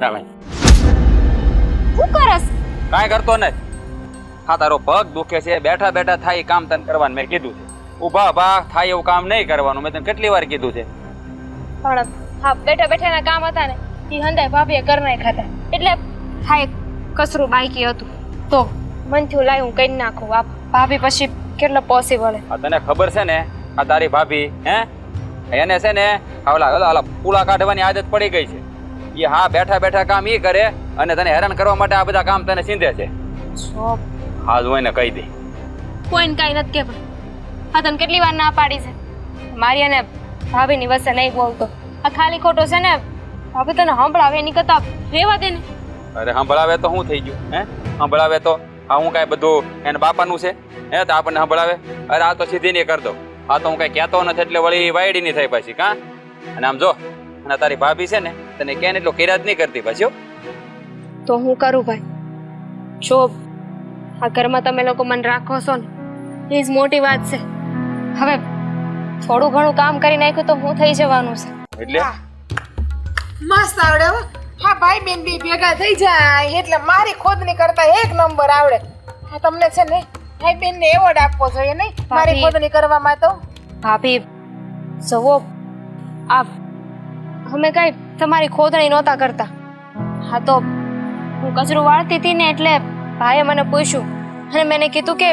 ચાલે શું કરસ? કાંઈ કરતો નથી. હા તારો પગ દુખે છે, બેઠા બેઠા થાય એ કામ તને કરવાનું મેં કીધું છે. ઊભા ઊભા થાય એવું કામ નહીં કરવાનું, મેં તને કેટલી વાર કીધું છે. પણ હા બેઠા બેઠાના કામ હતા ને એ હંદાય ભાભીએ કર નાખ્યા હતા. એટલે હા એક કસરું બાકી હતું તો મન થયું લાય હું કરી નાખું. આ ભાભી પછી કેટલો પોસિબલ? આ તને ખબર છે ને આ તારી ભાભી એને છે ને ઓલા પૂળા કાઢવાની આદત પડી ગઈ છે. એ હા બેઠા બેઠા કામ એ કરે અને તને હેરાન કરવા માટે આ બધા કામ તને સીંધે છે. હા જોઈને કહી દે. કોઈને કાંઈ નથી કહેવા. હા તને કેટલી વાર ના પાડી છે મારી અને ભાભીની વચ્ચે નહીં બોલતો. આ ખાલી ખોટો છે ને ભાભી તને સંભળાવે એની કરતા રહેવા દે ને. અરે સંભળાવે તો શું થઈ ગયું? સંભળાવે તો આ હું કાંઈ બધું એને બાપાનું છે તો આપણને સંભળાવે? અરે આ તો સીધી નહીં કર દો. આ તો હું કાંઈ કહેતો નથી એટલે વળી વાયડી નહીં થઈ પાછી કાં? અને આમ જો અને તારી ભાભી છે ને તને ક્યાં એટલો કિરાત નહીં કરતી પાછી. તો હું કરું ભાઈ? જો આ ઘરમાં તમે લોકો મને રાખો છો ને એ જ મોટી વાત છે. હવે થોડું ઘણું કામ કરી નાખ્યું તો હું થઈ જવાનું છે. એટલે મસ્ત આવડે હો. હા ભાઈ બેન બી ભેગા થઈ જાય એટલે મારી ખોદણી કરતા એક નંબર આવડે. હા તમને છે ને ભાઈ બેન ને એવોર્ડ આપવો જોઈએ નહીં મારી ખોદણી કરવામાં. તો ભાભી જુઓ આ અમે કઈ તમારી ખોદણી નહોતા કરતા. હા તો હું કચરું વાળતી હતી ને એટલે ભાઈએ મને પૂછ્યું અને મેં કીધું કે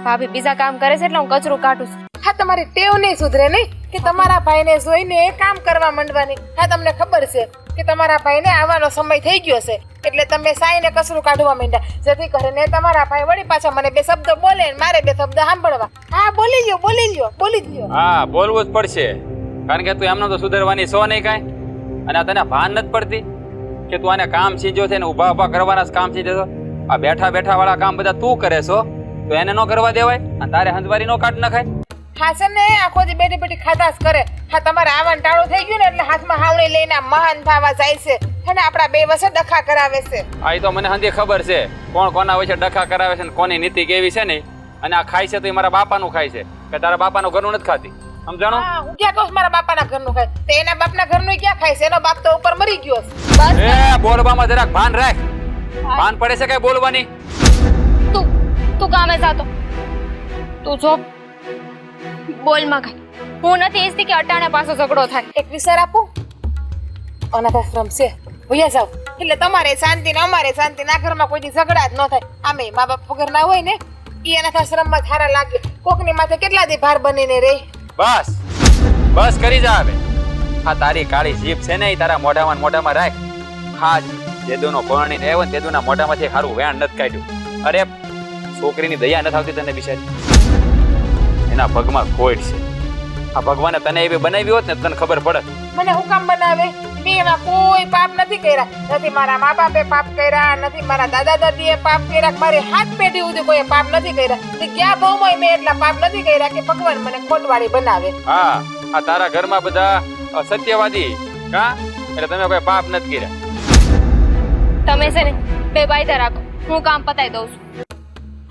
ભાભી બીજા કામ કરે છે એટલે હું કચરું કાઢું છું. હા તમારી ટેવ નહીં સુધરે નહીં કે તમારા ભાઈને જોઈને કામ કરવા માંડવાની. હા તમને ખબર છે કે તમારા ભાઈને આવવાનો સમય થઈ ગયો છે એટલે તમે સાઈને કચરું કાઢવા માંડ્યા. જેથી કરીને તમારા ભાઈ વળી પાછા મને બે શબ્દ બોલે ને મારે બે શબ્દ સાંભળવા. હા બોલી લ્યો બોલી લ્યો. હા બોલવું જ પડશે કારણ કે તું એમને તો સુધરવાની છો નહીં કાંઈ. અને આ તને ભાન નથી પડતી કે તું આને કામ સીજો છે ને ઊભા ઊભા કરવાના જ કામ સીજે છો. આ બેઠા બેઠા વાળા કામ બધા તું કરે છો તો એને ન કરવા દેવાય અને તારે હંજવારી નો કાઢ નખાય. હા છે ને આખો દી બેઠી બેઠી ખાધાસ કરે. હા તમારે આવવાનું ટાળું થઈ ગયું ને એટલે હાથમાં હાવણી લઈને મહાન થવા જાય છે અને આપણા બે વચ્ચે ડખા કરાવે છે. આ તો મને હંધી ખબર છે કોણ કોના વચ્ચે ડખા કરાવે છે ને કોની નીતિ કેવી છે ને. અને આ ખાય છે તો એ મારા બાપાનું ખાય છે કે તારા બાપાનું ઘરનું નથી ખાતી. સમજાણો? હા હું ક્યાં કહું મારા બાપાના ઘરનું ખાય તો એના બાપના ઘરનું ક્યાં ખાય છે? એનો બાપ તો ઉપર મરી ગયો છે. એ બોલવામાં જરાક ભાન રાખ. ભાન પડે છે કઈ બોલવાની? તું કામે જાતો તું જો બોલ માં કઈ. હું નથી ઈચ્છતી કે અટાણે પાછો ઝઘડો થાય. એક વિચાર આપું અનાથ આશ્રમ છે ભૈયા જાવ એટલે તમારે શાંતિ ને અમારે શાંતિ. ના ઘરમાં કોઈ દી ઝઘડા જ ન થાય. આમે મા બાપ વગર ના હોય ને એ અનાથ આશ્રમમાં સારા લાગે. કોકની માથે કેટલા દી ભાર બનીને રહી. બસ બસ કરી જા હવે. હા તારી કાળી જીભ છે ને એ તારા મોઢામાં રાખ. હા જેદુનો પરણીને આવ્યો ને તેદુના મોઢામાંથી સારું વેણ નથી કાઢ્યું. અરે છોકરીની દયા નથી આવતી તને બિચારી. એના પગમાં ખોટ છે. આ ભગવાને તને એવી બનાવી હોત ને તને ખબર પડે. મને હુકામ બનાવે મેં એમાં કોઈ પાપ નથી કર્યા. નથી મારા મા બાપે પાપ કર્યા, નથી મારા દાદા દાદીએ પાપ કર્યા, મારી હાથ પેઢી સુધી કોઈ પાપ નથી કર્યા. તે ગયા બહુમાં મેં એટલા પાપ નથી કર્યા કે ભગવાન મને ખોટવાળી બનાવે. હા આ તારા ઘરમાં બધા સત્યવાદી કા એટલે તમે કોઈ પાપ નથી કર્યા. તમે છે ને બે બાયદા રાખો હું કામ પતાઈ દઉં છું.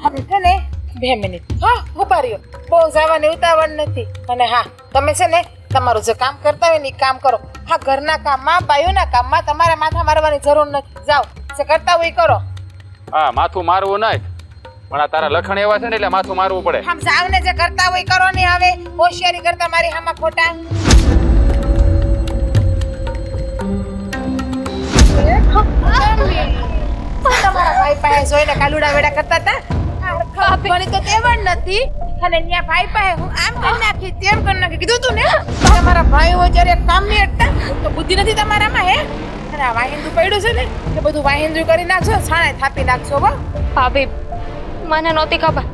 હવે છે ને 2 મિનિટ હા ઉભા રહ્યો. બહુ જવાની ઉતાવળ નથી. અને હા તમે છે ને તમારું જે કામ કરતા હોય ને એ કામ કરો. હા ઘરના કામમાં બાયોના કામમાં તમારે માથા મારવાની જરૂર નથી. જાઓ જે કરતા હોય એ કરો. હા માથું મારવું નહીં પણ આ તારા લખણ એવા છે ને એટલે માથું મારવું પડે. આમ જાવને જે કરતા હોય કરો ને. હવે હોશિયારી કરતા મારી હામાં ખોટા. તમારા ભાઈ પાસે જોઈને કાલુડા વેડા કરતા હતા. ભણી તો તેવડ નથી અને ન્યા ભાઈ પાસે હું આમ કરી નાખી તેમ કરી નાખી કીધું તું ને. તમારા ભાઈ હોય જ્યારે કામ નહીં અટતા તો બુદ્ધિ નથી તમારામાં હે. અને આ વાહિંદુ પડ્યું છે ને એ બધું વાહિંદુ કરી નાખશો છાણે થાપી નાખશો. હો ભાભી મને નહોતી ખબર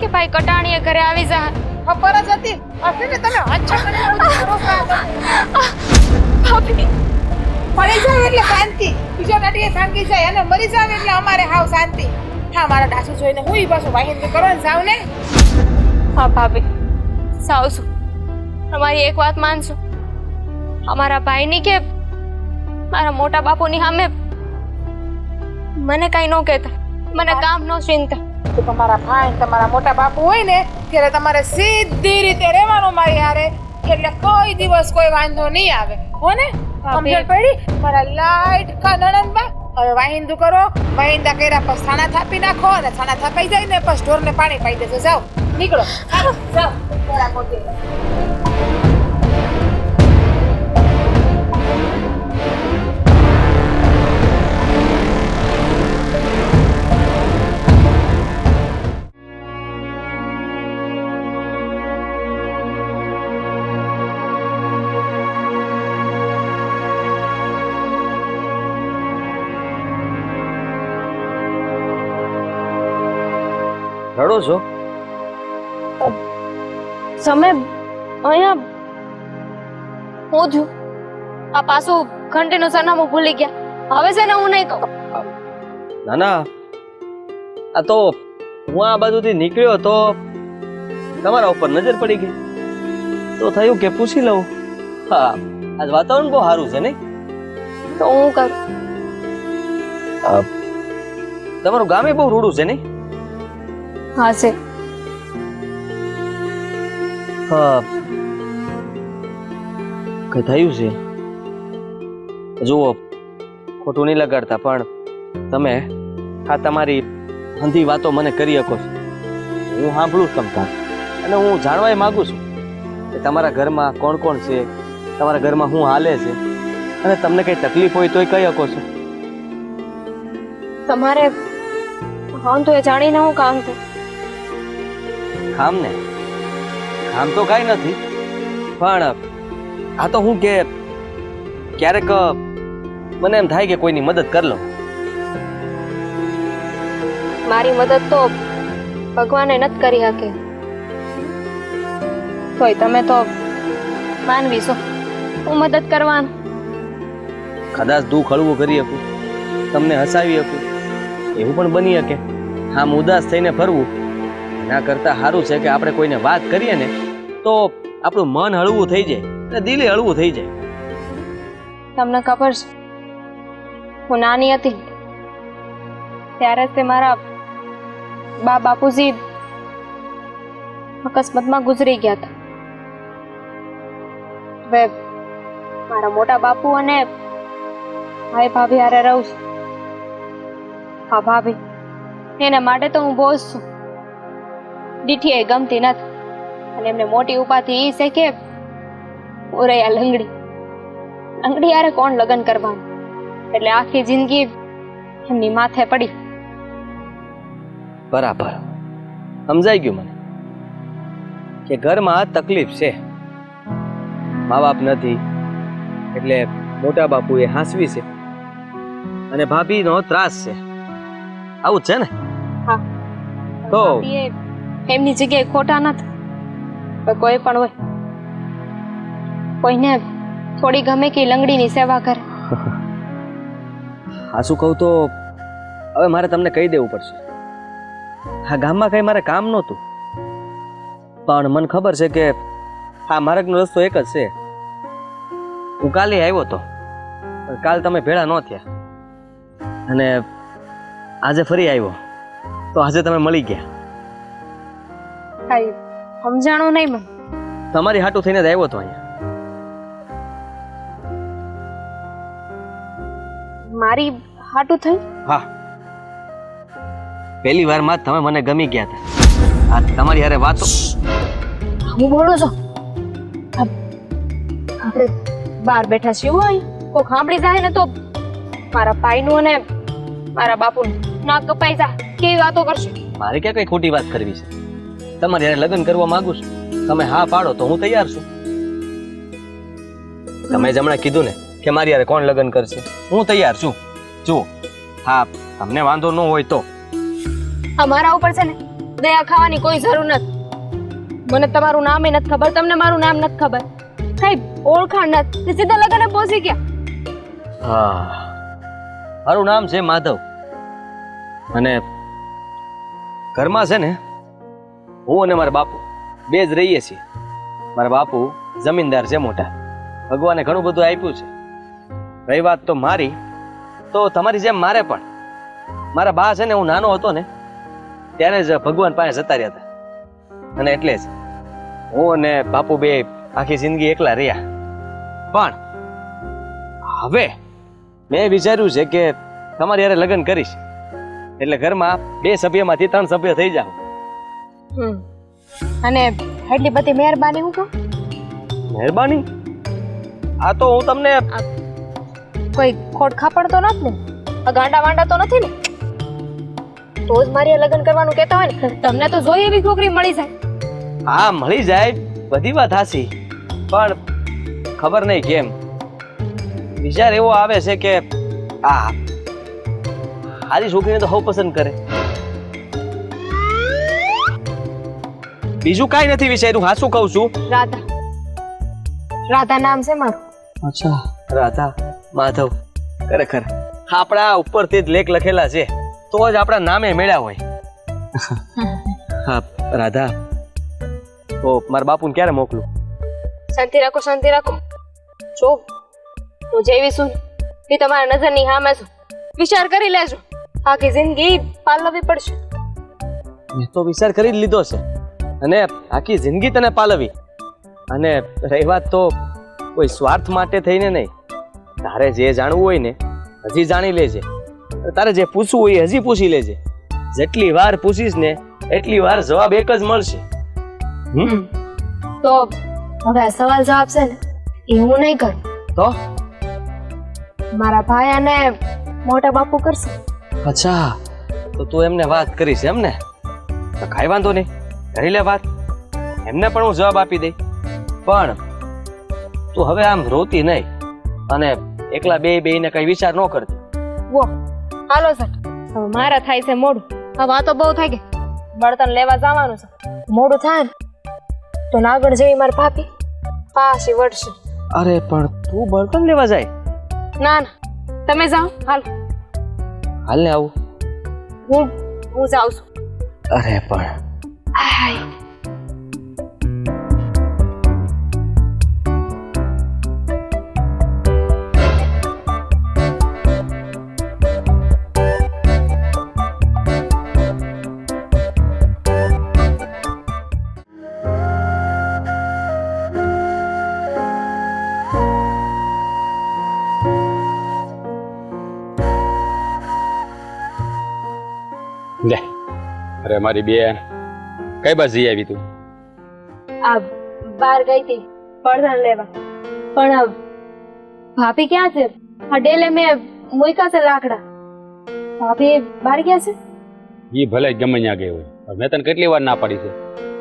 કે ભાઈ કટાણીએ ઘરે આવી જા. ખબર જ હતી. હશે ને તમે અચ્છા કરીને ભાભી મરી જાય એટલે શાંતિ. બીજા દાડીએ ભાંગી જાય અને મરી જાવ એટલે અમારે હાવ શાંતિ. હા મારા દાસુ જોઈને હું ઈ પાછું વાહિંદુ કરો ને જાવ ને. હા ભાભી સાવ છું. તમારી એક વાત માનશો અમારા ભાઈની કે મારા મોટા બાપુની સામે મને કઈ ન કહેતા. મને કામ નો ચિંતા. તો તમારા ભાઈ તમારા મોટા બાપુ હોય ને ત્યારે તમારે સીધી રીતે રહેવાનું મારી હારે એટલે કોઈ દિવસ કોઈ વાંધો નહીં આવે. હો ને સમજણ પડી મારા લાઈટ કા નણંદબા? હવે વાહિંદુ કરો, વાહિંદા કર્યા પછી છાણા થાપી નાખો અને છાણા થાપાઈ જાય ને પછી ઢોરને પાણી પાઈ દેજો. જાઓ નીકળો, હાલો, જાઓ થોડા પોતે. રડો છો? તમે અહીંયા હું થયું? આ પાછું ઘંટીનું સરનામું ભૂલી ગયા. હવે છે ને હું નહીં કહું. ના ના, આ તો હું આ બાજુથી નીકળ્યો તો તમારા ઉપર નજર પડી ગઈ તો થયું કે પૂછી લઉં. હા, આજ વાતાવરણ બહુ સારું છે નહીં? તો હું કરું. તમારું ગામે બહુ રૂડું છે નહીં? હા છે. હા, કઈ થયું છે? જુઓ, ખોટું નહીં લગાડતા, પણ તમે આ તમારી અંધી વાતો મને કરી શકો છો. હું સાંભળું છું તમતા, અને હું જાણવા માંગુ છું કે તમારા ઘરમાં કોણ કોણ છે, તમારા ઘરમાં શું હાલે છે, અને તમને કઈ તકલીફ હોય તોય કહી શકો છો. તમારે હા તો એ જાણીને હું કામ છે? કામ ને કામ તો કાંઈ નથી, પણ આ તો હું કે ક્યારેક મને એમ થાય કે કોઈની મદદ કરી લઉં. મારી મદદ તો ભગવાને નથી કરી શકે. તોય તમે તો માનવી છો, હું મદદ કરવાનું. કદાચ દુઃખ હળવું કરી શકું, તમને હસાવી શકું, એવું પણ બની શકે. આમ ઉદાસ થઈને ફરવું એના કરતાં સારું છે કે આપણે કોઈને વાત કરીએ ને તો આપણું મન હળવું થઈ જાય અને દિલે હળવું થઈ જાય. તમને ખબર છે, હું નાની હતી ત્યારે તે મારા બાપુજી અકસ્માતમાં ગુજરી ગયા હતા. હવે મારા મોટા બાપુ અને ભાઈ ભાભી હારે રહું છું. હા ભાભી, એના માટે તો હું બોઝ છું. દીઠી એ ગમતી નથી, અને એમને મોટી ઉપાધિ એ છે કે ઓરૈયા લંગડી. લંગડી યારે કોણ લગ્ન કરવાનું, એટલે આખી જિંદગી એમની માથે પડી. બરાબર સમજાઈ ગયું મને કે ઘરમાં આ તકલીફ છે. મા બાપ નથી એટલે મોટા બાપુ એ હાંસવી છે અને ભાભીનો ત્રાસ છે. આવું જ છે ને? હા, તો ભાભી એ એમની જગ્યાએ ખોટા નથી. પણ કોઈ પણ હોય, કોઈને થોડી ગમે કે લંગડીની સેવા કરે. આ શું કહું તો હવે મારે તમને કહી દેવું પડશે. આ ગામમાં કઈ મારે કામ નહોતું, પણ મને ખબર છે કે આ માર્ગનો રસ્તો એક જ છે. હું કાલે આવ્યો હતો, પણ કાલ તમે ભેળા ન થયા, અને આજે ફરી આવ્યો તો આજે તમે મળી ગયા. કઈ સમજાણું નહીં મને. તમારી હાટું થઈને જ આવ્યો હતો અહીંયા. મારી હાટું થઈ? હા, પહેલી વારમાં જ તમે મને ગમી ગયા હતા. આ તમારી હારે વાતો હું બોલું છું. આપણે બહાર બેઠા છીએ હોય, કોઈ સાંભળી જાય ને તો મારા ભાઈનું અને મારા બાપુનું ના કપાઈ જાય. કેવી વાતો કરશે? મારે ક્યાં કઈ ખોટી વાત કરવી છે? તમારી હારે લગ્ન કરવા માંગુ છું, તમે હા પાડો તો હું તૈયાર છું. તમે જ હમણાં કીધું ને કે મારી હારે કોણ લગ્ન કરશે, હું તૈયાર છું. જુઓ, હા તમને વાંધો ન હોય તો અમારા ઉપર છે ને દયા ખાવાની કોઈ જરૂર નથી. મને તમારું નામ એ નથી ખબર, તમને મારું નામ નથી ખબર, કઈ ઓળખાણ નથી, સીધા લગને પહોંચી ગયા. હા, મારું નામ છે માધવ, અને ઘરમાં છે ને હું અને મારા બાપુ બે જ રહીએ છીએ. મારા બાપુ જમીનદાર છે મોટા, ભગવાને ઘણું બધું આપ્યું છે. રહી વાત તો મારી, તો તમારી જેમ મારે પણ મારા બા છે ને, હું નાનો હતો ને ત્યારે જ ભગવાન પાસે જતા રહ્યા હતા, અને એટલે જ હું અને બાપુ બે આખી જિંદગી એકલા રહ્યા. પણ હવે મેં વિચાર્યું છે કે તમારી હારે લગ્ન કરીશ એટલે ઘરમાં 2 સભ્યમાંથી 3 સભ્ય થઈ જાવ. અને એટલી બધી મહેરબાની હું કહું? મહેરબાની? આ તો હું તમને કોઈ ખોટ ખાપણ તો નથી ને? આ ગાંડા વાંડા તો નથી ને? તો જ મારી લગ્ન કરવાનું કહેતા હોય ને. તમને તો જોઈએ એવી છોકરી મળી જાય. હા મળી જાય, બધી વાત હાસી, પણ ખબર નહીં કેમ વિચાર એવો આવે છે કે આ હારી છોકરીને તો હવ પસંદ કરે. બીજું કાંઈ નથી વિચાર્યું, હાસું કહું છું. રાધા. રાધા નામ છે મારું. અચ્છા, રાધા માધવ. ખરેખર આપણા ઉપરથી જ લેખ લખેલા છે તો જ આપણા નામે મેળ્યા હોય. હા રાધા, તો મારા બાપુને ક્યારે મોકલું? શાંતિ રાખો, શાંતિ રાખો. જો હું જેવી છું એ તમારા નજરની સામે છું. વિચાર કરી લેજો. આખી જિંદગી પાલવવી પડશે. મેં તો વિચાર કરી જ લીધો છે અને આખી જિંદગી તને પાલવી. અને રહી વાત તો કોઈ સ્વાર્થ માટે થઈને નહીં. તારે જે જાણવું હોય ને હજી જાણી લેજે. તારે જે પૂછવું હોય એ હજી પૂછી લેજે. જેટલી વાર પૂછીશ ને એટલી વાર જવાબ એક જ મળશે. તો હવે આ સવાલ જવાબ છે ને એ હું નહીં કરું. તો મારા ભાઈ અને મોટા બાપુ કરશે. અચ્છા, તો તું એમને વાત કરીશ એમ ને? તો કાંઈ વાંધો નહીં, કરી લે વાત. એમને પણ હું જવાબ આપી દઈ. પણ તું હવે આમ રોતી નહીં અને એકલા બેયને કઈ વિચાર ન કરતી. વો હાલો સર, હવે મારા થાય છે મોડું. હવે આ તો બહુ થઈ ગઈ. બળતણ લેવા જવાનું છે. મોડું થાય ને તો નાગણ જેવી મારી ભાભી પાછી વળશે. અરે પણ તું બળતણ લેવા જાય? ના ના, તમે જાઓ. હાલ હાલ ને આવું. હું જાઉં છું. અરે પણ આય. લે, અરે મારી બેન કઈ બાજુ જઈ આવી તું? આ બહાર ગઈ હતી બળતણ લેવા. પણ ભાભી ક્યાં છે? આ ડેલે મેં મૂક્યા છે લાકડા. ભાભી બહાર ગયા છે? ઈ ભલે ગમે ત્યાં ગઈ હોય, મેં તને કેટલી વાર ના પાડી છે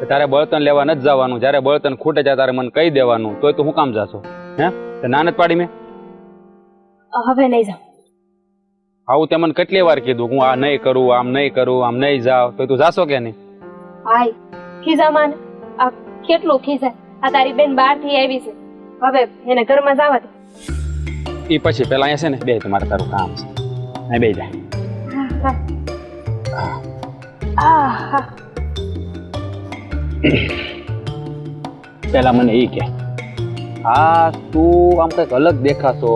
કે તારે બળતણ લેવા નથી જવાનું. જ્યારે બળતણ ખૂટે છે તારે મને કહી દેવાનું. તોય તું શું કામ જાશો? હે, તે ના નથી પાડી મેં? હવે નહીં જાઉં. આવું તે મને કેટલી વાર કીધું હું આ નહીં કરું, આમ નહીં કરું, આમ નહીં જાવ, તો તું જાશો કે નહીં? હાય ખીજા માને. આ કેટલું ખીજા. આ તારી બેન બહાર થી આવી છે, હવે એને ઘરમાં જવા દે. એ પછી પેલા અહીંયા છે ને બે તમારે તારું કામ છે, અહીં બે જાય. પેલા મને એ કે આ તું આમ કઈક અલગ દેખાશો.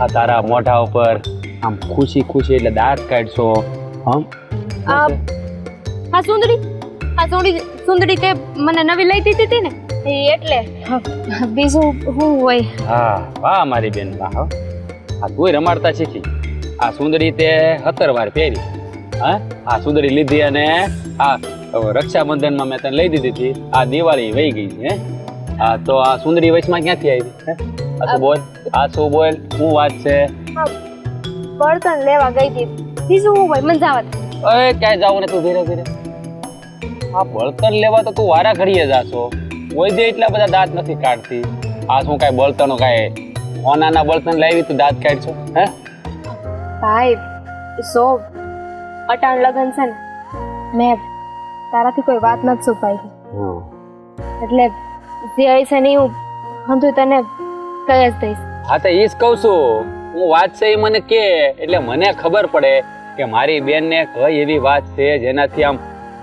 આ તારા મોઢા ઉપર આમ ખુશી ખુશી એટલે દાંત કાઢશો. આ સુંદરી તે મને નવી લઈ દીધી હતી ને એટલે. બીજું શું હોય? હા વાહ મારી બેન વાહ. આ તું રમાડતા શીખી. આ સુંદરી તે 17 વાર પહેરી. હા, આ સુંદરી લીધી અને આ રક્ષાબંધનમાં મેં તને લઈ દીધી હતી. આ દિવાળી વહી ગઈ છે. હા, તો આ સુંદરી વચમાં ક્યાંથી આવી? આ શું બોલ, આ શું બોલ, શું વાત છે? બળતણ લેવા ગઈ હતી. બીજું શું હોય? મને જવા દે. અરે ક્યાંય જાવું ને તું ધીરે ધીરે. આ બળતણ લેવા તો તું વારા ઘડીએ જાશો. કોઈ દે એટલા બધા દાંત નથી કાઢતી. આ શું કાંઈ બળતણો કાંઈ ઓનાના બળતણ લાવી તું દાંત કાઢશો? હે ભાઈ સો અટાણ લગન છે ને મેં તારાથી કોઈ વાત નથી છુપાઈ. એટલે જે હશે ને હું હંધું તને કહી જ દઈશ. હા તો એ જ કહું છું. હું વાત છે એ મને કે એટલે મને ખબર પડે કે મારી બેનને કઈ એવી વાત છે જેનાથી આમ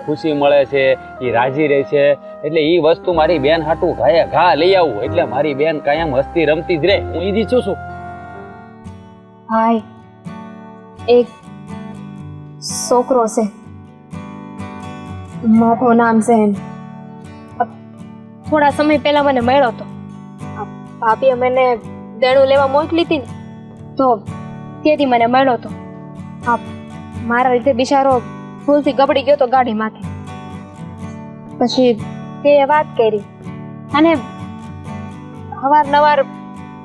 ખુશી મળે છે, એ રાજી રહે છે. એટલે એ વસ્તુ મારી બેન હાટું ઘાએ ઘા લઈ આવું એટલે મારી બેન કાયમ હસતી રમતી જ રહે. હું ઈ ઈચ્છું છું. ભાઈ એક છોકરો છે, મોટું નામ છે એનું. થોડા સમય પહેલા મને મળ્યો હતો. ભાભીએ મને દેણું લેવા મોકલી હતી ને તો તેથી મને મળ્યો હતો. હા, મારા લીધે બિચારો ભૂલથી ગબડી ગયો તો ગાડીમાંથી. પછી તે વાત કરી અને અવારનવાર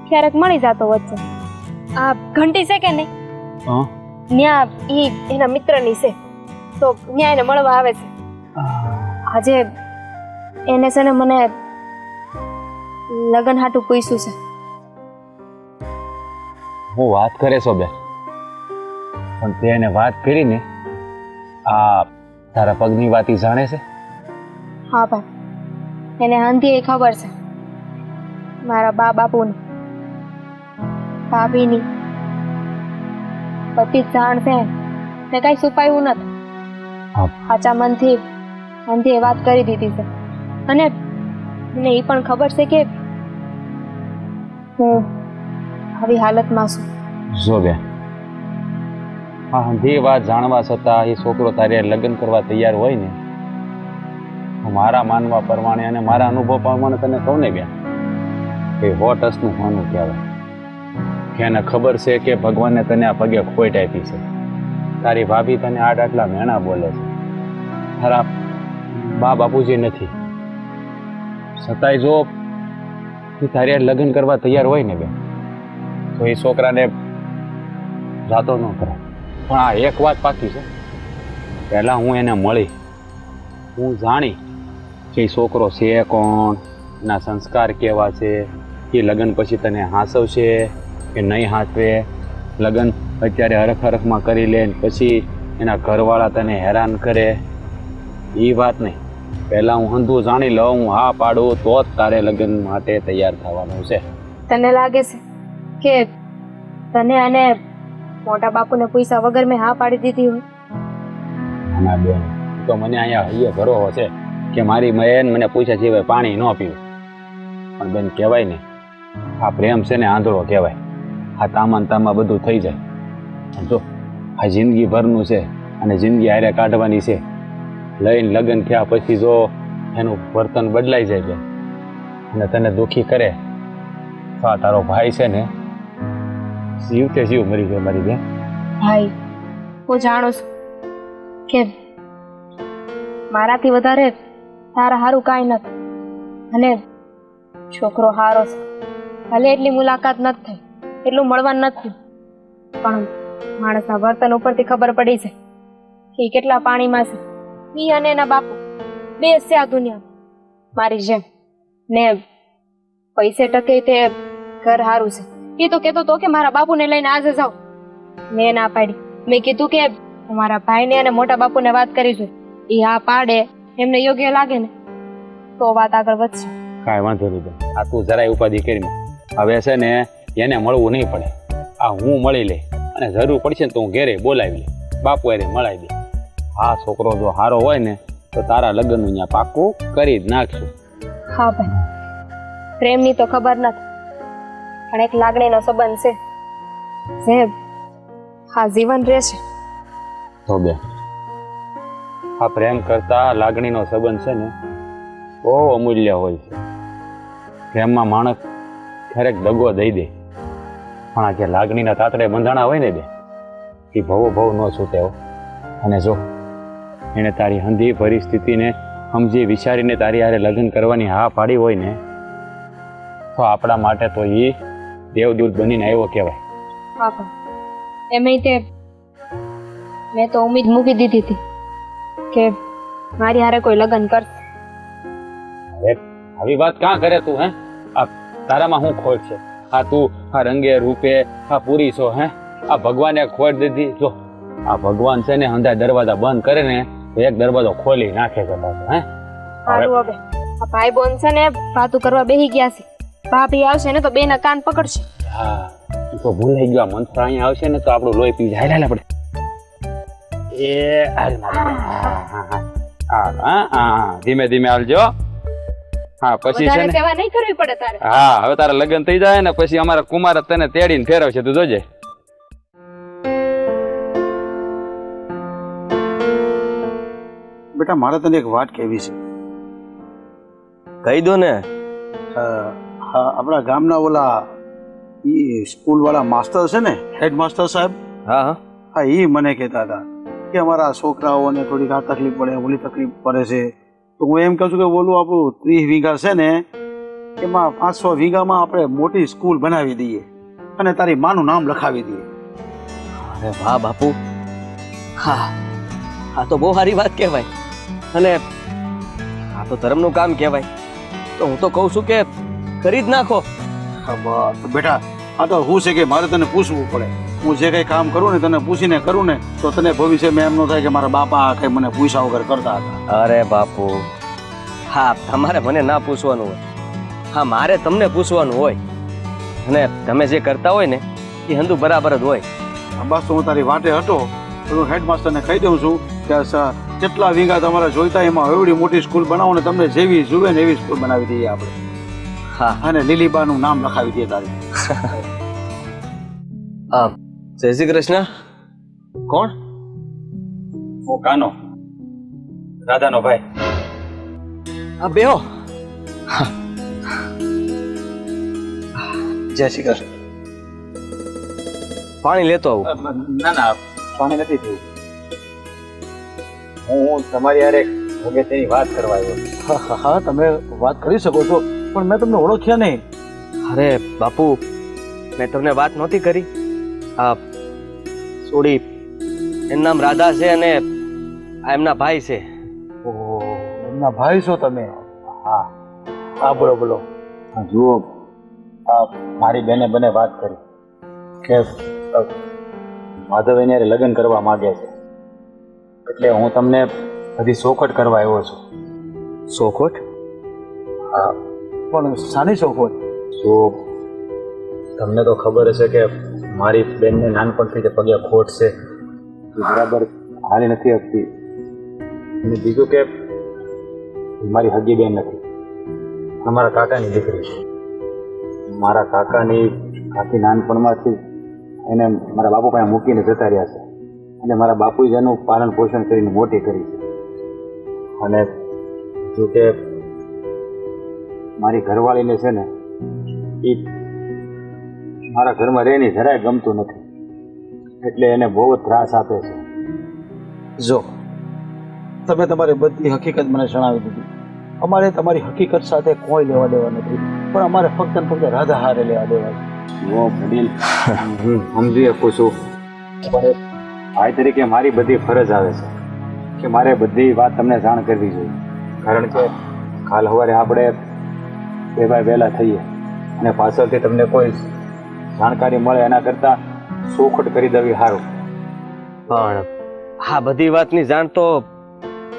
ક્યારેક મળી જતો વચ્ચે. આ ઘંટી છે કે નહીં, ન્યા એના મિત્રની છે, તો ન્યા એને મળવા આવે છે. આજે એને છે ને મને લગન હાટું પૂછ્યું છે. હું વાત કરે છો બેન, પણ તે એને વાત કરી ને આ તારા પગની વાત ઈ જાણે છે? હા ભાઈ, એને અંધી ખબર છે. મારા બા બાપુની, ભાભીની બધી જ જાણ છે ને કઈ છુપાયું નથી. સાચા મનથી અંધીએ વાત કરી દીધી છે અને મને એ પણ ખબર છે કે હું આવી હાલતમાં છું. જો બેન, આ અંધી વાત જાણવા છતાં એ છોકરો તારે લગ્ન કરવા તૈયાર હોય ને, હું મારા માનવા પ્રમાણે અને મારા અનુભવ પ્રમાણે તને કહું ને બેન, એ 100% માનવું કહેવાય. કે એને ખબર છે કે ભગવાને તને આ પગે ખોટ આપી છે. તારી ભાભી તને આટલા મેણા બોલે છે, તારા બા બાપુજી નથી, છતાંય જો તું તારે લગ્ન કરવા તૈયાર હોય ને બેન, તો એ છોકરાને જાતો ન કરાય. પણ આ એક વાત પાકી છે, પહેલા હું એને મળી, હું જાણી કે એ છોકરો છે કોણ, એના સંસ્કાર કેવા છે, એ લગ્ન પછી તને હાંસવશે કે નહીં હાંસવે, લગ્ન અત્યારે હરખ હરખમાં કરી લે પછી એના ઘરવાળા તને હેરાન કરે, એ વાત નહીં. પહેલા હું હંધું જાણી લઉં, હું હા પાડું તો જ તારે લગ્ન માટે તૈયાર થવાનું છે. તને લાગે છે કે તને અને મોટા બાપુને પૈસા વગર મેં હા પાડી દીધી હોય? ના બેન, તો મને અહીંયા હૈયે ભરોસો છે કે મારી બહેન મને પૂછ્યા સિવાય પાણી ન પીવું. પણ બેન કહેવાય ને, આ પ્રેમ છે ને આંધળો કહેવાય. આ તામાન તામાં બધું થઈ જાય. જો આ જિંદગી ભરનું છે અને જિંદગી હારે કાઢવાની છે. લઈને લગ્ન થયા પછી જો એનું વર્તન બદલાઈ જાય બેન અને તને દુઃખી કરે તો આ તારો ભાઈ છે ને જીવતે જીવ મરી જાય મારી બેન. ભાઈ, હું જાણું છું કે મારાથી વધારે તારા હારું કાંઈ નથી અને છોકરો હારો છે. ભલે એટલી મુલાકાત નથી થઈ, એટલું મળવાનું નથી, પણ માણસના વર્તન ઉપરથી ખબર પડી છે કે ઈ કેટલા પાણીમાં છે. ઈ અને એના બાપુ બે છે આ દુનિયામાં મારી જેમ. ને પૈસે ટકે તે ઘર હારું છે. એ તો કહેતો હતો કે મારા બાપુને લઈને આજે જાઉં. મેં ના પાડી. મેં કીધું કે મારા ભાઈને અને મોટા બાપુને વાત કરીશું. એ હા પાડે, એમને યોગ્ય લાગે ને તો વાત આગળ વધશે. કાંઈ વાંધો નહીં બેન, આ તું જરાય ઉપાધિ કરીને હવે છે ને એને મળવું નહીં પડે. આ હું મળી લે અને જરૂર પડશે ને તો હું ઘેરે બોલાવી લે, બાપુ હારે મળાવી દે. આ છોકરો જો હારો હોય ને તો તારા લગ્નનું અહીંયા પાક્કું કરી જ નાખશું. હા ભાઈ, પ્રેમની તો ખબર નથી, પણ એક લાગણીનો સંબંધ છે જે હા જીવન રહેશે. તો બેન, આ પ્રેમ કરતા લાગણીનો સંબંધ છે ને બહુ અમૂલ્ય હોય છે. પ્રેમમાં માણસ ક્યારેક દગો દઈ દે, પણ આ જે લાગણીના તાતડે બંધાણા હોય ને બે, એ ભવો ભવ ન છૂટે હો. અને જો એને તારી હંધી પરિસ્થિતિને સમજી વિચારીને તારી હારે લગ્ન કરવાની હા પાડી હોય ને તો આપણા માટે તો એ દેવદૂત બનીને આવ્યો કહેવાય. હા ભાઈ, એમાંય તે મેં તો ઉમ્મીદ મૂકી દીધી હતી કે મારી હારે કોઈ લગ્ન કરશે. અરે આવી વાત કાં કરે તું? હે, આ તારામાં શું ખોટ છે? આ તું આ રંગે રૂપે આ પૂરી છો? હે, આ ભગવાને ખોટ દીધી. જો આ ભગવાન છે ને અંધા દરવાજા બંધ કરે ને તો એક દરવાજો ખોલી નાખે છે પાછો. હે, સારું, હવે આ ભાઈ બોન છે ને વાતું કરવા બેહી ગયા છે. ભાભી આવશે ને તો બેના કાન પકડશે. હા, તો ભૂલાઈ ગયો. મંત્ર અહીંયા આવશે ને તો આપણું લોહી પી જાય. હાલ આપણે એ હાલ હા, ધીમે ધીમે હાલજો. હા, પછી છે ને સેવા નહીં કરવી પડે તારે. હા, હવે તારા લગ્ન થઈ જાય ને પછી અમારા કુમાર તને તેડીને ફેરવશે, તું જોજે. બેટા, મારે તને એક વાત કહેવી છે. કહી દો ને. હા, આપણા ગામના ઓલા સ્કૂલ વાળા માસ્ટર છે ને, હેડ માસ્ટર સાહેબ, હા હા, હા એ મને કહેતા હતા કે અમારા છોકરાઓને થોડીક આ તકલીફ પડે ઓલી તકલીફ પડે છે, તો હું એમ કહું છું કે ઓલું આપણું 30 વીઘા છે ને એમાં 500 વીઘામાં આપણે મોટી સ્કૂલ બનાવી દઈએ અને તારી માનું નામ લખાવી દઈએ. અરે વાહ બાપુ, હા આ તો બહુ સારી વાત કહેવાય અને આ તો ધર્મનું કામ કહેવાય. તો હું તો કહું છું કે કરી જ નાખો. હા બસ બેટા, આ તો શું છે કે મારે તને પૂછવું પડે. હું જે કંઈ કામ કરું ને તને પૂછીને કરું ને તો તને ભવિષ્યમાં એમ ન થાય કે મારા બાપા આ કંઈ મને પૂછ્યા વગર કરતા હતા. અરે બાપુ, હા તમારે મને ના પૂછવાનું હોય, હા મારે તમને પૂછવાનું હોય. અને તમે જે કરતા હોય ને એ હંધું બરાબર જ હોય. બસ હું તારી વાટે હતો તો હું હેડમાસ્ટરને કહી દઉં છું કે કેટલા વીઘા તમારે જોઈતા એમાં એવડી મોટી સ્કૂલ બનાવો ને તમને જેવી જુએ ને એવી સ્કૂલ બનાવી દઈએ આપણે. હા અને લીલીબાનું નામ લખાવી દઈએ તારી. જય શ્રી કૃષ્ણ. કોણ? હું કાનો, રાધાનો ભાઈ. હા બેહો. જય શ્રી કૃષ્ણ. પાણી લેતો આવું. ના ના, પાણી નથી થયું. હું તમારી યાર એક અગત્યની વાત કરવા આવ્યો. હા તમે વાત કરી શકો છો, પણ મેં તમને ઓળખ્યા નહીં. અરે બાપુ, મેં તમને વાત નહોતી કરી. આ સોડી એનું નામ રાધા છે અને આ એમના ભાઈ છે. ઓહો, એમના ભાઈ છો તમે? હા હા, બોલો બોલો. જુઓ, મારી બેને બને વાત કરી કે માધવ એની હારે લગ્ન કરવા માંગે છે, એટલે હું તમને બધી ચોખટ કરવા આવ્યો છું. સોખોટ? હા, પણ સાની ચોખવટ? જો તમને તો ખબર હશે કે મારી બેનને નાનપણથી જે પગે ખોટ છે એ બરાબર હાલી નથી શકતી. અને બીજું કે મારી હગી બેન નથી, અમારા કાકાની દીકરી છે. મારા કાકાની આખી નાનપણમાંથી એને મારા બાપુ પાસે મૂકીને જતા રહ્યા છે અને મારા બાપુએ જ એનું પાલન પોષણ કરીને મોટી કરી છે. અને જો કે મારી ઘરવાળીને છે ને એ મારા ઘરમાં રહીને જરાય ગમતું નથી, એટલે એને બહુ જ ત્રાસ આપે છે. જો તમે તમારી બધી હકીકત મને જણાવી દીધી. અમારે તમારી હકીકત સાથે કોઈ લેવા દેવા નથી, પણ અમારે ફક્ત ને ફક્ત રાધા હારે લેવા દેવા છે. ઓ વડીલ, હું સમજી શકું છું, પણ ભાઈ તરીકે મારી બધી ફરજ આવે છે કે મારે બધી વાત તમને જાણ કરવી જોઈએ. કારણ કે કાલ સવારે આપણે બે ભાઈ વહેલા થઈએ અને પાછળથી તમને કોઈ જાણકારી મળે એના કરતાં ચોખટ કરી દેવી સારું. પણ આ બધી વાતની જાણ તો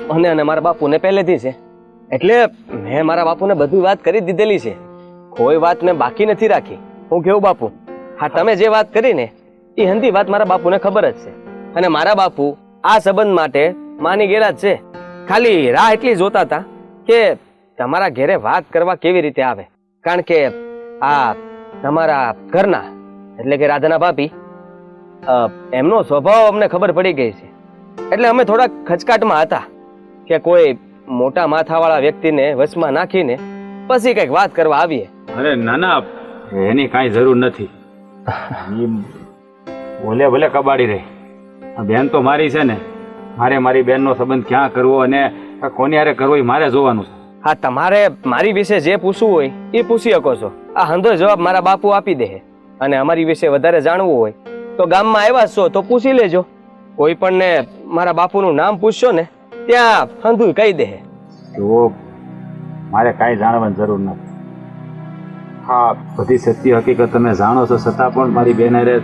મને અને મારા બાપુને પહેલેથી છે, એટલે મેં મારા બાપુને બધી વાત કરી દીધેલી છે. કોઈ વાત મેં બાકી નથી રાખી. હું કેવું બાપુ, હા તમે જે વાત કરી ને એ હંધી વાત મારા બાપુને ખબર જ છે અને મારા બાપુ આ સંબંધ માટે માની ગયેલા જ છે. ખાલી રાહ એટલી જોતા હતા કે તમારા ઘેરે વાત કરવા કેવી રીતે આવે, કારણ કે આ તમારા ઘરના એટલે કે રાધાના ભાભી એમનો સ્વભાવ અમને ખબર પડી ગઈ છે, એટલે અમે થોડા ખચકાટમાં હતા કે કોઈ મોટા માથાવાળા વ્યક્તિને વશમાં નાખીને પછી કંઈક વાત કરવા આવીએ. અરે ના ના, એની કાંઈ જરૂર નથી. ભલે ભલે કબાડી રહી, બેન તો મારી છે ને, મારે મારી બેનનો સંબંધ ક્યાં કરવો અને કોની હારે કરવો એ મારે જોવાનું છે. હા, તમારે મારી વિશે જે પૂછવું હોય એ પૂછી શકો છો. આ હંધો જવાબ મારા બાપુ આપી દે. અને અમારી વિશે વધારે જાણવું હોય તો ગામમાં આવ્યા છો તો પૂછી લેજો. કોઈ પણ ને મારા બાપુનું નામ પૂછશો ને ત્યાં હંધુય કહી દે. તો મારે કાંઈ જાણવાની જરૂર નથી. હા, બધી સત્ય હકીકત તમે જાણો છો, છતાં પણ મારી બેન હારે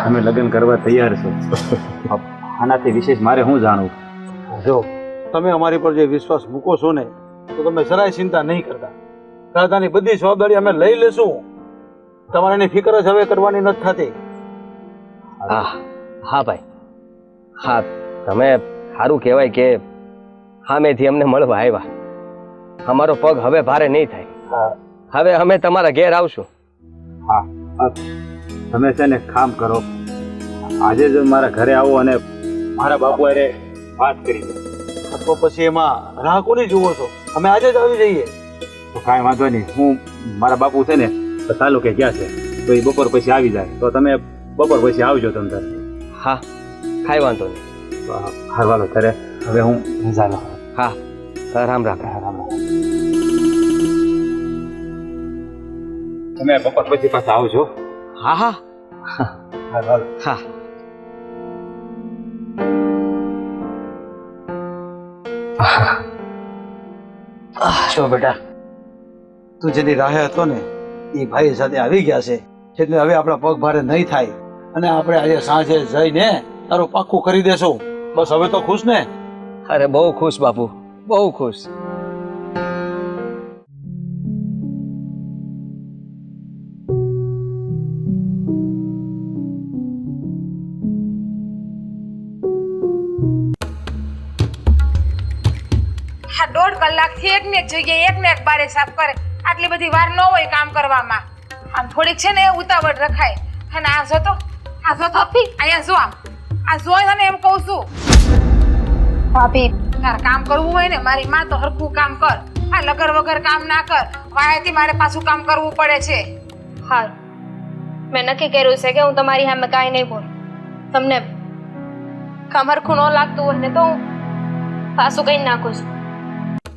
તમે લગ્ન કરવા તૈયાર છો. આનાથી વિશેષ મારે શું જાણવું? જો તમે અમારી પર જે વિશ્વાસ મૂકો છો ને તો તમે જરાય ચિંતા નહીં કરતા. રાધાની બધી જવાબદારી અમે લઈ લેશું. તમારે એની ફિકર જ હવે કરવાની નથી થતી. હા હા ભાઈ, હા તમે સારું કહેવાય કે સામેથી અમને મળવા આવ્યા. અમારો પગ હવે ભારે નહીં થાય. હવે અમે તમારા ઘેર આવશું. હા, તમે છે ને કામ કરો, આજે જ મારા ઘરે આવો અને મારા બાપુ હારે વાત કરી દો. તો પછી એમાં રાહ કોની જુઓ છો? અમે આજે જ આવી જઈએ. તો કાંઈ વાંધો નહીં. હું મારા બાપુ છે ને તાલુકે ગયા છે, તો એ બપોર પછી આવી જાય તો તમે બપોર પછી આવજો. તમે તારે હા કાંઈ વાંધો નહીં. હારવાલો ત્યારે હવે હું ચાલો. હા રામ રામ. તમે બપોર પછી પાછા આવજો. હા હા હારવાલો. હા. જો બેટા તું જેની રાહે હતો ને એ ભાઈ સાથે આવી ગયા છે એટલે હવે આપણા પગ ભારે નહીં થાય અને આપણે આજે સાંજે જઈને તારું પાક્કું કરી દેશું. બસ હવે તો ખુશ ને? અરે બહુ ખુશ બાપુ, બહુ ખુશ. આ 1.5 કલાકથી એક ને એક જગ્યાએ એક ને એક બારે સાફ કરે. આટલી બધી વાર ન હોય કામ કરવામાં. આમ થોડીક છે ને ઉતાવળ રખાય. અને આ જો તો અહીંયા જો આ જોઈ અને એમ કહું છું ભાભી તારે કામ કરવું હોય ને મારી માં તો હરખું કામ કર. આ લગર વગર કામ ના કર. વાયાથી મારે પાછું કામ કરવું પડે છે. હા મેં નક્કી કર્યું છે કે હું તમારી સામે કાંઈ નહીં બોલું. તમને કામ હરખું ન લાગતું હોય ને તો હું પાછું કઈ નાખું છું.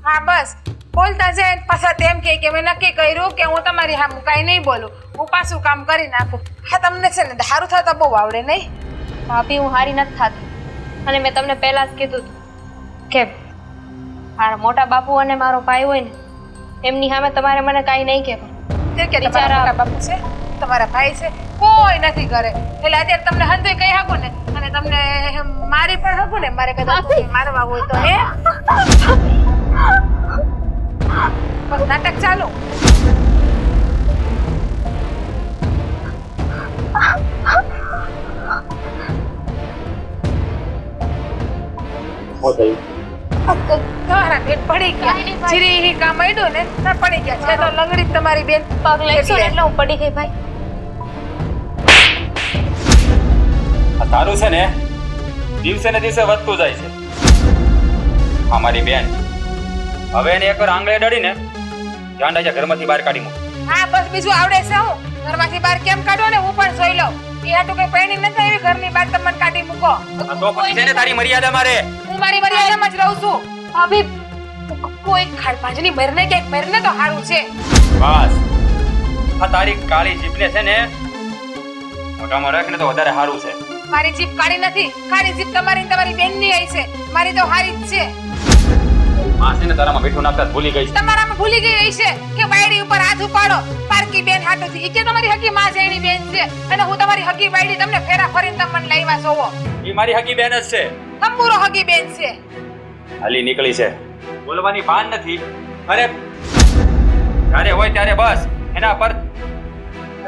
હા બસ બોલતા જાય ને પાછા તેમ કે મેં નક્કી કર્યું કે હું તમારી સામે કાંઈ નહીં બોલું. હું પાછું કામ કરી નાખું. હા તમને છે ને સારું થતા બહુ આવડે નહીં? ભાભી હું હારી નથી થતી અને મેં તમને પહેલા જ કીધું હતું કે મારા મોટા બાપુ અને મારો ભાઈ હોય ને એમની સામે તમારે મને કાંઈ નહીં કહેવાનું. તે કે તમારા મોટા બાપુ છે તમારા ભાઈ છે કોઈ નથી કરે. એટલે અત્યારે તમને હંધોય કહી શકું ને અને તમને મારી પણ શકું ને મારે કદાચ મારવા હોય તો હે બસ નાટક ચાલુ. તમારા પેટ પડી ગયા. જીરી કામ આડ્યું ને ના પડી ગયા છે તો લંગડી જ તમારી બેન પગ લઈશું ને એટલે હું પડી ગઈ ભાઈ. આ તારું છે ને દિવસે ને દિવસે વધતું જાય છે. અમારી બેન હવે એને એકવાર આંગળે અડાડીને ધ્યાન રાખજે, ઘરમાંથી બહાર કાઢી મૂક. હા બસ બીજું આવડે છે હું ઘરમાંથી બહાર કેમ કાઢો ને હું પણ જોઈ લઉં. એ હાટું કઈ પૈણી નથી એવી ઘરની બહાર તમને કાઢી મૂકો. આ તો પછી છે ને તારી મર્યાદા મારે. હું મારી મર્યાદામાં જ રહું છું. ભાભી કોઈ ખાડપાંજની મરને કે મરને તો સારું છે. બસ આ તારી કાળી જીભને છે ને મોઢામાં રાખ ને તો વધારે સારું છે. મારી જીભ કાળી નથી. કાળી જીભ તમારી ને તમારી બેનની આઈ છે. મારી તો હારી જ છે. માં છે ને તારામાં મીઠું નાખતા જ ભૂલી ગઈ છે. તમારામાં ભૂલી ગઈ હશે કે બાયડી ઉપર હાથ ઉપાડો પારકી બેન હાટુથી. ઈ કે તમારી હકી માં જેણી બેન છે અને હું તમારી હકી બાયડી તમને ફેરા ફરીને તમને લાવ્યા જોવો. એ મારી હકી બેન જ છે. તંબુરો હકી બેન છે. હાલી નીકળી છે, બોલવાની ભાન નથી. અરે જ્યારે હોય ત્યારે બસ એના પર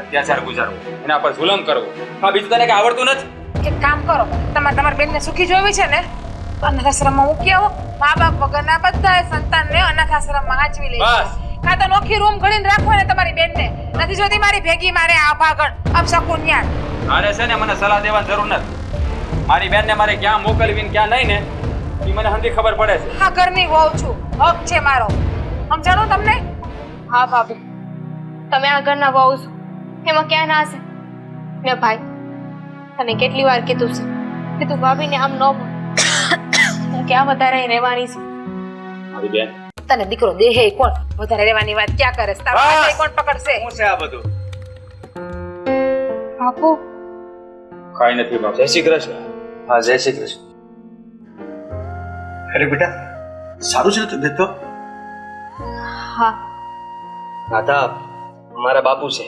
અત્યાચાર ગુજારવો, એના પર જુલમ કરવો. હા બીજું તને કઈ આવડતું નથી. એક કામ કરો તમારી બેનને સુખી જોવી છે ને તો અનાથ આશ્રમમાં મૂકી આવો. મા બાપ વગરના બધા સંતાનને અનાથ આશ્રમમાં હાચવી લે. બસ. કાં તો નોખી રૂમ ઘડીને રાખો ને તમારી બેનને. નથી જોતી મારી ભેગી મારે આ ભાગણ અપશકુન્યાણ. મારે છે ને મને સલાહ દેવાની જરૂર નથી. મારી બેનને મારે ક્યાં મોકલવી ને ક્યાં નહીં ને એ મને હંધી ખબર પડે છે. હા ઘરની વહુ છું, હક છે મારો. સમજાણું તમને? હા ભાભી તમે આ ઘરના વહુ છો એમાં ક્યાં ના છે. ને ભાઈ તને કેટલી વાર કીધું છે કે તું ભાભીને આમ ન બોલ. હું ક્યાં વધારે અહીં રહેવાની છે. મારી બેન તને દીકરો દેહે કોણ વધારે રહેવાની વાત ક્યાં કરે છે? તારા બસ. હાથે કોણ પકડશે? શું છે આ બધું? બાપુ કાઈ નથી બાપ. જય શ્રી કૃષ્ણ. હા જય શ્રી કૃષ્ણ. અરે બેટા સારું છે ને તબિયત તો? હા દાદા મારા બાપુ છે.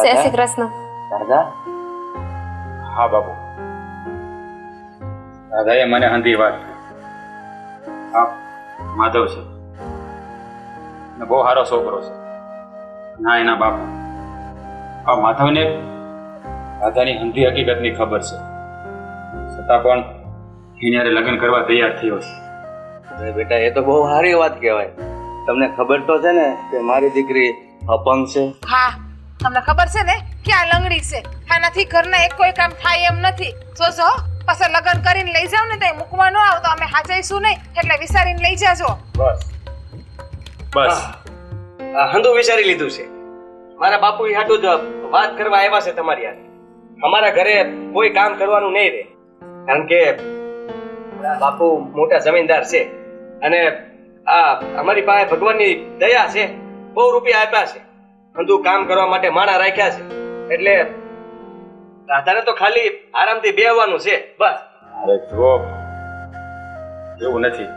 જય શ્રી કૃષ્ણ. દાદા હા બાપુ. દાદાએ મને હંધી વાત હા માધવ છે ને બહુ સારો છોકરો છે ના એના બાપુ. આ માધવને દાદાની હંધી હકીકતની ખબર છે છતાં પણ એની હારે લગ્ન કરવા તૈયાર થયો છે. અરે બેટા એ તો બહુ સારી વાત કહેવાય. તમને ખબર તો છે ને કે મારી દીકરી અપંગ છે. હા તમને ખબર છે ને કે આ લંગડી છે. આનાથી ઘરના એક કોઈ કામ થાય એમ નથી. જોજો પછી લગ્ન કરીને લઈ જાવ ને તો મૂકવા ન આવ તો અમે હાચઈશું નહીં એટલે વિચારીને લઈ જાજો. બસ બસ હંધું વિચારી લીધું છે. મારા બાપુ હાટું જ વાત કરવા આવ્યા છે તમારી હારે. અમારા ઘરે કોઈ કામ કરવાનું નહીં રહે, કારણ કે બાપુ મોટા જમીનદાર છે અને આ અમારી પાસે ભગવાનની દયા છે, બહુ રૂપિયા આપ્યા છે, બધું કામ કરવા માટે માણા રાખ્યા છે, એટલે રાધાને તો ખાલી આરામથી બેહવાનું છે બસ. અરે જુઓ, એવું નથી.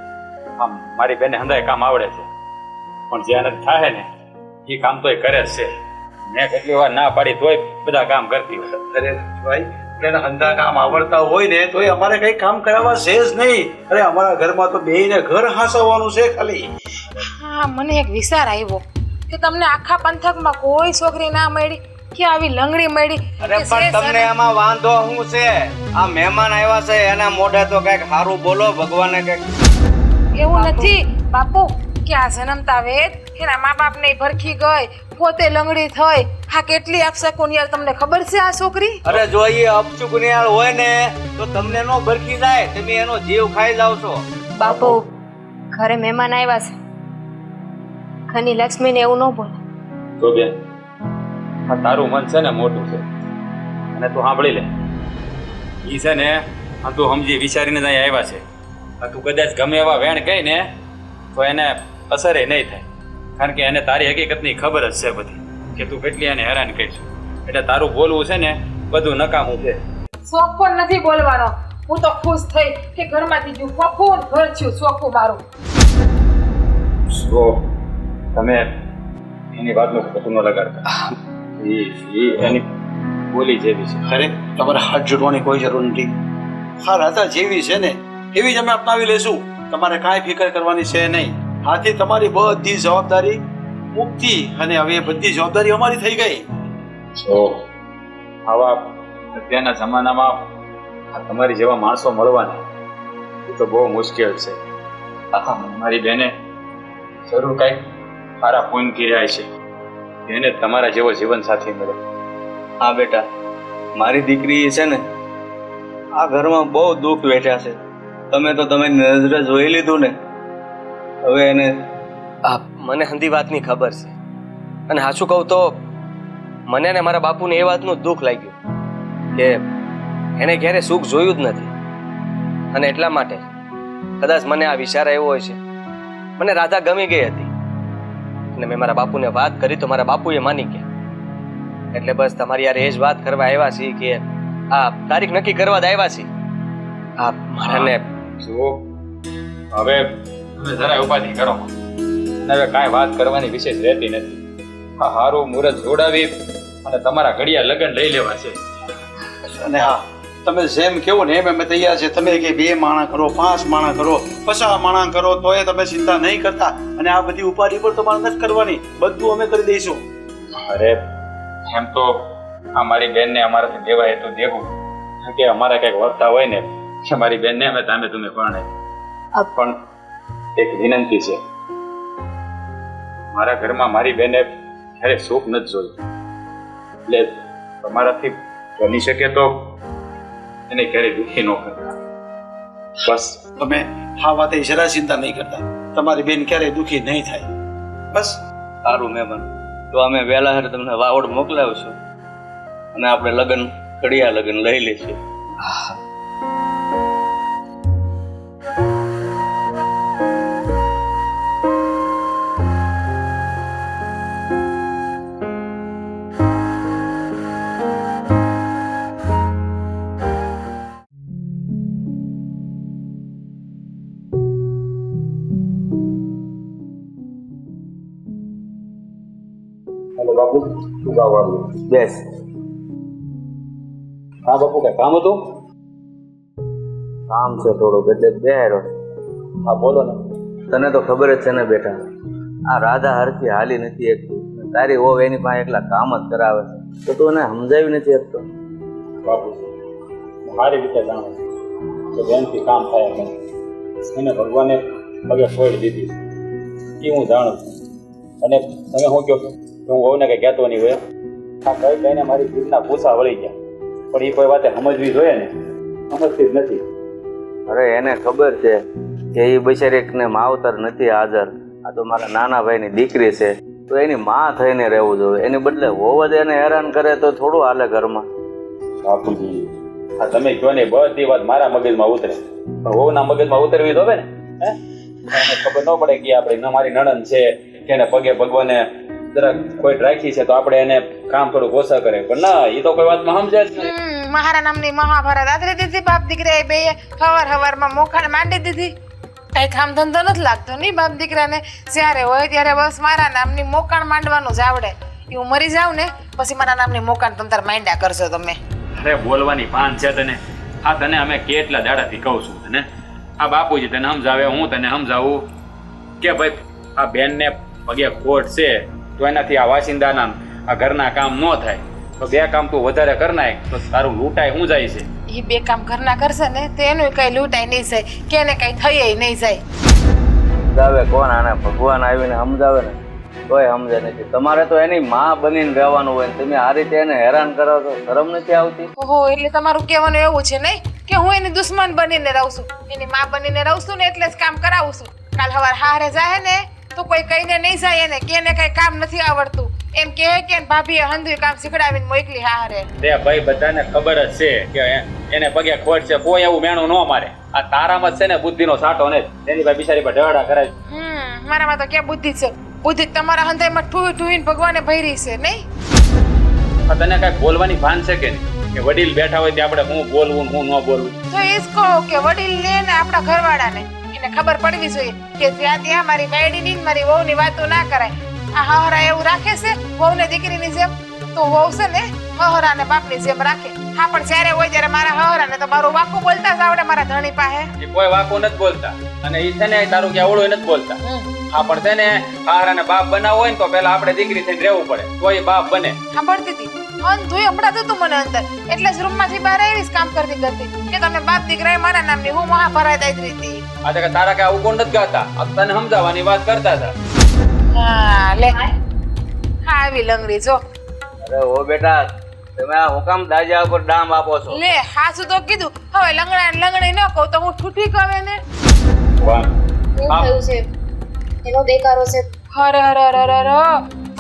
આમ મારી બેને હંધાય કામ આવડે છે, પણ જે નથી થાય ને એ કામ તોય કરે જ છે. મેં કેટલી વાર ના પાડી તોય બધા કામ કરતી હોય. અરે ભાઈ, એને હંધા કામ આવડતા હોય ને તો અમારે કઈ કામ કરાવવા છે જ નહીં. અરે અમારા ઘરમાં તો બેયને ઘર હાંસવવાનું છે ખાલી. હા, મને એક વિચાર આવ્યો કે તમને આખા પંથકમાં કોઈ છોકરી ના મળી કે આવી લંગડી મળી. અરે પણ તમને એમાં વાંધો શું છે? આ મહેમાન આવ્યા છે એના મોઢે તો કઈક સારું બોલો, ભગવાને કઈક. એવું નથી બાપુ કે આ જન્મતા વેદ એના મા બાપ ને ભરખી ગઈ, પોતે લંગડી થઈ. હા, કેટલી અપશકુનિયાળ તમને ખબર છે આ છોકરી? અરે જો એ અપચુકનિયાળ હોય ને તો તમને નો ભરખી જાય, તમે એનો જીવ ખાઈ જાવ છો. બાપુ, ઘરે મહેમાન આવ્યા છે, ખની લક્ષ્મીને એવું ન બોલે. જો બેન, આ તારું મન છે ને મોટું છે, અને તું સાંભળી લે. ઈ છે ને આ તું સમજી વિચારીને જ અહીંયા આવ્યા છે. આ તું કદાચ ગમે એવા વેણ કહી ને તો એને અસરે નહીં થાય, કારણ કે એને તારી હકીકતની ખબર જ છે બધી, કે તું કેટલી એને હેરાન કરીશ. એટલે તારું બોલવું છે ને બધું નકામું છે. ચોખ્ખો નથી બોલવાનો. હું તો ખુશ થઈ કે ઘરમાંથી જો ચોખ્ખું ઘર થયું, ચોખ્ખું મારું. તો તમે એની વાતનું ખોટું ન લગાડતા. એની બોલી જેવી છે. અરે તમારે હાથ જોડવાની કોઈ જરૂર નથી. હા, રાધા જેવી છે ને એવી જ અમે અપનાવી લેશું. તમારે કાંઈ ફિકર કરવાની છે નહીં. આથી તમારી બધી જવાબદારી મુક્તિ, અને હવે એ બધી જવાબદારી અમારી થઈ ગઈ. તો આવા અત્યારના જમાનામાં આ તમારી જેવા માણસો મળવાના એ તો બહુ મુશ્કેલ છે. મારી બેને જરૂર કાંઈક સારા પૂન કર્યા છે, એને તમારા જેવો જીવન સાથી મળે. હા બેટા, મારી દીકરી છે ને આ ઘરમાં બહુ દુઃખ વેઠ્યા છે. તમે તો તમે નજરે જોઈ લીધું ને. હવે એને મને હંધી વાતની ખબર છે, અને સાચું કહું તો મને ને મારા બાપુને એ વાતનું દુઃખ લાગ્યું કે એને ક્યારે સુખ જોયું જ નથી, અને એટલા માટે કદાચ મને આ વિચાર આવ્યો હોય છે. મને રાધા ગમી ગઈ હતી અને મેં મારા બાપુને વાત કરી તો મારા બાપુએ માની ગયા. એટલે બસ તમારી યાર એ જ વાત કરવા આવ્યા છીએ કે આ તારીખ નક્કી કરવા જ આવ્યા છીએ. આ મારાને જુઓ, હવે તમે જરા ઉપાધિ કરો, અને હવે કાંઈ વાત કરવાની વિશેષ રહેતી નથી. આ હારું મુહૂર્ત જોડાવી અને તમારા ઘડિયા લગ્ન લઈ લેવા છે. અને હા, તમે જેમ કેવો ને એમ અમે તૈયાર છે. તમે કે 2 માણા કરો, 5 માણા કરો, 50 માણા કરો તોય તમે ચિંતા નહીં કરતા. અને આ બધી ઉપાધિ પર તમારે નથી કરવાની, બધું અમે કરી દઈશું. અરે એમ તો અમારી બેનને અમારાથી દેવાય તો દેવું, કે અમારા કંઈક વર્તા હોય ને કે મારી બેનને અમે તમે પરણે. પણ એક વિનંતી છે, મારા ઘરમાં મારી બેને ક્યારે સુખ નથી જોયું, એટલે તમારાથી બની શકે તો એને ક્યારેય દુઃખી ન કરતા. બસ તમે આ વાતે જરા ચિંતા નહીં કરતા. તમારી બેન ક્યારેય દુઃખી નહીં થાય. બસ સારું મહેમાન, તો અમે વહેલા તમને વાવડ મોકલાવશું અને આપણે લગ્ન ઘડિયા લગ્ન લઈ લઈશું. બાપુ શું કામ આવ્યું? બેસ. હા બાપુ, કઈ કામ હતું? કામ છે થોડુંક, એટલે બેરો. હા બોલો ને. તને તો ખબર જ છે ને બેટા, આ રાધા હરખી હાલી નથી એકતી. તારી હોવ એની પાસે એકલા કામ જ કરાવે છે, તો તું એને સમજાવી નથી શકતો. બાપુ મારી રીતે જાણો કે બેનથી કામ થાય નહીં, એને ભગવાને પગે છોડી દીધી એ હું જાણું છું. અને તમે શું કહો છો કે હું વહુને કંઈ કહેતો નહીં હોય? આ કઈ કહીને મારી જીભના પૂછા વળી ગયા, પણ એ કોઈ વાતે સમજવી જોઈએ ને, સમજતી જ નથી. અરે એને ખબર છે કે એ બિચારીને માવતર નથી હાજર, આ તો મારા નાના ભાઈની દીકરી છે, તો એની માં થઈને રહેવું જોઈએ. એની બદલે હોવ જ એને હેરાન કરે તો થોડું હાલે ઘરમાં. બાપુજી આ તમે કહો ને બધી વાત મારા મગજમાં ઉતરે પણ વહુના મગજમાં ઉતરવી તો હવે ને હે એને ખબર ન પડે કે આપણે મારી નણંદ છે કે એને પગે ભગવાને જરાક કોઈ રાખી છે તો આપણે એને કામ થોડું ઓછા કરે પણ ના એ તો કોઈ વાતમાં સમજે જ નહીં. મહારા નામની મહાભારત આદરી દીધી બાપ દીકરા બે હવાર મોખાને માંડી દીધી. કઈ કામ ધંધો નથી લાગતો નહીં બાપ દીકરાને. જ્યારે હોય ત્યારે બસ મારા નામની મોકાણ માંડવાનું જ આવડે. હું મરી જાઉં ને પછી મારા નામની મોકાણ તમ તાર માંડ્યા કરશો તમે. અરે બોલવાની ભાન છે તને આ તને અમે કેટલા દાડાથી કહું છું તને આ બાપુજી તને સમજાવે હું તને સમજાવું કે ભાઈ આ બેનને પગે ખોટ છે તો એનાથી આ વાસિંદાના આ ઘરના કામ ન થાય તો બે કામ તું વધારે કર નાખ તો તારું લૂંટાય શું જાય છે. એ બે કામ ઘરના કરશે ને તો એનું કઈ લૂંટાઈ નહીં જાય કે એને કઈ થઈ નહીં જાય. સમજાવે કોણ આને? ભગવાન આવીને સમજાવે ને તોય સમજે નથી. તમારે તો એની માં બનીને રહેવાનું હોય ને તમે આ રીતે એને હેરાન કરો છો, શરમ નથી આવતી? ઓહો, એટલે તમારું કહેવાનું એવું છે નહીં કે હું એની દુશ્મન બનીને રહું છું, એની માં બનીને રહું છું ને એટલે જ કામ કરાવું છું. કાલ સવાર હારે જાય ને તો કોઈ કહીને નહીં જાય એને કે એને કઈ કામ નથી આવડતું એમ કહે કે ભાભીએ હંધુય કામ શીખડાવીને મોકલી હારે. તે ભાઈ બધાને ખબર જ છે કે એને પગે ખોટ છે કોઈ એવું મેણું ન મારે. આ તારામાં જ છે ને બુદ્ધિનો સાટો ને એની ભાઈ બિચારી પર ઢળા કરાય. મારામાં તો ક્યાં બુદ્ધિ છે? બુદ્ધિ તમારા હંધાઈમાં ઠુઈને ભગવાને ભરી છે નહીં. તને કઈ બોલવાની ભાન છે કે નહીં કે વડીલ બેઠા હોય ત્યાં આપણે હું બોલવું હું ન બોલવું? તો એ જ કહો કે વડીલ લે ને આપણા ઘરવાળાને એને ખબર પડવી જોઈએ કે જ્યાં ત્યાં મારી બાયડીની ને મારી વહુની વાતો ના કરાય. આ હહરા એવું રાખે છે વહુને દીકરીની જેમ, તો વહુ છે ને હહરાને બાપની જેમ રાખે. હા પણ જ્યારે હોય ત્યારે મારા હહરાને તો મારું વાકું બોલતા જ આવડે મારા ધણી પાસે. એ કોઈ વાકું નથી બોલતા અને એ છે ને તારું કે આવડું નથી બોલતા. હા પણ છે ને હારાને બાપ બનાવવો હોય ને તો પેલા આપણે દીકરી થઈને રહેવું પડે તો એ બાપ બને. સાંભળતી હતી અંધુય હમણાં તું મને અંદર એટલે જ રૂમમાંથી બહાર આવીશ કામ કરતી કરતી કે તમે બાપ દીકરાએ મારા નામની હું મહાભારત આદરી હતી. આજે કે તારા કે આવું કોણ નથી ગાતા તને સમજાવવાની વાત કરતા હતા. હા લે હા આવી લંગડી જો. અરે ઓ બેટા તમે આ હુકામ દાજા ઉપર ડામ આપો છો? લે હાસુ તો કીધું હવે લંગડી ન કહું તો હું ઠૂઠી કહે ને. વાહ શું થયું છે? એનો દેકારો છે. હર હર હર હર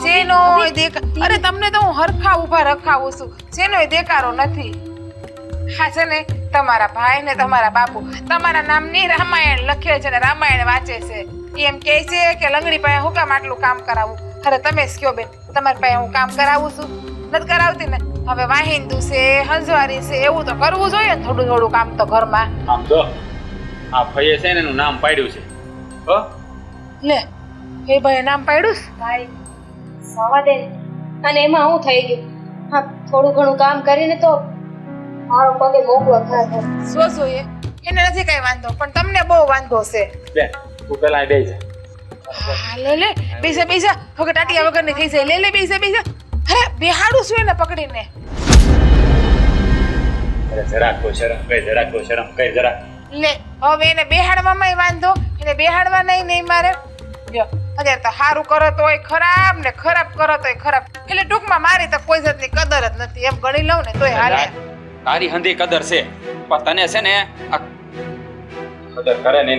શેનો દેકાર? અરે તમને તો હું હરખા ઊભા રખાવું છું, શેનો દેકારો નથી. હા છે ને તમારા ભાઈ ને તમારા બાપુ તમારા નામની રામાયણ લખે છે ને રામાયણ વાંચે છે. એમ કહે છે કે લંગડી પાસે હું કામ આટલું કામ કરાવું? અરે તમે જ કયો બેન, તમારી પાસે હું કામ કરાવું છું? નથી કરાવતી ને. હવે વાહિંદુ છે હંજવારી છે એવું તો કરવું જોઈએ ને થોડું થોડું કામ તો ઘરમાં. આમ તો આ ભાઈએ છે ને એનું નામ પાડ્યું છે હો. લે એ ભાઈ નામ પાડ્યું છે? ભાઈ સવા દે ને. અને એમાં હું થઈ ગયું? હા, થોડું ઘણું કામ કરીને તો મારો પગે મોકળો થાય. શું જોઈએ? એને નથી કઈ વાંધો પણ તમને બહુ વાંધો છે. બેન તું પેલા અહીં બેસી જા. હા લે લે બીજા બીજા વગર ટાટિયા વગરની થઈ જાય. લે લે બીજા બીજા. અરે બેહાડું છું એને પકડીને. અરે જરાક તો શરમ કઈ, જરાક તો શરમ કઈ જરા. લે હવે એને બેહાડવામાં વાંધો, એને બેહાડવા નહીં મારે. જો અત્યારે તો સારું કરો તોય ખરાબ ને ખરાબ કરો તોય ખરાબ. એટલે ટૂંકમાં મારી તો કોઈ જાતની કદર જ નથી એમ ગણી લઉં ને તોય હાલે. તારી હંધી કદર છે પણ તને છે ને આ કદર કરે ને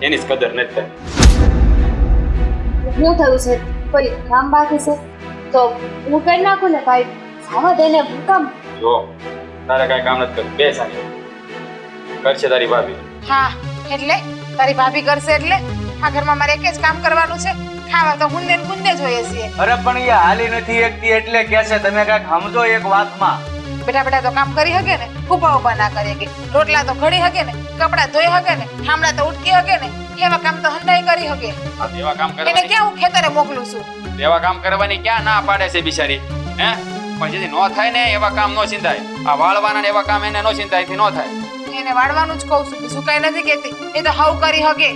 એની જ કદર નથી થતી. શું થયું છે? કોઈ કામ બાકી છે તો હું કરી નાખું ને ભાઈ. સવા દે ને. હું કામ? જો તારે કઈ કામ નથી કરતું, બે સાની કરશે તારી ભાભી. હા એટલે તારી ભાભી કરશે એટલે આ ઘરમાં મારે એક જ કામ કરવાનું છે. ખાવા તો હુંને ને ગુંદે જોઈએ છીએ. અરે પણ એ હાલી નથી એકતી એટલે કે છે. તમે કાંઈક સમજો એક વાતમાં. બેઠા બેઠા તો કામ કરી શકે ને, ઉભા ઉભા ના કરી શકે. રોટલા તો ઘડી શકે ને, કપડાં ધોઈ શકે ને, ઠામડા તો ઉટકી શકે ને, એવા કામ તો હંડાઈ કરી શકે. આ એવા કામ એને કરવાની ક્યાં હું ખેતરે મોકલું છું? એવા કામ કરવાની ક્યાં ના પાડે છે બિચારી? હે પણ જેથી નો થાય ને એવા કામ નો ચિંતાય. આ વાળવાના ને એવા કામ એને નો ચિંતાય થી નો થાય. એને વાળવાનું જ કહું છું, બીજું કઈ નથી કહેતી. એ તો હાવ કરી શકે.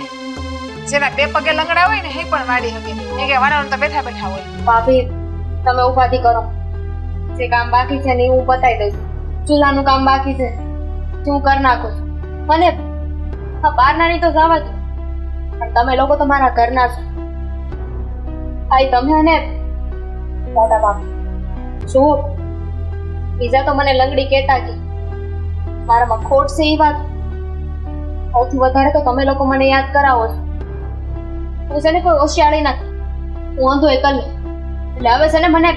જેના બે પગે લંગડા હોય ને એ પણ વાળી શકે. એ કે વાળવાનું તો બેઠા બેઠા હોય. ભાભી તમે ઉપાધિ કરો. જે કામ બાકી છે ને એ હું બતાવી દઉં છું. ચૂલાનું કામ બાકી છે હું કરી નાખું છું. અને બહાર નાની તો જવા દો પણ તમે લોકો તો મારા ઘરના છો. ભાઈ તમે અને દાદા બાપુ શું બીજા તો મને લંગડી કહેતા કે મારામાં ખોટ છે એ વાત. સૌથી વધારે તો તમે લોકો મને યાદ કરાવો છો. હું છે ને કોઈ હોશિયારી નથી, હું અંધો એકલ એટલે હવે છે ને મને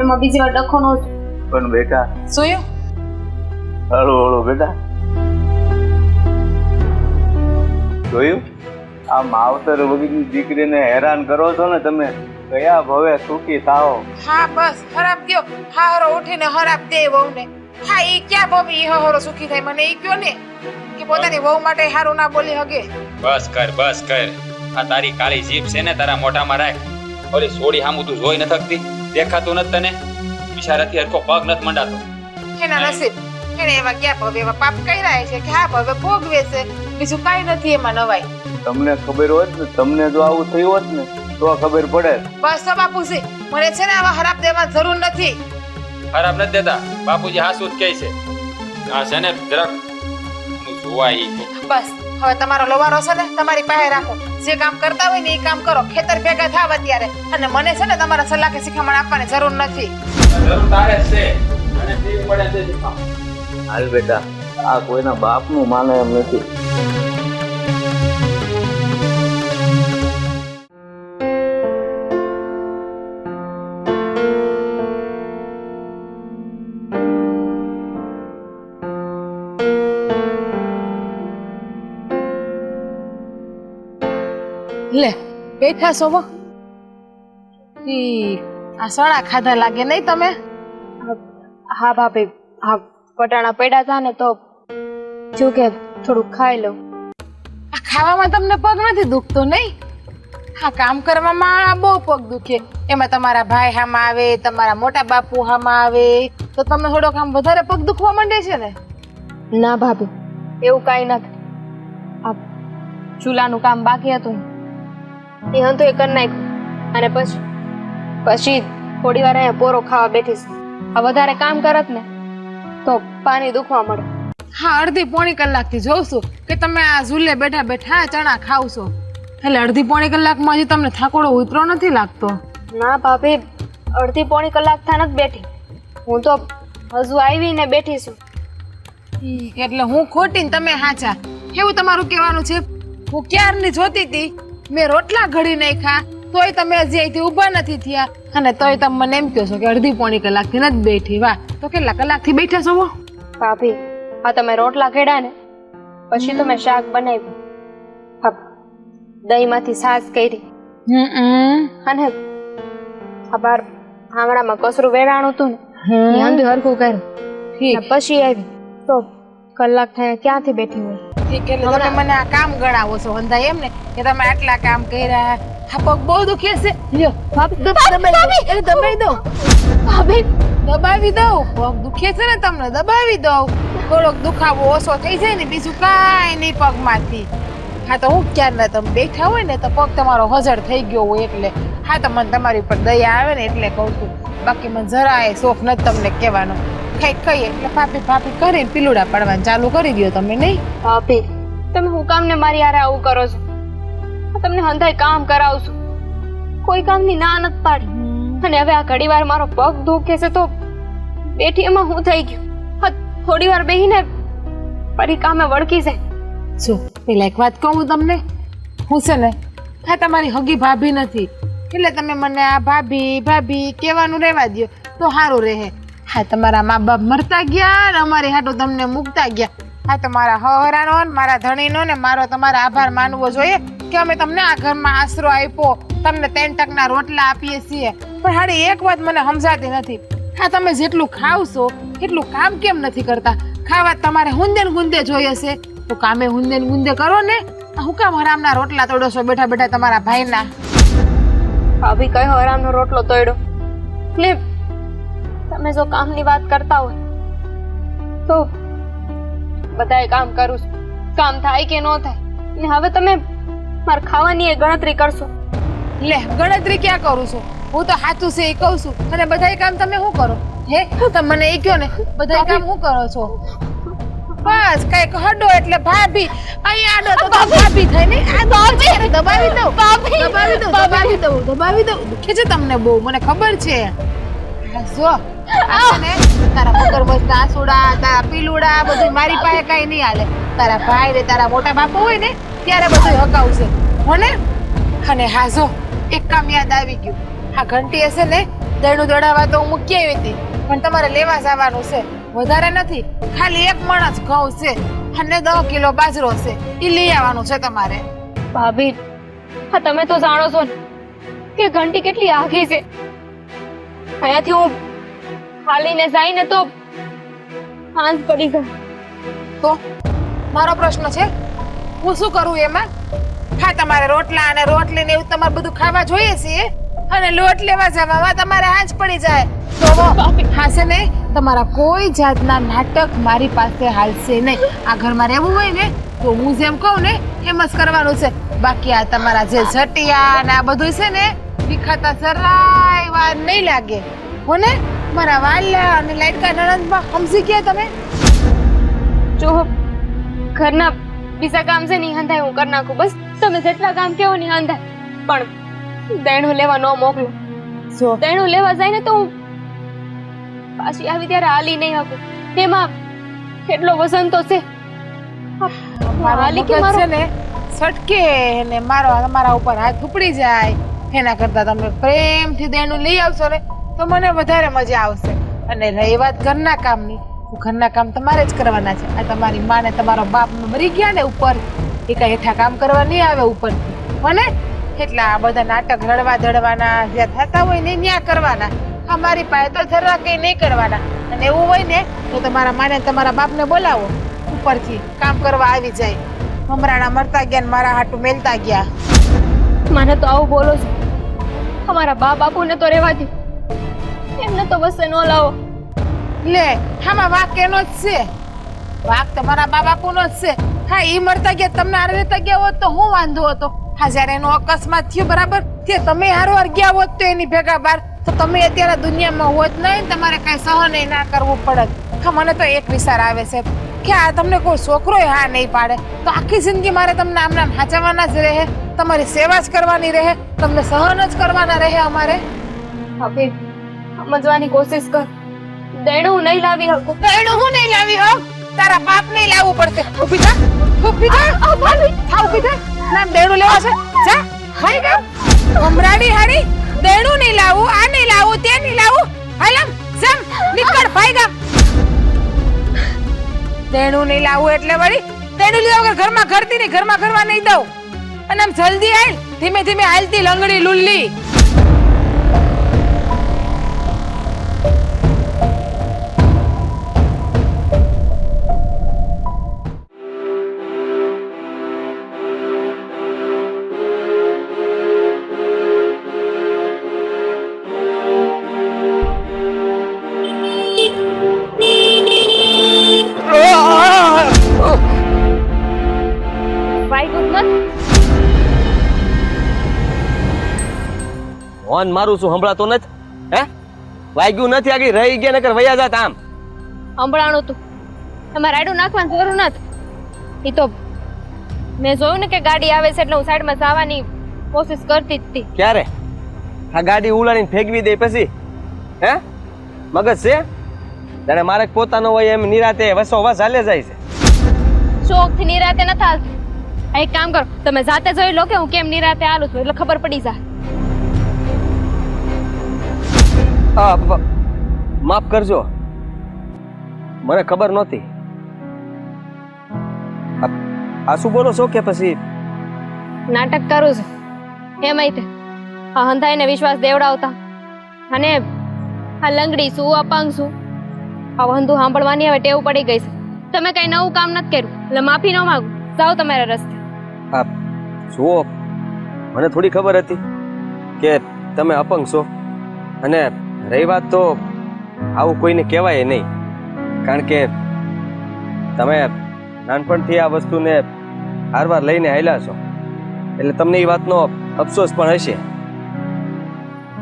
એમાં બીજી વાર ડખો નો છું. પણ બેટા જોયું હળુ હળુ બેટા. જોયું? આ માવતર વગરની દીકરીને હેરાન કરો છો ને તમે. કયા ભવે સુખી થાઓ. હા બસ ખરાબ ગયો હારો ઉઠીને ખરાબ દે વહુને. હા ઈ ક્યાં ભાભી ઈ હારો સુખી થાય મને ઈ કયો ને કે પોતાની વહુ માટે હારું ના બોલી હગે. બસ કર. આ તારી કાળી જીભ છે ને તારા મોઢામાં રાખ. ઓલી સોડી હામું તું જોઈ ન થકતી, દેખાતું નથી તને? બિચારાથી હરખો પગ નથી મંડાતો. એના નસીબ એને એવા ક્યાં ભાભી એવા પાપ કર્યા છે કે હા ભાવે ભોગવે છે, બીજું કાંઈ નથી એમાં નવાઈ. તમને ખબર હોત ને, તમને જો આવું થયું હોત ને તો ખબર પડે. બસ તો બાપુજી મને છે ને આવા ખરાબ દેવા જરૂર નથી. ખરાબ નથી દેતા, બાપુજી હાસુ જ કહે છે. આ છે ને જરાક જોવાય. બસ હવે તમારો લોવારો છે ને તમારી પાસે રાખો. જે કામ કરતા હોય ને એ કામ કરો. ખેતર ભેગા થાવ અત્યારે. અને મને છે ને તમારા સલાહ કે શિખામણ આપવાની જરૂર નથી. જરૂર તારે જ છે. અને ટીવ પડે તે શીખાવ. હાલ બેટા, આ કોઈના બાપનું માને એમ નથી. લે બેઠા છો આ સળા ખાધા લાગે નહીં તમે? હા ભાભી, હા વટાણા પડ્યા હતા ને તો જો કે થોડુંક ખાઈ લઉં. આ ખાવામાં તમને પગ નથી દુખતો નહીં? હા કામ કરવામાં બહુ પગ દુખે. એમાં તમારા ભાઈ હામાં આવે, તમારા મોટા બાપુ હામાં આવે તો તમને થોડોક આમ વધારે પગ દુખવા માંડે છે ને? ના ભાભી, એવું કાંઈ નથી. આ ચૂલાનું કામ બાકી હતું એ હતું એ કરી નાખ્યું. અને પછી થોડી વાર અહીંયા પોરો ખાવા બેઠીશ. આ વધારે કામ કરત ને તો પાણી દુખવા મળે. હા અડધી પોણી કલાકથી જોઉં છું કે તમે આ ઝૂલે બેઠા બેઠા ચણા ખાવ છો. એટલે અડધી પોણી કલાકમાં હજી તમને થાકોડો ઉતરો નથી લાગતો? ના ભાભી, અડધી પોણી કલાક થા નથી બેઠી. હું તો હજુ આવીને બેઠી છું. એટલે હું ખોટી ને તમે હાચા એવું તમારું કહેવાનું છે? હું ક્યારની જોતી હતી, મેં રોટલા ઘડી નાખ્યા તોય તમે હજી અહીંથી ઊભા નથી થયા અને તોય તમે મને એમ કહો છો કે અડધી પોણી કલાકથી નથી બેઠી. વાહ, તો કેટલા કલાકથી બેઠા છો? ભાભી, આ તમે રોટલા ખેડા ને પછી તમે શાક બનાવ્યું. હા, દહીંમાંથી છાશ કરી અને આ બાર આંગણામાં કસરું વેરાણું હતું ને એ અંધું હરખું કર્યું. પછી આવી તો કલાક થયા ક્યાંથી બેઠી હોય. ઠીક, એટલે તમે મને આ કામ ગણાવો છો હંધાય એમ ને કે તમે આટલા કામ કર્યા. હા પગ બહુ દુખે છે. લ્યો દબાવી દો. ભાભી દબાવી દઉં. પગ દુખે છે ને તમને દબાવી દઉં. થોડોક દુખાવો ઓછો થઈ જાય ને બીજું કાંઈ નહીં પગમાંથી. હા તો હું ક્યારના તમે બેઠા હોય ને તો પગ તમારો હજર થઈ ગયો હોય એટલે. હા તો મને તમારી ઉપર દયા આવે ને એટલે કહું છું. બાકી મને જરાય શોખ નથી તમને કહેવાનો. ખાઈએ એટલે ફાફી કરીને પીલુડા પાડવાનું ચાલુ કરી દો તમે. નહીં ભાભી, તમે હું કામ ને મારી હારે આવું કરો છો? તમને હંધાય કામ કરાવું છું, કોઈ કામની ના નથી પાડી. અને હવે આ ઘડી વાર મારો પગ દુખે છે તો બેઠી એમાં હું થઈ ગયું. થોડી વાર બેહીને ફરી કામે વળકી જાય. જો પેલા એક વાત કહું તમને, હું છે ને હા તમારી હગી ભાભી નથી એટલે તમે મને આ ભાભી કહેવાનું રહેવા દો તો સારું રહે. હા તમારા મા બાપ મરતા ગયા ને અમારી હાટો તમને મૂકતા ગયા. હા તમારા હહરાનો ને મારા ધણીનો ને મારો તમારો આભાર માનવો જોઈએ કે અમે તમને આ ઘરમાં આશરો આપ્યો, તમને 3 ટકના રોટલા આપીએ છીએ. પણ હાડી એક વાત મને સમજાતી નથી. હા તમે જેટલું ખાવ છો એટલું કામ કેમ નથી કરતા? ખાવા તમારે હુંદે ને ગુંદે જોઈએ છે તો કામે હુંદે ને ગુંદે કરો ને. હું કામ હરામના રોટલા તોડો છો બેઠા બેઠા તમારા ભાઈના? ભાભી કયો હરામનો રોટલો તોડ્યો? ને તમે જો કામની વાત કરતા હોય તો બધાય કામ કરું છું, કામ થાય કે ન થાય. ને હવે તમે મારે ખાવાની એ ગણતરી કરશો? લે ગણતરી ક્યાં કરું છું? હું તો સાચું છે એ કહું છું. અને બધાય કામ તમે શું કરો? હે તમે મને એ કહો ને બધાય કામ શું કરો છો? બસ કઈક હડો એટલે ભાભી, અહીંયા આડો તો ભાભી થાય ને. આ દબાવી દઉં. દુખે છે તમને બહુ, મને ખબર છે. જો તારા મગરમસ્ત આસુડા, તારા પીલુડા બધું મારી પાસે કઈ નહીં હાલે. તારા ભાઈ ને તારા મોટા બાપુ હોય ને ત્યારે બધું હકાવશે હોને. અને હા જો એક કામ યાદ આવી ગયું. આ ઘંટી હશે ને દળનું દડાવા તો હું મૂકી આવી હતી પણ તમારે લેવા જવાનું છે. વધારે નથી, ખાલી 1 મણ જ ઘઉં છે અને 10 કિલો બાજરો છે. ઈ લઈ આવવાનું છે તમારે. ભાભી હા તમે તો જાણો છો ને કે ઘંટી કેટલી આઘી છે. અહીંયાથી હું હાલીને જઈને તો સાંજ પડી ગઈ. તો મારો પ્રશ્ન છે, હું શું કરું એમાં? હા, તમારે રોટલા અને રોટલી ને એવું તમારે બધું ખાવા જોઈએ છે અને લોટ લેવા જવામાં તમારે આંચ પડી જાય. તો હાશે નહીં, તમારા કોઈ જાતના નાટક મારી પાસે હાલશે નહીં. આ ઘરમાં રહેવું હોય ને તો હું જેમ કહું ને એમ જ કરવાનું છે. બાકી આ તમારા જે ઝટિયા ને આ બધું છે ને વિખાતા જરાય વાર નહીં લાગે હો ને. મારા વાલા અને લાઈટકા નણંદમાં સમજી ગયા તમે? જો ઘરના બીજા કામ છે નહીં હંધાય હું કરી નાખું. બસ તમે જેટલા કામ કેવો નહીં હંધાય, પણ દેણું લેવા ન મોકલો. જો દેણું લેવા જાય ને તો હું પાછી આવી ત્યારે હાલી નહીં શકું. તેમાં કેટલો વજન તો છે. હાલી કે મગજ છે મારો ને છટકે ને મારો તમારા ઉપર હાથ ઉપડી જાય એના કરતા તમે પ્રેમથી દેણું લઈ આવશો ને તો મને વધારે મજા આવશે. અને રહી વાત ઘરના કામની, તો ઘરના કામ તમારે જ કરવાના છે. આ તમારી માં ને તમારો બાપ મરી ગયા ને ઉપર, એ કઈ હેઠા કામ કરવા નહીં આવે ઉપર મને. એટલે આ બધા નાટક રડવા ધડવાના જ્યાં થતા હોય ને ત્યાં કરવાના. અમારી પાસે તો જરા કઈ નહીં કરવાના. અને એવું હોય ને તો તમારા માને તમારા બાપને બોલાવો, ઉપરથી કામ કરવા આવી જાય. હમણાં મરતા ગયા ને મારા હાટુ મેલતા ગયા. મને તો આવું બોલો છો. અમારા બા બાપુને તો રહેવા દો, એમને તો વસે ન લાવો. લે આમાં વાક એનો જ છે, વાક તમારા બા બાપુનો જ છે. હા, ઈ મરતા ગયા તમને હારે રહેતા ગયા હોત તો હું વાંધો હતો. હા, જયારે એનો અકસ્માત થયો બરાબર તે તમે હારવાર ગયા હોત તો એની ભેગા બાર તો તમે અત્યારે દુનિયામાં હોત નહીં, તમારે કઈ સહન ના કરવું પડત. હા, મને તો એક વિચાર આવે છે કે આ તમને કોઈ છોકરો હા નહીં પાડે તો આખી જિંદગી મારે તમને આમ નામ હાચવવાના જ રહે, તમારી સેવા જ કરવાની રહે, તમને સહન જ કરવાના રહે અમારે. હવે સમજવાની કોશિશ કર. દેણું નહીં લાવી શકું. દેણું હું નહીં લાવી હો, તારા બાપ નહીં લાવવું પડશે. ઊભી થા, ઊભી થા, થા ઊભી થા. ના દેણું લેવા છે, જા ભાઈ ગા ઉમરાડી હાડી. દેણું નહીં લાવું, આ નહીં લાવું, તે નહીં લાવું. હાલમ જમ નીકળ ભાઈ ગા. દેણું નહીં લાવું એટલે વળી દેણું લીધા વગર ઘરમાં ઘરતી નહીં, ઘરમાં ઘરવા નહીં દઉં. અને આમ જલ્દી હાલ, ધીમે ધીમે હાલતી લંગડી લુલ્લી. હોન મારું શું સંભળાતો નથી? હે વાગ્યું નથી, આગળ રહી ગયા નકર વયા જાત. આમ સંભળાણું તું તમારે રાયડું નાખવાની જરૂર નથી. એ તો મેં જોયું ને કે ગાડી આવે છે એટલે હું સાઈડમાં જવાની કોશિશ કરતી જ હતી. ક્યારે આ ગાડી ઉલાડીને ફેંકવી દે પછી? હે મગજ છે જાણે મારે પોતાનો હોય એમ નિરાતે વસો વસ હાલે જાય છે. શોખથી નિરાતે નથી હાલતું. એક કામ કરો, તમે જાતે જોઈ લો કે હું કેમ નિરાતે હાલું છું, એટલે ખબર પડી જાય. માફ કરજો, મને ખબર નહોતી. આ શું બોલો છો કે પછી નાટક કરું છું એમાંય તે આ હંધાઈને વિશ્વાસ દેવડાવતા અને આ લંગડી શું અપંગ શું આ વંધુ સાંભળવાની હવે ટેવ પડી ગઈ છે. તમે કઈ નવું કામ નથી કર્યું એટલે માફી ન માંગુ. જાઓ તમારા રસ્તે. જુઓ, મને થોડી ખબર હતી કે તમે અપંગ છો, અને રહી વાત તો આવું કોઈને કહેવાય નહીં, કારણ કે તમે નાનપણથી આ વસ્તુને હારવાર લઈને આવેલા છો એટલે તમને એ વાતનો અફસોસ પણ હશે.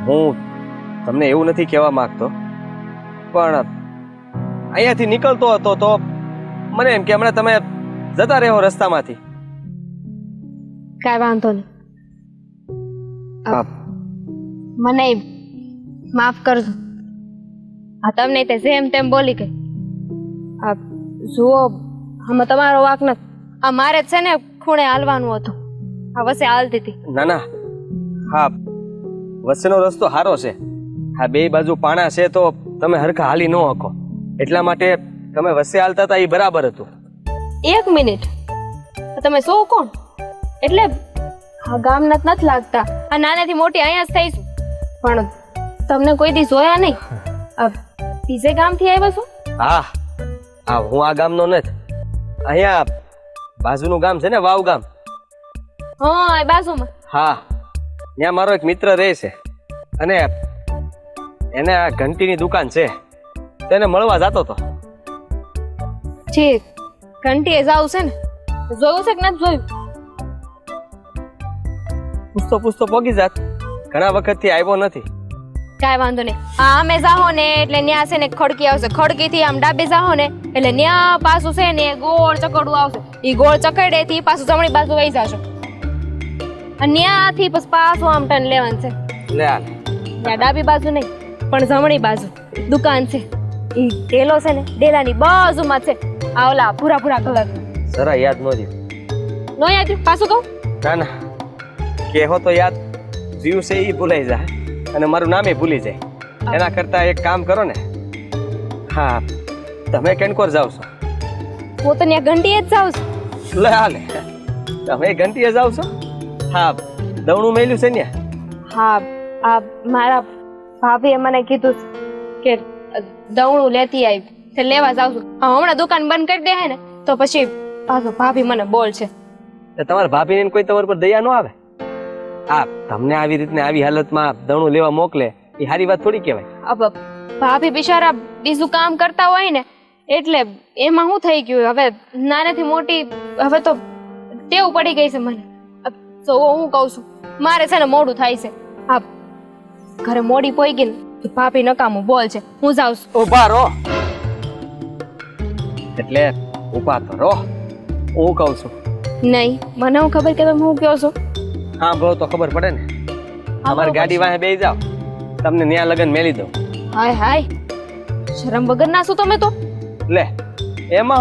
હું તમને એવું નથી કહેવા માંગતો, પણ અહીંયાથી નીકળતો હતો તો મને એમ કે હમણાં તમે જતા રહો રસ્તામાંથી. કાંઈ વાંધો નહીં, મને માફ કરજો. આ તમને તે જેમ તેમ બોલી ગઈ. આ જુઓ, આમાં તમારો વાંક નથી. આ મારે જ છે ને ખૂણે હાલવાનું હતું, આ વસે હાલતી હતી. ના ના, હા વચ્ચેનો રસ્તો સારો છે. હા બે બાજુ પાણા છે તો તમે હરખા હાલી ન શકો. એટલા માટે તમે વસે હાલતા હતા એ બરાબર હતું. 1 મિનિટ, તમે શું કોણ? એટલે આ ગામના જ નથી લાગતા. આ નાનેથી મોટી અહીંયા જ થઈશું, પણ તમને કોઈ દી જોયા નહીં. બીજે ગામથી આવ્યા છો? હા હા, હું આ ગામનો નથી. અહીંયા બાજુનું ગામ છે ને, વાવ ગામ. હા, એ બાજુમાં. હા, ત્યાં મારો એક મિત્ર રહે છે અને એને આ ઘંટીની દુકાન છે, તેને મળવા જતો હતો. ઠીક, ઘંટીએ જાવ છે ને? જોયું છે કે નથી જોયું? પૂછતો પૂછતો પોગી જાત. ઘણા વખતથી આવ્યો નથી. કાંઈ વાંધો નહીં. હા, અમે જાહો ને એટલે ન્યા છે ને ખડકી આવશે. ખડકીથી આમ ડાબે જાહો ને એટલે ન્યા પાછું છે ને ગોળ ચકડું આવશે. ઈ ગોળ ચકડેથી પાછું જમણી બાજુ વહી જાશો. અને ન્યાથી પછી પાછું આમ ટર્ન લેવાનું છે. લે હાલ. ત્યાં ડાબી બાજુ નહીં પણ જમણી બાજુ દુકાન છે. ઈ ડેલો છે ને, ડેલાની બાજુમાં છે. આ ઓલા ભૂરા ભૂરા કલર જરા યાદ ન રહ્યું. નો યાદ રહ્યું? પાછું કહું? ના ના, કહેવો તો યાદ રહ્યું છે, એ ભૂલાઈ જાય અને મારું નામે ભૂલી જાય. એના કરતા એક કામ કરો ને, હા, તમે કેનકોર જાવ છો? હું તો ત્યાં ઘંટીએ જ જાઉં છું. લે હાલે, તમે ઘંટીએ જાવ છો? હા, દવણું મેલ્યું છે ને? હા, આ મારા ભાભીએ મને કીધું કે દવણું લેતી આવી તે લેવા જાઉં છું. હા, હમણાં દુકાન બંધ કરી દે ને તો પછી પાછું ભાભી મને બોલ છે. તમારા ભાભીને કોઈ તમારા પર દયા ન આવે? હા, તમને આવી રીતને આવી હાલતમાં દવણું લેવા મોકલે એ સારી વાત થોડી કહેવાય. અબ ભાભી બિચારા બીજું કામ કરતા હોય ને એટલે એમાં શું થઈ ગયું, હવે નાનેથી મોટી હવે તો ટેવ પડી ગઈ છે મને. તો હું કહું છું, મારે છે ને મોડું થાય છે. હા, ઘરે મોડી પોઈ ગઈ ને તો ભાભી નકામું બોલ છે. હું જાઉં છું. ઉભા રહો. એટલે ઉભા તો રહો, હું કહું છું. નહીં, મને હું ખબર કે તમે હું કહો છો. હા, બહુ તો ખબર પડે ને. અમારી ગાડી વાહે બેસી જાઓ, તમને ન્યા લગન મેલી દઉં. હાય હાય, શરમ વગર ના શું તમે તો. લે, એમાં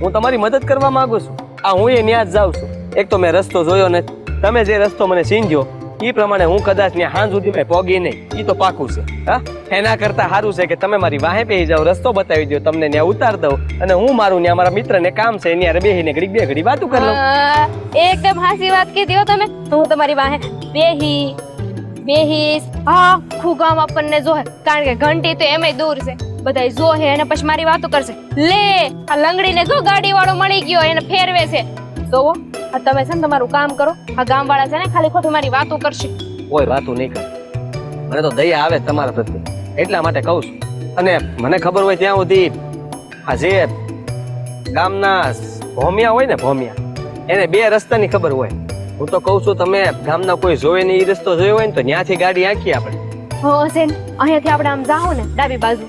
હું તમારી મદદ કરવા માંગુ છું. આ હું એ ન્યા જ જાઉં છું. એક તો મેં રસ્તો જોયો નથી, તમે જે રસ્તો મને સીંધ્યો એ પ્રમાણે હું કદાચ ત્યાં હાંજ સુધી મેં પોગી નહીં, એ તો પાકું છે. હા, એના કરતા સારું છે કે તમે મારી વાહે બેસી જાઓ, રસ્તો બતાવી દો, તમને ત્યાં ઉતાર દઉં અને હું મારું ત્યાં મારા મિત્રને કામ છે ત્યાં બેહીને ઘડીક બે ઘડી વાતું કરી લઉં. એકદમ હાસી વાત કીધી હો તમે. હું તમારી વાહે બેહીશ. હા, આખું ગામ આપણને જોહે, કારણ કે ઘંટી તો એમાંય દૂર છે. બધા જોહે અને પછી મારી વાતો કરશે. લે, આ લંગડીને જો ગાડી વાળો મળી ગયો, એને ફેરવે છે. જોવો, આ તમે છે ને તમારું કામ કરો. આ ગામ વાળા છે ને ખાલી ખોટી મારી વાતો કરશે. કોઈ વાતું નહીં કરે. મને તો દયા આવે તમારા પ્રત્યે, એટલા માટે કહું છું. અને મને ખબર હોય ત્યાં સુધી આ જે ગામના ભોમિયા હોય ને, ભોમિયા, એને બે રસ્તાની ખબર હોય. હું તો કહું છું, તમે ગામના કોઈ જોવે નહીં એ રસ્તો જોયો હોય ને તો ત્યાંથી ગાડી આંકીએ આપણે. હો છે ને, અહીંયાથી આપણે આમ જાઓ ને ડાબી બાજુ,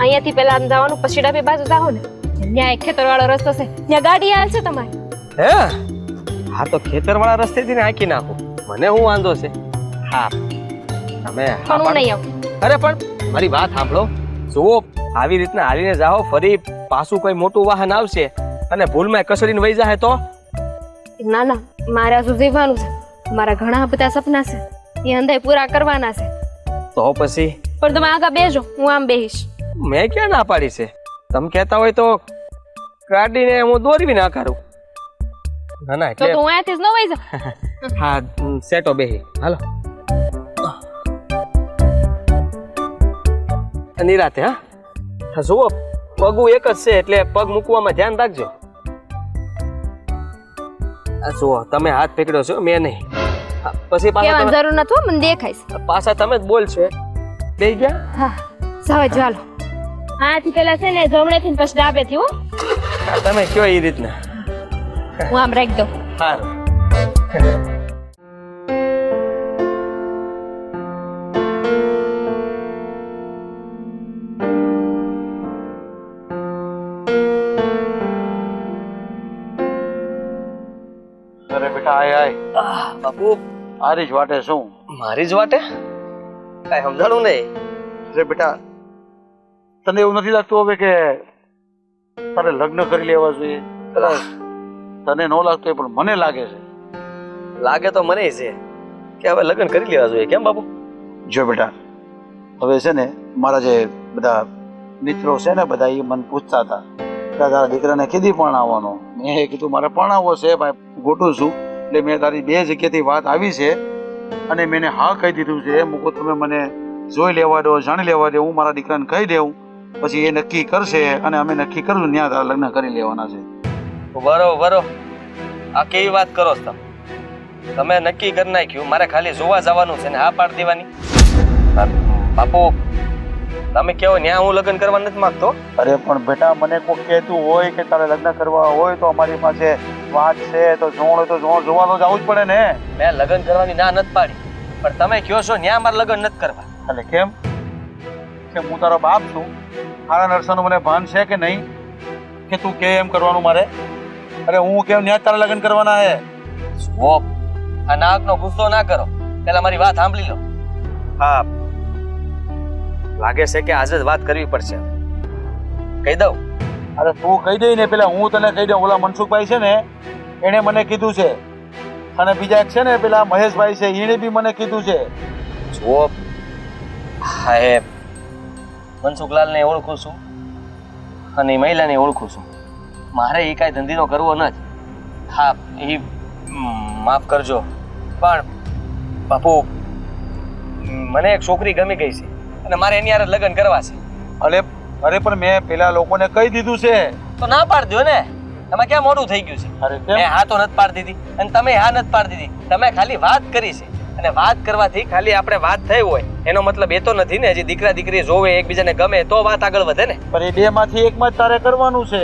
અહીંયાથી પેલા આમ જવાનું, પછી ડાબી બાજુ જાઓ ને, ત્યાં એક ખેતર વાળો રસ્તો છે, ત્યાં ગાડી હાલશે તમારી. હે, હા તો ખેતરવાળા રસ્તેથી ને આંકી નાખું, મને શું વાંધો છે. હા, તમે પણ હું નહીં આવું. અરે પણ મારી વાત સાંભળો. જુઓ, આવી રીતના હાલીને જાઓ, ફરી પાછું કોઈ મોટું વાહન આવશે અને ભૂલમાં કસડીને વહી જાય તો? ના ના, મારે હજુ જીવવાનું છે. મારા ઘણા બધા સપના છે, એ અંધાઈ પૂરા કરવાના છે. તો પછી પણ તમે આગળ બેસો, હું આમ બેહીશ. મેં ક્યાં ના પાડી છે? તમે કહેતા હોય તો ગાડીને હું દોરવી ના કરું. ના ના, તો એટલે હું અહીંયાથી જ ન વહી જાઉં. હા, સેટો બેહી હાલો નિરાતે. હા, જુઓ, પગું એક જ છે એટલે પગ મૂકવામાં ધ્યાન રાખજો. આ જુઓ, તમે હાથ પકડ્યો છો, મેં નહીં. હા, પછી કહેવાની પાછા જરૂર નથી હો, મને દેખાય છે. પાછા તમે જ બોલશો. બેહી ગયા? હા, જાવ જ ચાલો. આથી પેલા છે ને જમણેથી પછી ડાબેથી હો. હા, તમે કયો એ રીતના. હું આમ રાખી દઉં. સારું. અરે બેટા, આય આય. બાપુ, આરી જ વાટે શું? મારી જ વાટે કઈ સમજાણું નહીં. અરે બેટા, તને એવું નથી લાગતું હવે કે તારે લગ્ન કરી લેવા જોઈએ? કદાચ તને ન લાગતું હોય પણ મને લાગે છે. લાગે તો મને છે કે હવે લગ્ન કરી લેવા જોઈએ. કેમ બાપુ? જો બેટા, હવે છે ને મારા જે બધા મિત્રો છે ને બધા એ મને પૂછતા હતા કે તારા દીકરાને કીધી પરણાવવાનો. મેં કીધું મારે પરણાવવો છે ભાઈ, ગોઠું છું. એટલે મેં તારી 2 જગ્યાથી વાત આવી છે અને મેં એને હા કહી દીધું છે. મૂકો તમે મને જોઈ લેવા દો, જાણી લેવા દો, હું મારા દીકરાને કહી દઉં, પછી એ નક્કી કરશે અને અમે નક્કી કરશું ત્યાં તારા લગ્ન કરી લેવાના છે. બરોબર, આ કેવી વાત કરો છો તમે? નક્કી કરી નાખ્યું, મારે ખાલી જોવા જવાનું છે ને હા પાડી દેવાની? બાપુ તમે કેવો ન્યા હું લગ્ન કરવા નથી માંગતો. અરે પણ બેટા, મને કોઈ કહેતું હોય કે તારે લગ્ન કરવા હોય તો અમારી પાસે વાત છે, તો જોણ હોય તો જોણ જોવા તો જવું જ પડે ને. મેં લગ્ન કરવાની ના નથી પાડી, પણ તમે કહો છો ન્યા મારે લગ્ન નથી કરવા. એટલે કેમ? કે હું તારો બાપ છું, મારા નરસાનું મને ભાન છે કે નહીં કે તું કે એમ કરવાનું મારે? અરે હું કેમ ન્યા તારા લગ્ન કરવાના હે? ઓપ, આ નાકનો ગુસ્સો ના કરો, પેલા મારી વાત સાંભળી લો. હા, લાગે છે કે આજે જ વાત કરવી પડશે. કહી દઉં? અરે તું કહી દે ને, પેલા હું તને કહી દઉં. ઓલા મનસુખભાઈ છે ને, એણે મને કીધું છે, અને બીજા એક છે ને પેલા મહેશભાઈ છે, એણે બી મને કીધું છે. જુઓ, હા એ મનસુખલાલને ઓળખું છું અને એ મહિલાને ઓળખું છું. મારે એ કાંઈ ધંધીનો કરવો નથી. હા, એ માફ કરજો, પણ બાપુ મને એક છોકરી ગમી ગઈ છે અને મારે એની હારે લગ્ન કરવા છે. અરે પણ મેં પેલા લોકોને કહી દીધું છે. તો ના પાડી દો ને, તમે ક્યાં મોડું થઈ ગયું છે? અરે મેં હા તો નથી પાડી દીધી અને તમે હા નથી પાડી દીધી. તમે ખાલી વાત કરી છે, અને વાત કરવાથી ખાલી આપણે વાત થઈ હોય એનો મતલબ એ તો નથી ને. હજી દીકરા દીકરી જોવે, એકબીજાને ગમે તો વાત આગળ વધે ને. પણ એ 2 માંથી એકમાં જ તારે કરવાનું છે.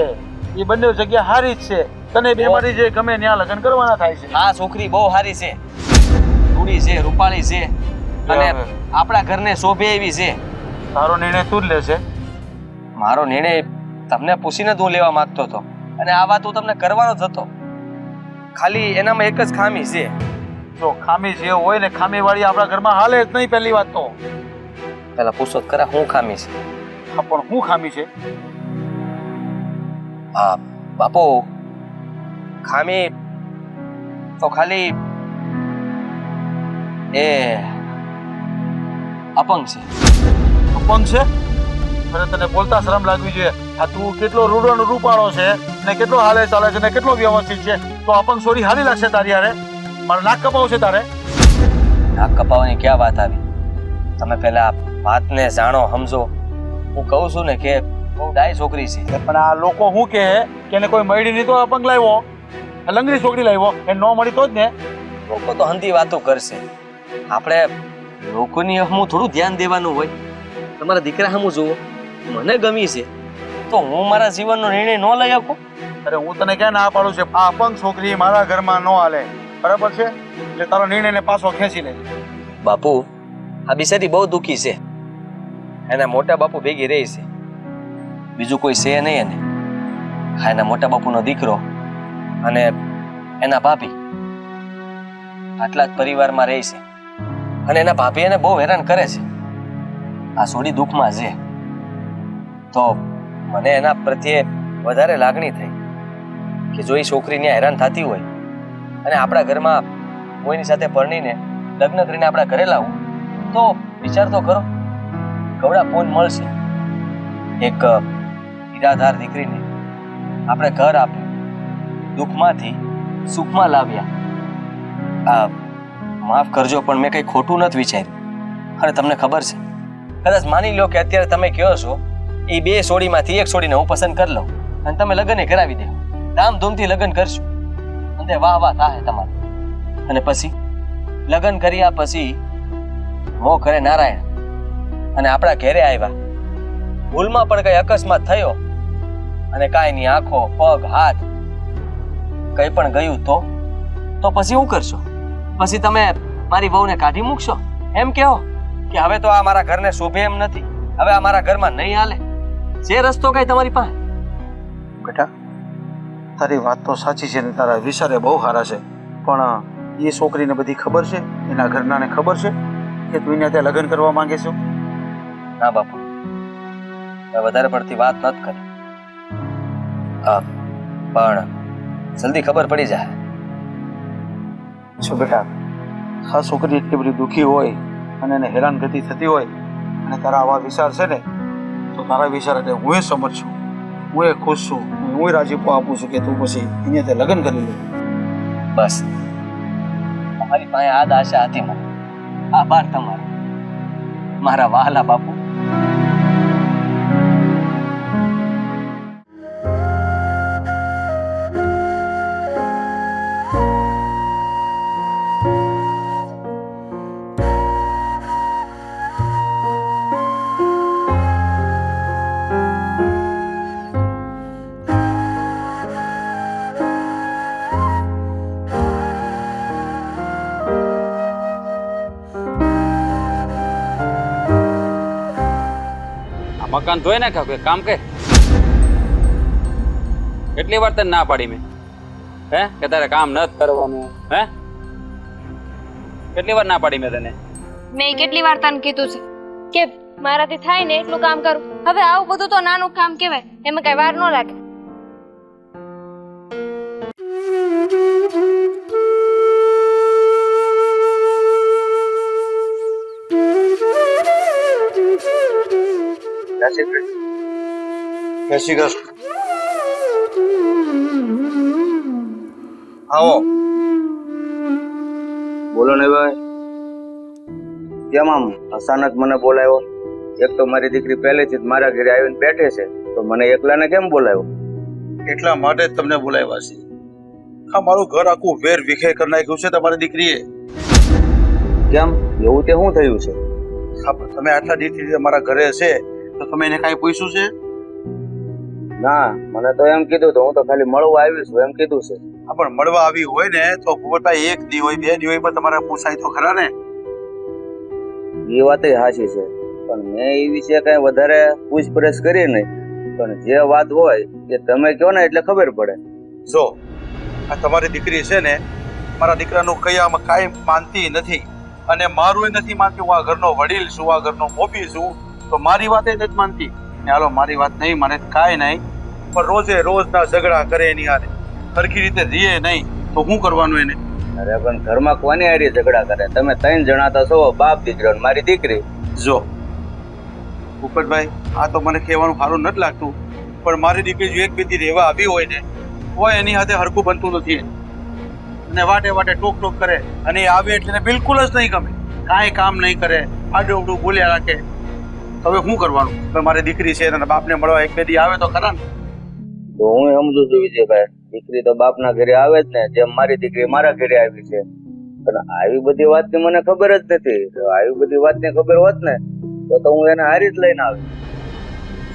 એ બંને જગ્યા હારી જ છે. તને 2 માંથી જે ગમે ત્યાં લગ્ન કરવાના થાય છે. આ છોકરી બહુ સારી છે, રૂડી છે, રૂપાળી છે અને આપણા ઘરને શોભે એવી છે. તારો નિર્ણય તું જ લેશે. મારો નિર્ણય તમને પૂછીને જ હું લેવા માંગતો હતો, અને આ વાત હું તમને કરવાનો જ હતો. ખાલી એનામાં એક જ ખામી છે. જો ખામી જે હોય ને, ખામી વાળી આપણા ઘરમાં હાલે જ નહીં. પહેલી વાત તો પેલા પૂછો ખરા શું ખામી છે? હા, પણ શું ખામી છે? હા બાપુ, ખામી તો ખાલી એ અપંગ છે. અપંગ છે? અરે તને બોલતા શરમ લાગવી જોઈએ. આ તું કેટલો રૂડો ને રૂપાળો છે ને કેટલો હાલે ચાલે છે ને કેટલો વ્યવસ્થિત છે, તો અપંગ છોરી હારી લાગશે તારી હારે? મારે નાક કપાવશે તારે? નાક કપાવવાની ક્યાં વાત આવી? તમે પેલા વાતને જાણો, સમજો. હું કહું છું ને કે બહુ ડાય છોકરી છે. પણ આ લોકો શું કહે કે એને કોઈ મળી નહીં તો અપંગ લાવ્યો, લંગડી છોકરી લાવ્યો, એ ન મળી તો જ ને. લોકો તો હંધી વાતો કરશે, આપણે લોકોની હું થોડું ધ્યાન દેવાનું હોય. તમારા દીકરા સામું જુઓ, મને ગમી છે તો હું મારા જીવનનો નિર્ણય ન લઈ શકું? અરે હું તને ક્યાં ના પાડું છે? આ અપંગ છોકરી મારા ઘરમાં ન હાલે, બરાબર છે? એટલે તારો નિર્ણયને પાછો ખેંચી લે. બાપુ, આ બિચારી બહુ દુઃખી છે. એના મોટા બાપુ ભેગી રહી છે, બીજું કોઈ છે નહીં એને. હા, એના મોટા બાપુનો દીકરો અને એના ભાભી આટલા જ પરિવારમાં રહે છે, અને એના ભાભી એને બહુ હેરાન કરે છે. આ છોડી દુઃખમાં છે, તો મને એના પ્રત્યે વધારે લાગણી થઈ કે જો એ છોકરીને હેરાન થતી હોય અને આપણા ઘરમાં કોઈની સાથે પરણીને લગ્ન કરીને આપણા ઘરે લાવું, તો વિચાર તો કરો, કવડા ફોન મળશે. એક ઈરાદાર દીકરીને આપણે ઘર આપ્યું, દુઃખમાંથી સુખમાં લાવ્યા. માફ કરજો, પણ મેં કંઈ ખોટું નથી વિચાર્યું. અને તમને ખબર છે, કદાચ માની લો કે અત્યારે તમે કહો છો એ 2 છોડીમાંથી એક છોડીને હું પસંદ કરી લઉં અને તમે લગ્ન કરાવી દો, ધામધૂમથી લગ્ન કરશું અને વાહ વાહ થાય તમારે. અને પછી લગ્ન કર્યા પછી મો કરે નારાયણ અને આપણા ઘેરે આવ્યા, ભૂલમાં પણ કઈ અકસ્માત થયો અને કાંઈ ની આંખો, પગ, હાથ કઈ પણ ગયું તો પછી શું કરશો? પછી તમે મારી વહુને કાઢી મૂકશો? એમ કહો કે હવે તો આ મારા ઘરને શોભે એમ નથી, હવે આ મારા ઘરમાં નહીં હાલે? જે રસ્તો કઈ તમારી પાસે? બેટા, તારી વાત તો સાચી છે ને તારા વિચારે બહુ સારા છે, પણ એ છોકરીને બધી ખબર છે? એના ઘરનાને ખબર છે કે તું એને ત્યાં લગ્ન કરવા માંગે છો? ના બાપુ, વધારે પડતી વાત નથી કરી, પણ જલ્દી ખબર પડી જાય. શું બેટા, આ છોકરી એટલી બધી દુઃખી હોય અને એને હેરાનગતિ થતી હોય અને તારા આવા વિચાર છે ને, તો તારા વિચાર હું એ સમજ છું, હું એ ખુશ છું, હું રાજીપો આપું છું કે તું પછી અહીંયા તે લગ્ન કરી લે. બસ તમારી પાસે આ જ આશા હતી મને. આભાર તમારો મારા વહાલા બાપુ. મકાન જોઈ નાખા કોઈ કામ કર. કેટલી વાર તને ના પાડી મેં હે કે તારે કામ નથી કરવાનું? હે કેટલી વાર ના પાડી મેં તને? મેં કેટલી વાર તને કીધું છે કે મારાથી થાય ને એટલું કામ કરું. હવે આવું બધું તો નાનું કામ કહેવાય, એમાં કઈ વાર ન લાગે. જય શ્રી કૃષ્ણ. આવો. બોલો ને ભાઈ, કેમ આમ અચાનક મને બોલાવ્યો? એક તો મારી દીકરી પહેલેથી જ મારા ઘરે આવીને બેઠે છે, તો મને એકલાને કેમ બોલાવ્યો? એટલા માટે જ તમને બોલાવ્યા છે. આ મારું ઘર આખું વેર વિખેર કરી નાખ્યું છે તમારી દીકરીએ. કેમ એવું તે શું થયું છે? હા, પણ તમે આટલા દીકરી મારા ઘરે છે તો તમે એને કાંઈ પૂછ્યું છે? ના, મને તો એમ કીધું તો હું તો ખાલી મળવા આવી છું એમ કીધું છે. હા, પણ મળવા આવી હોય ને તો ભૂપતભાઈ એક દી હોય બે દી હોય પણ તમારે પૂછાય તો ખરા ને. એ વાત સાચી છે, પણ મેં એ વિશે કઈ વધારે પૂછપરછ કરી નહીં. પણ જે વાત હોય એ તમે કહો ને એટલે ખબર પડે. જો આ તમારી દીકરી છે ને, મારા દીકરાનું કયામાં કાંઈ માનતી નથી અને મારું નથી માનતી. હું આ ઘરનો વડીલ છું, આ ઘરનો મોભી છું, તો મારી વાત નથી માનતી. ને હાલો મારી વાત નહીં માને કાંઈ નહીં, પણ રોજે રોજના ઝઘડા કરે એની હારે, સરખી રીતે રીએ નહીં તો શું કરવાનું એને? અરે પણ ઘરમાં કોની હારી ઝઘડા કરે? તમે 3 જણા તો છો, બાપ દીકરો ને મારી દીકરી. જો ભૂપતભાઈ, આ તો મને કહેવાનું સારું નથી લાગતું, પણ મારી દીકરી જો એક બે દી રહેવા આવી હોય ને, હોય એની હાથે હરખું બનતું નથી અને વાટે વાટે ટોક ટોક કરે અને એ આવે એટલે એને બિલકુલ જ નહીં ગમે, કાંઈ કામ નહીં કરે, આડું અવડું બોલ્યા રાખે. હવે શું કરવાનું? હવે મારી દીકરી છે એના બાપને મળવા એક બે દી આવે તો ખરા ને. તો હું સમજુ છું વિજયભાઈ, દીકરી તો બાપના ઘરે આવે જ ને, જેમ મારી દીકરી મારા ઘરે આવી છે. પણ આવી બધી વાતની મને ખબર જ નથી. જો આવી બધી વાતની ખબર હોત ને તો હું એને હારી જ લઈને આવી.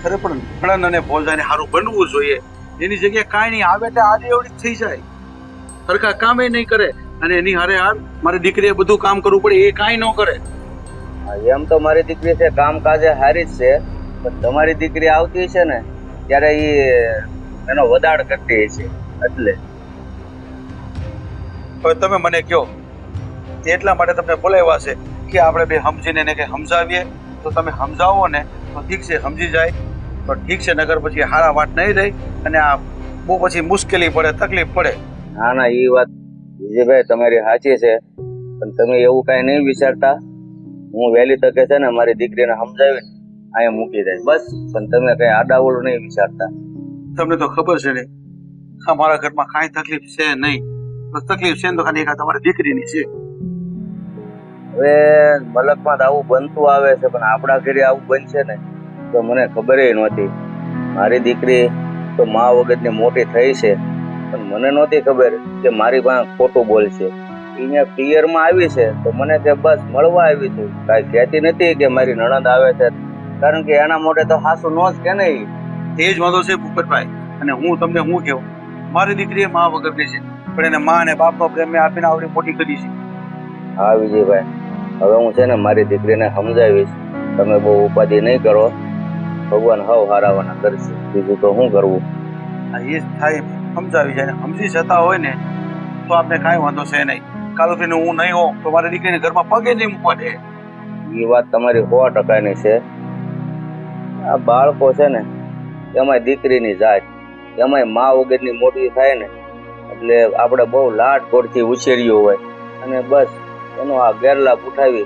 અરે પણ નણંદ અને ભોજાને સારું બનવું જોઈએ. એની જગ્યાએ કાંઈ નહીં, આવે તો આડી અવડી થઈ જાય, સરખા કામે નહીં કરે અને એની હારે હાર મારી દીકરીએ બધું કામ કરવું પડે, એ કાંઈ ન કરે. એમ તો મારી દીકરી છે કામકાજે હારી જ છે, પણ તમારી દીકરી આવતી છે ને ત્યારે એનો વધાડ કરતી છે. એટલે હવે તમે મને કહો, એટલા માટે તમને બોલાવ્યા છે કે આપણે બે સમજીને એને કંઈ સમજાવીએ. તો તમે સમજાવો ને તો ઠીક છે, સમજી જાય તો ઠીક છે, નગર પછી હારા વાત નહીં રહી અને આ બહુ પછી મુશ્કેલી પડે, તકલીફ પડે. ના ના, એ વાત વિજયભાઈ તમારી સાચી છે, પણ તમે એવું કાંઈ નહીં વિચારતા. હું વહેલી તકે છે ને મારી દીકરીને સમજાવીને અહીંયા મૂકી દઈશ બસ. પણ તમે કઈ આડાવડું નહીં વિચારતા. તમને તો ખબર છે ને અમારા ઘરમાં કાંઈ તકલીફ છે નહીં. તકલીફ છે ને તો ખાલી તમારી દીકરીની છે. હવે મલકમાં તો આવું બનતું આવે છે, પણ આપણા ઘરે આવું બનશે ને તો મને ખબર નહોતી. મારી દીકરી તો મા વગરની મોટી થઈ છે, પણ મને નહોતી ખબર કે મારી પાસે ખોટું બોલશે. અહીંયા પિયરમાં આવી છે તો મને કે બસ મળવા આવી છું, કાંઈ કહેતી નથી કે મારી નણંદ આવે છે, કારણ કે એના મોઢે તો હાસુ નો જ કે નહીં. એ જ વાંધો છે ભૂપતભાઈ. અને હું તમને શું કહું, મારી દીકરી મા વગરની છે, પણ એને મા અને બાપનો પ્રેમ મેં આપીને આવડી મોટી કરી છે. હા વિજયભાઈ, હવે હું છે ને મારી દીકરીને સમજાવીશ. તમે બહુ ઉપાધિ નહીં કરો, ભગવાન હવ હારાવાના કરશે, બીજું તો શું કરવું. એ જ થાય, સમજાવી જાય. સમજી જતા હોય ને તો આપણે કાંઈ વાંધો છે નહીં. કાલ ઉઠીને હું નહીં હોઉં તો મારી દીકરીને ઘરમાં પગે નહીં મૂકવા દે. એ વાત તમારી 100%ની છે. આ બાળકો છે ને એમાંય દીકરીની જાત, એમાંય મા વગરની મોટી થાય ને એટલે આપણે બહુ લાડ ગોળથી ઉછેર્યો હોય અને બસ એનો આ ગેરલાભ ઉઠાવી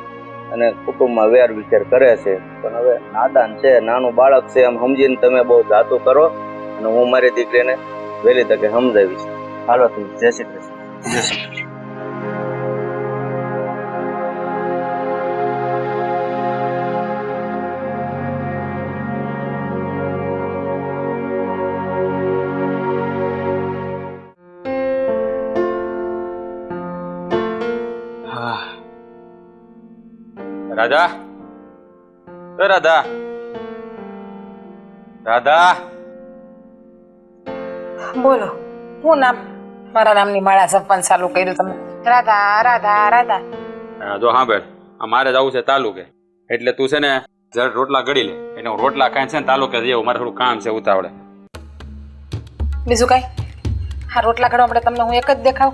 અને કુટુંબમાં વેર વિખેર કરે છે. પણ હવે નાદાન છે, નાનું બાળક છે, એમ સમજીને તમે બહુ જાતું કરો અને હું મારી દીકરીને વહેલી તકે સમજાવીશ. હાલો તું, જય શ્રી કૃષ્ણ. જય શ્રી કૃષ્ણ. રાધા, એ રાધા, રાધા. બોલો, હું નામ? મારા નામની માળા જપવાનું ચાલુ કર્યું તમે. રાધા રાધા રાધા. જો સાંભળ, મારે જવું છે તાલુકે, એટલે તું છે ને જરા રોટલા ઘડી લે. એટલે હું રોટલા ખાઈને છે ને તાલુકે જવું, મારે થોડું કામ છે ઉતાવળે. બીજું કઈ? હા, રોટલા ઘડવા માટે તમને હું એક જ દેખાવ?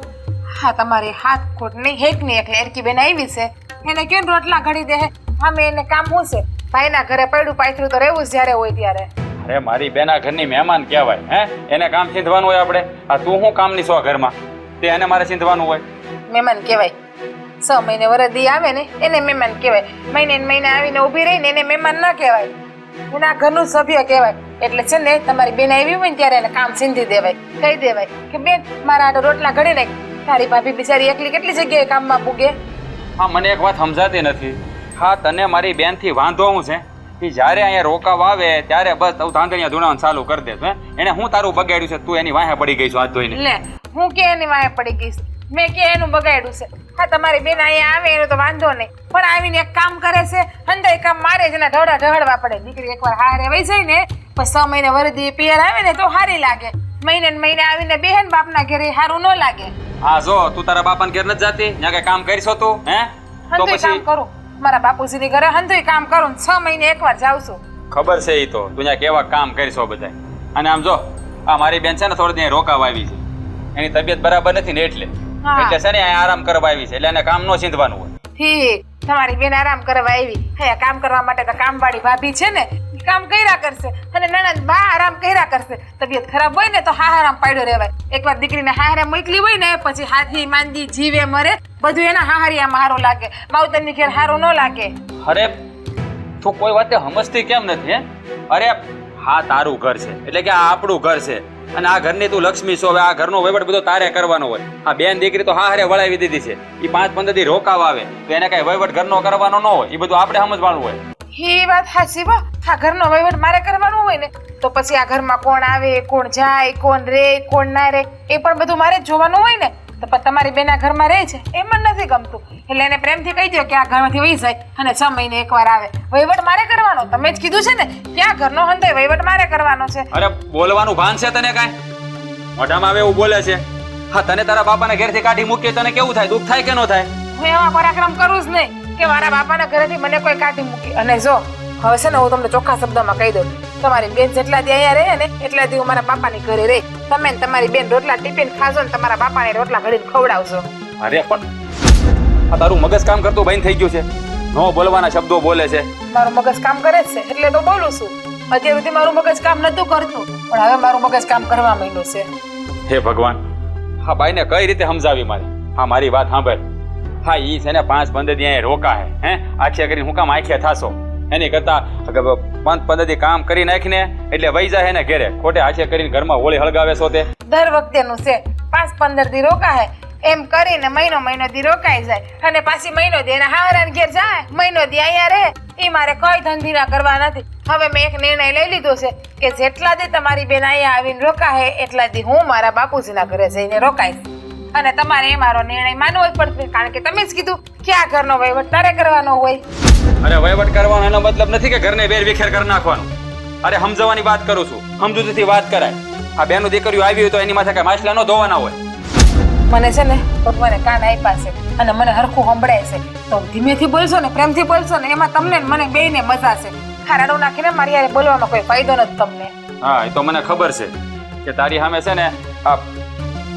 હા, તમારી હાથ ખોટ નહીં, હેક નહીં, એટલે એરકી બેન આવી છે, એને કેમ રોટલા ઘડી દે? હા, મેં એને કામ શું છે? ભાઈના ઘરે પડ્યું પાથરું તો રહેવું જ જ્યારે હોય ત્યારે. અરે મારી બેના ઘરની મહેમાન કહેવાય, હે? એને કામ સીંધવાનું હોય આપણે. આ તું શું કામની છો ઘરમાં? તે એને મારે સીંધવાનું હોય? મહેમાન કહેવાય. 6 મહિને વરદી આવે ને એને મહેમાન કહેવાય. મહિને ને મહિને આવીને ઊભી રહીને એને મહેમાન ના કહેવાય, એના ઘરનું સભ્ય કહેવાય. એટલે છે ને તમારી બેન આવી હોય ને ત્યારે એને કામ સીંધી દેવાય, કહી દેવાય કે બેન મારા આટો રોટલા ઘડી નાખ. તારી ભાભી બિચારી એકલી કેટલી જગ્યાએ કામમાં પૂગે. હા, મને એક વાત સમજાતી નથી. હા, તને મારી બેનથી વાંધો શું છે કે જ્યારે અહીંયા રોકાવા આવે ત્યારે બસ તું ધાંધણિયા ધૂણાવાનું ચાલુ કરી દે. એને હું તારું બગાડ્યું છે? તું એની વાહે પડી ગઈ છો હાથ ધોઈને? લે, હું કે એની વાહે પડી ગઈશ? મેં કે એનું બગાડ્યું છે? હા, તમારી બેન અહીંયા આવે એનો તો વાંધો નહીં, પણ આવીને એક કામ કરે છે, હંધાઈ કામ મારે છે ને ઢળા ઢળવા પડે. દીકરી એકવાર હારે વહી જાય ને પછી 6 મહિને વરદી પિયર આવે ને તો હારી લાગે. મહિને ને મહિને આવીને બેન બાપના ઘરે હારું ન લાગે. હા, જો તું તારા બાપાને ઘેર નથી જાતી, ત્યાં કઈ કામ કરીશો તું? હે? તો હંધાઈ કામ કરું, મારા બાપુજીની ઘરે હંધાઈ કામ કરું, 6 મહિને એકવાર જાઉં છું. ખબર છે ઈ તો, તું ત્યાં કેવા કામ કરીશો બધા. અને આમ જો, આ મારી બેન છે ને થોડી ત્યાં રોકાવા આવી છે, એની તબિયત બરાબર નથી ને એટલે છે ને અહીંયા આરામ કરવા આવી છે, એટલે એને કામ નો સીંધવાનું હોય. ઠીક, તમારી બેન આરામ કરવા આવી. હા, કામ કરવા માટે તો કામવાળી ભાભી છે ને, કામ કર્યા કરશે, અને નણંદ બા આરામ કર્યા કરશે. તબિયત ખરાબ હોય ને તો આરામ પાડ્યો રહેવાય. એકવાર દીકરીને હારે મોકલી હોય ને પછી હાથી માંદી જીવે મરે બધું એના હાહરિયામાં હારો લાગે, માવતરની ઘેર હારો ન લાગે. અરે તું કોઈ વાતે સમજતી કેમ નથી? હે, અરે હા, તારું ઘર છે એટલે કે આ આપણું ઘર છે, અને આ ઘરની તું લક્ષ્મી છો. હવે આ ઘરનો વહીવટ બધો તારે કરવાનો હોય. આ બેન દીકરી તો હારે વળાવી દીધી છે, એ 5-15 દી રોકાવા આવે તો એને કઈ વહીવટ ઘરનો કરવાનો ન હોય, એ બધું આપણે સમજવાનું હોય. એ વાત હાચી હો. આ ઘરનો વહીવટ મારે કરવાનો હોય ને તો પછી આ ઘરમાં કોણ આવે, કોણ જાય, કોણ રે, કોણ ના રે, એ પણ બધું મારે જ જોવાનું હોય ને. તો પણ તમારી બેન આ ઘરમાં રહે છે એ મને નથી ગમતું, એટલે એને પ્રેમથી કહી દો કે આ ઘરમાંથી વહી જાય અને 6 મહિને એકવાર આવે. વહીવટ મારે કરવાનો, તમે જ કીધું છે ને કે આ ઘરનો હંધાઈ વહીવટ મારે કરવાનો છે. અરે બોલવાનું ભાન છે તને કાંઈ? મોઢામાં આવે એવું બોલે છે. હા, તને તારા બાપાને ઘેરથી કાઢી મૂકીએ તને કેવું થાય? દુઃખ થાય કે ન થાય? હું એવા પરાક્રમ કરું જ નહીં કે મારા બાપાના ઘરેથી મને કોઈ કાઢી મૂકી. અને જો હવે છે ને હું તમને ચોખ્ખા શબ્દમાં કહી દઉં, તમારી બેન જેટલા દી અહીંયા રહે ને એટલા દી હું મારા બાપાની ઘરે રહી. તમે ને તમારી બેન રોટલા ટિફિન ખાશો ને તમારા બાપાને રોટલા ઘડીને ખવડાવશો. અરે પણ આ તારું મગજ કામ કરતું બંધ થઈ ગયું છે? નો બોલવાના શબ્દો બોલે છે. મારું મગજ કામ કરે જ છે એટલે તો બોલું છું. અત્યાર સુધી મારું મગજ કામ નતું કરતું, પણ હવે મારું મગજ કામ કરવા માંડ્યું છે. હે ભગવાન, હા બાઈને કઈ રીતે સમજાવી મારી? હા, મારી વાત સાંભળ. હા, ઈ છે ને 5-15 દી અહીંયા રોકા હે, આખિયા કરીને હું કામ આખિયા થાશો? એની કરતા 5-15 દી કામ કરી નાખીને એટલે વહી જાય ને ઘેરે, ખોટે આખિયા કરીને ઘરમાં હોળી હળગાવે છો તે. દર વખતેનું છે, 5-15 દી રોકાય એમ કરીને મહિનો દી રોકાઈ જાય અને પાછી મહિનો દી એના હારાને ઘેર જાય, મહિનો દી અહીંયા રહે. એ મારે કઈ ધંધીના કરવા નથી. હવે મેં એક નિર્ણય લઈ લીધો છે કે જેટલા દી તમારી બેન અહીંયા આવીને રોકાય એટલા દી હું મારા બાપુજીના ઘરે જઈને રોકાઈશ. અને તમારે એ મારો નિર્ણય માનવો જ પડશે, કારણ કે તમે જ કીધું કે આ ઘરનો વહીવટ તારે કરવાનો હોય. અરે વહીવટ કરવાનો એનો મતલબ નથી કે ઘરને વેર વિખેર કરી નાખવાનું. અરે સમજવાની વાત કરું છું, સમજૂતીથી વાત કરાય. આ બેનું દીકરીઓ આવી હોય તો એની માથે કઈ માછલા ન ધોવાના હોય. મને છે ને ભગવાને કાન આપ્યા છે અને મને હરખું સંભળાય છે, તો ધીમેથી બોલશો ને પ્રેમથી બોલશો ને એમાં તમને ને મને બેયને મજા છે. હારાડું નાખીને મારી યારે બોલવામાં કોઈ ફાયદો નથી તમને. હા, એ તો મને ખબર છે કે તારી સામે છે ને આ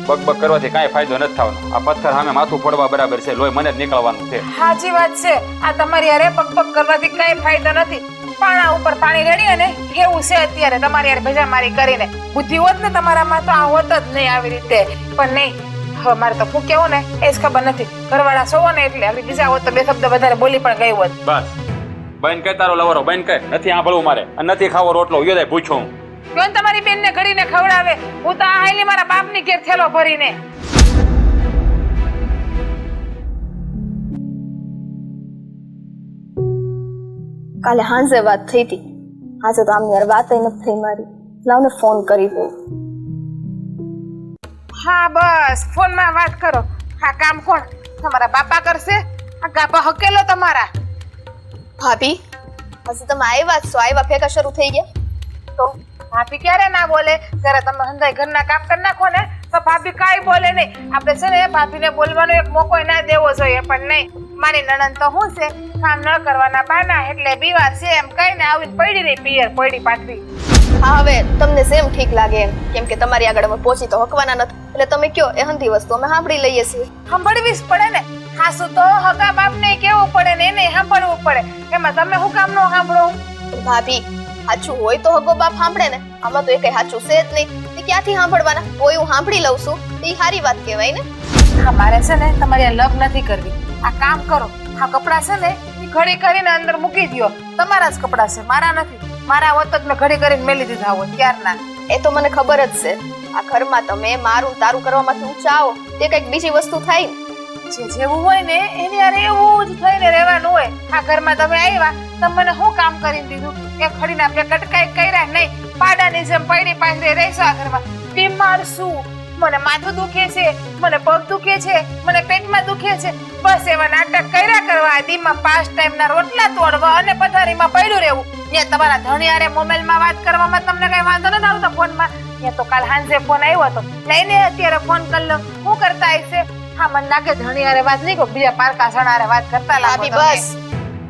બકબક કરવાથી કાંઈ ફાયદો નથી થવાનો. આ પથ્થર સામે માથું ફોડવા બરાબર છે, લોહી મને જ નીકળવાનું છે. સાચી વાત છે, આ તમારી યારે બકબક કરવાથી કાંઈ ફાયદો નથી. પાણા ઉપર પાણી રેડી અને એવું છે અત્યારે તમારી યારે ભેજા મારી કરીને. બુદ્ધિ હોત ને તમારામાં તો આ હોત જ નહીં આવી રીતે, પણ નહીં. હવે મારે તો શું કેવું ને એ જ ખબર નથી. ઘરવાળા સોવો ને એટલે હવે બીજા હોત તો બે શબ્દ વધારે બોલી પણ ગઈ હોત. બસ બંધ કર તારો લવરો, બંધ કર. નથી સાંભળવું મારે અને નથી ખાવો રોટલો. યોદાય પૂછો હું. કોણ તમારી બેનને ઘડીને ખવડાવે? હું તો આ હાલી મારા બાપની ઘેર થેલો ભરીને. કાલે હાંજે વાત થઈ હતી. આજે તો આમની યાર વાત નથી થઈ મારી. લાવને ફોન કરી દઉં. હા બસ ફોનમાં વાત કરો. આ કામ કોણ? તમારા બાપા કરશે? આ ગાભા હકેલો તમારા. ભાભી હજી તમે આવ્યા જ છો, આવ્યા ભેગા શરૂ થઈ ગયા. તો ભાભી ક્યારે ના બોલે? જ્યારે તમે હંધાઈ ઘરના કામ કરી નાખો ને તો ભાભી કાંઈ બોલે નહીં. આપણે છે ને ભાભીને બોલવાનો એક મોકો ના દેવો જોઈએ, પણ નહીં. મારી નણંદ તો શું છે, કામ ન કરવાના બાના એટલે બીવાર છે એમ કહીને આવીને પડી રહી પિયર પડી પાથરી. હા હવે તમને જેમ ઠીક લાગે એમ, કેમ કે તમારી આગળ અમે પહોંચી તો હકવાના નથી, એટલે તમે કયો એ હંધી વસ્તુ અમે સાંભળી લઈએ છીએ. સાંભળવી જ પડે ને. ખાસું તો હગા બાપને કેવું પડે ને એને સાંભળવું પડે. એમાં તમે શું કામ નો સાંભળો? ભાભી સાચું હોય તો હગો બાપ સાંભળે ને. આમાં તો એ કઈ સાચું છે જ નહીં. એ ક્યાંથી સાંભળવાના? કોઈ હું સાંભળી લઉં છું તો એ સારી વાત કહેવાય ને. હા મારે છે ને તમારી આ લવ નથી કરવી. આ કામ કરો. આ કપડા છે ને એ ઘડી કરીને અંદર મૂકી દો. તમારા જ કપડા છે, મારા નથી. મારા હોત જ મેં ઘડી કરીને મેલી દીધા હોત ક્યારના. એ તો મને ખબર જ છે. આ ઘરમાં તમે મારું તારું કરવામાંથી ઊંચા આવો તે કઈક બીજી વસ્તુ થાય. જે જેવું હોય ને એની યાર એવું જ થઈને રહેવાનું હોય. આ ઘરમાં તમે આવ્યા તમે મને શું કામ કરીને દીધું? કે ખડીના બે કટકાઈ કર્યા નહીં. પાડાની જેમ પડી પાથરી રહીશું આ ઘરમાં. બીમાર શું? મને માથું દુખે છે, મને પગ દુખે છે, મને પેટમાં દુખે છે. બસ એવા નાટક કર્યા કરવા. દીમાં 5 ટાઈમના રોટલા તોડવા અને પથારીમાં પડ્યું રહેવું. ત્યાં તમારા ધણિયારે મોબાઈલમાં વાત કરવામાં તમને કઈ વાંધો નથી આવતો ફોનમાં? ત્યાં તો કાલ સાંજે ફોન આવ્યો હતો, લઈને અત્યારે ફોન કરી લો. શું કરતા હશે? હા મને લાગે ધણિયારે વાત નહીં કહો, બીજા પારકા સણારે વાત કરતા લાગો. ભાભી બસ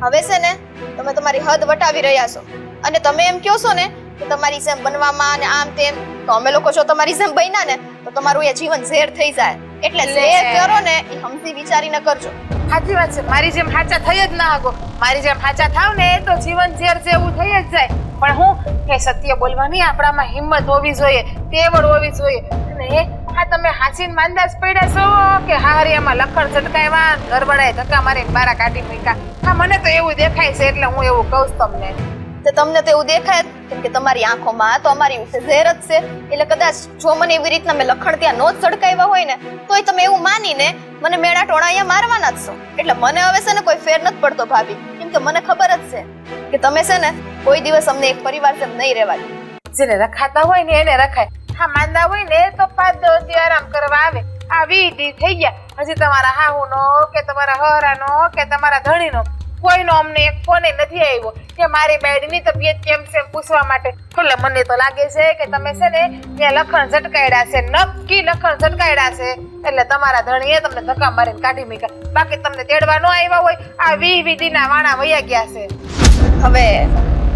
હવે છે ને તમે તમારી હદ વટાવી રહ્યા છો. અને તમે એમ કહો છો ને કે તમારી જેમ બનવામાં અને આમ તેમ, તો અમે લોકો જો તમારી જેમ બન્યા ને તો તમારું એ જીવન ઝેર થઈ જાય. એટલે ઝેર કરો ને એ સમજી વિચારીને કરજો. સાચી વાત છે. મારી જેમ હાચા થઈ જ ના આગો. મારી જેમ હાચા થાવ ને તો જીવન ઝેર જેવું થઈ જ જાય. પણ હું કે સત્ય બોલવાની આપણામાં હિંમત હોવી જોઈએ, તેવડ હોવી જોઈએ. અને આ તમે હાસીન માંદાસ પડ્યા છો કે હારિયામાં લખણ ઝટકાવ્યા, ગરબડાએ ધક્કા મારીને બારા કાઢી મૂક્યા? હા મને તો એવું દેખાય છે એટલે હું એવું કહું છું તમને. તો તમને તો એવું દેખાય જ, કેમ કે તમારી આંખોમાં તો અમારી વિશે ઝેર જ છે. એટલે કદાચ જો મને એવી રીતના મેં લખણ ત્યાં નો જ ઝડકાવ્યા હોય ને તોય તમે એવું માનીને મને મેળા ટોણા અહીંયા મારવાના જ છો. એટલે મને હવે છે ને કોઈ ફેર નથી પડતો ભાભી, કેમ કે મને ખબર જ છે કે તમે છે ને કોઈ દિવસ અમને એક પરિવાર જેમ નહીં રહેવા દે. જેને રખાતા હોય ને એને રખાય. હા માંદા હોય ને તો 5-10 દી આરામ કરવા આવે. આ 20 દી થઈ ગયા, હજી તમારા હાહુનો કે તમારા હરાનો કે તમારા ધણીનો કોઈનો અમને એક ફોન નથી આવ્યો કે મારી બાયડીની તબિયત કેમ છે પૂછવા માટે. એટલે મને તો લાગે છે કે તમે છે ને ત્યાં લખણ ઝટકાયડા છે, નક્કી લખણ ઝટકાયડા છે. એટલે તમારા ધણીએ તમને ધક્કા મારીને કાઢી મૂક્યા. બાકી તમને તેડવા ન આવ્યા હોય આ 20 દીના વાણા વયા ગયા છે. હવે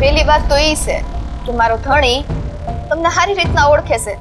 પહેલી વાત તો એ છે કે મારો ધણી તમને સારી રીતના ઓળખે છે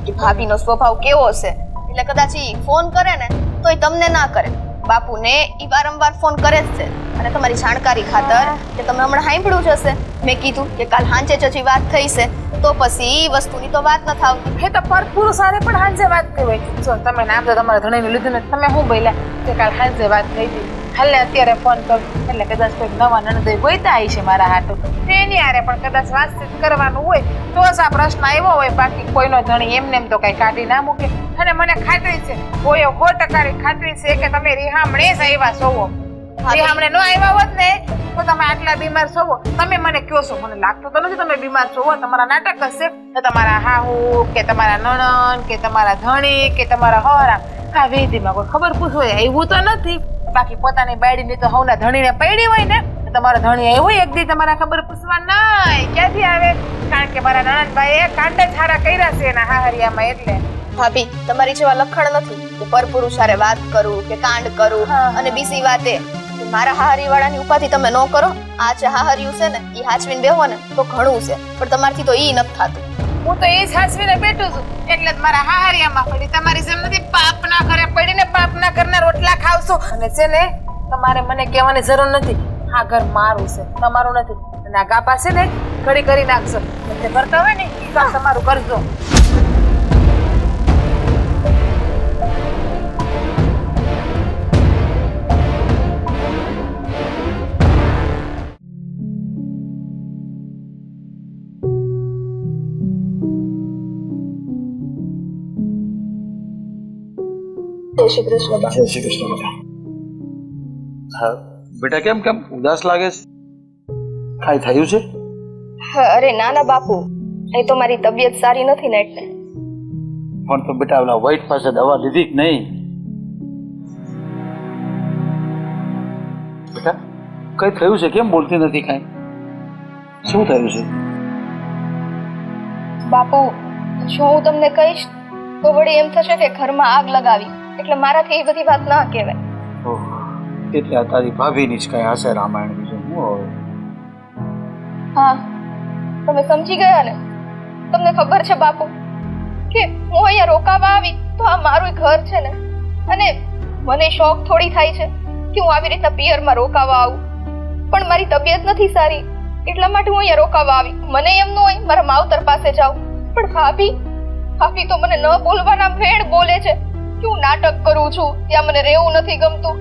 કે ભાભીનો સ્વભાવ કેવો છે. એટલે કદાચ ઈ ફોન કરે ને તોય તમને ના કરે. બાપુને ઈ વારંવાર ફોન કરે જ છે. અને તમારી જાણકારી ખાતર કે તમે હમણાં સાંભળ્યું જ હશે, મેં કીધું કે કાલ સાંજે જ હજી વાત થઈ છે, તો પછી ઈ વસ્તુની તો વાત નથી આવતી. હે તો પરપુરુષ સારે પણ સાંજે વાત થઈ હોય. જો તમે નામ તો તમારા ધણીનું લીધું ને તમે શું બોલ્યા કે કાલ સાંજે વાત થઈ હતી? હાલે અત્યારે ફોન કર એટલે કદાચ કોઈ નવા નણંદોય ગોઈતા આવી છે મારા હાટુ. તેની હારે પણ કદાચ વાતચીત કરવાનું હોય તો જ આ પ્રશ્ન આવ્યો હોય. બાકી કોઈનો ધણી એમને એમ તો કઈ કાઢી ના મૂકે. અને મને ખાતરી છે, કોઈ 100% ખાતરી છે કે તમે રિહામણે જ આવ્યા છો. રિહામણે ન આવ્યા હોત ને તો તમે આટલા બીમાર છો. તમે મને કહો છો, મને લાગતું તો નથી તમે બીમાર છો. તમારા નાટક હશે તો તમારા હાહુ કે તમારા નણંદ કે તમારા ધણી કે તમારા હરા આ વેદીમાં કોઈ ખબર પૂછો એવું તો નથી. બાકી પોતાની બાયડીની તો હવના ધણીને પડી હોય ને તમારા ધણી આવ્યો હોય એક દી તમારા ખબર પૂછવા નહીં ક્યાંથી આવે? કારણ કે મારા નણંદભાઈએ કાંડ જ હારા કર્યા છે એના હાહરિયામાં. એટલે ભાભી તમારી જેવા લખણ નથી કે પરપુરુષ હારે વાત કરું કે કાંડ કરું. અને બીજી વાત એ કે મારા હાહરી વાળાની ઉપાધિ તમે ન કરો. આ જે હાહરિયું છે ને ઈ હાચવીને બેહો ને તો ઘણું છે, પણ તમારથી તો ઈ નથી થતું. હું તો એ જ હાચવીને બેઠું છું એટલે જ મારા હાહરિયામાં પડી. તમારી જેમ નથી પાપના ઘરે પડીને પાપના ઘરના રોટલા ખાવશો. અને છે ને તમારે મને કહેવાની જરૂર નથી, આ ઘર મારું છે તમારું નથી. અને આ ગાપા છે ને ઘડી કરી નાખશો. એટલે કરતા હોય ને એ કામ તમારું કરજો. જય શ્રી કૃષ્ણ બા. જય શ્રી કૃષ્ણ બેટા. હા બેટા, કેમ કેમ ઉદાસ લાગે છે? કાંઈ થયું છે? અરે ના ના બાપુ, એ તો મારી તબિયત સારી નથી ને એટલે. પણ તો બેટા ઓલા વાઈટ પાસે દવા લીધી કે નહીં? બેટા કઈ થયું છે? કેમ બોલતી નથી? કાંઈ શું થયું છે? બાપુ, જો હું તમને કહીશ તો વળી એમ થશે કે ઘરમાં આગ લગાવી, એટલે મારાથી એ બધી વાત ના કહેવાય. ઓહ, એટલે આ તારી ભાભીની જ કાંઈ હશે રામાયણ બીજું હું હવે. હા, તમે સમજી ગયા ને? તમને ખબર છે બાપુ કે હું અહીંયા રોકાવા આવી તો આ મારું ઘર છે ને, અને મને શોખ થોડી થાય છે કે હું આવી રીતના પિયરમાં રોકાવા આવું, પણ મારી તબિયત નથી સારી એટલા માટે હું અહીંયા રોકાવા આવી. મને એમ ન હોય મારા માવતર પાસે જાઉં, પણ ભાભી તો મને ન બોલવાના વેણ બોલે છે કે હું નાટક કરું છું, ત્યાં મને રહેવું નથી ગમતું.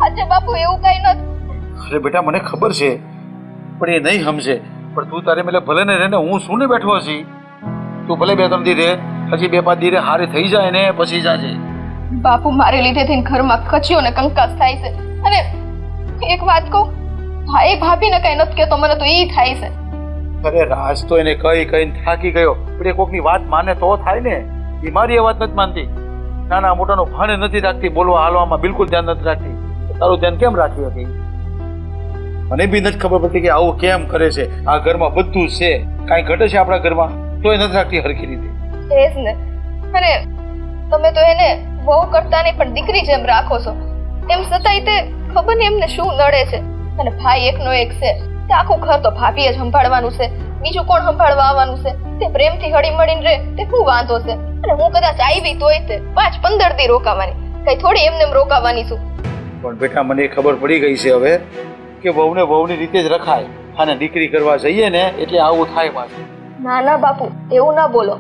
આજે બાપુ એવું કઈ નથી. અરે બેટા મને ખબર છે, પણ એ નહીં સમજે. પણ તું તારે મેલે ભલે ને રહે ને, હું શું ને બેઠો છી. તું ભલે 2-3 દી રહે, હજી 2-5 દી હારી થઈ જાય ને પછી જાજે. બાપુ, મારે લીધેથી ઘરમાં કચિયો ને કંકાસ થાય છે. અને એક વાત કહું, ભાઈ ભાભીને કઈ નથી કહેતો, મને તો એ થાય છે. અરે રાજ તો એને કહીને થાકી ગયો, પણ એ કોકની વાત માને તો થાય ને. એ મારી એ વાત નથી માનતી, નાના મોટાનું ભાને નથી રાખતી, બોલવા હાલવામાં બિલકુલ ધ્યાન નથી રાખતી. તારું ધ્યાન કેમ રાખ્યું હતી? મને બી નથી ખબર પડતી કે આવું કેમ કરે છે. આ ઘરમાં બધું છે, કાંઈ ઘટે છે આપણા ઘરમાં તોય નથી રાખતી હરખી રીતે. એ જ ને. અને તમે તો એને વહુ કરતા નહીં પણ દીકરી જેમ રાખો છો, એમ છતાંય તે ખબર ને એમને શું નડે છે. અને ભાઈ એકનો એક છે, તે આખું ઘર તો ભાભીએ જ સંભાળવાનું છે, બીજું કોણ સંભાળવા આવવાનું છે? તે પ્રેમથી હળી મળીને રહે તે શું વાંધો છે? અને હું કદાચ આવી તોય તે 5-15 દી રોકાવાની, કઈ થોડી એમને એમ રોકાવાની છું. પણ બેટા મને ખબર પડી ગઈ છે હવે કે વહુને વહુની રીતે જ રખાય, અને દીકરી કરવા જઈએ ને એટલે આવું થાય પાછું. ના ના બાપુ, એવું ના બોલો.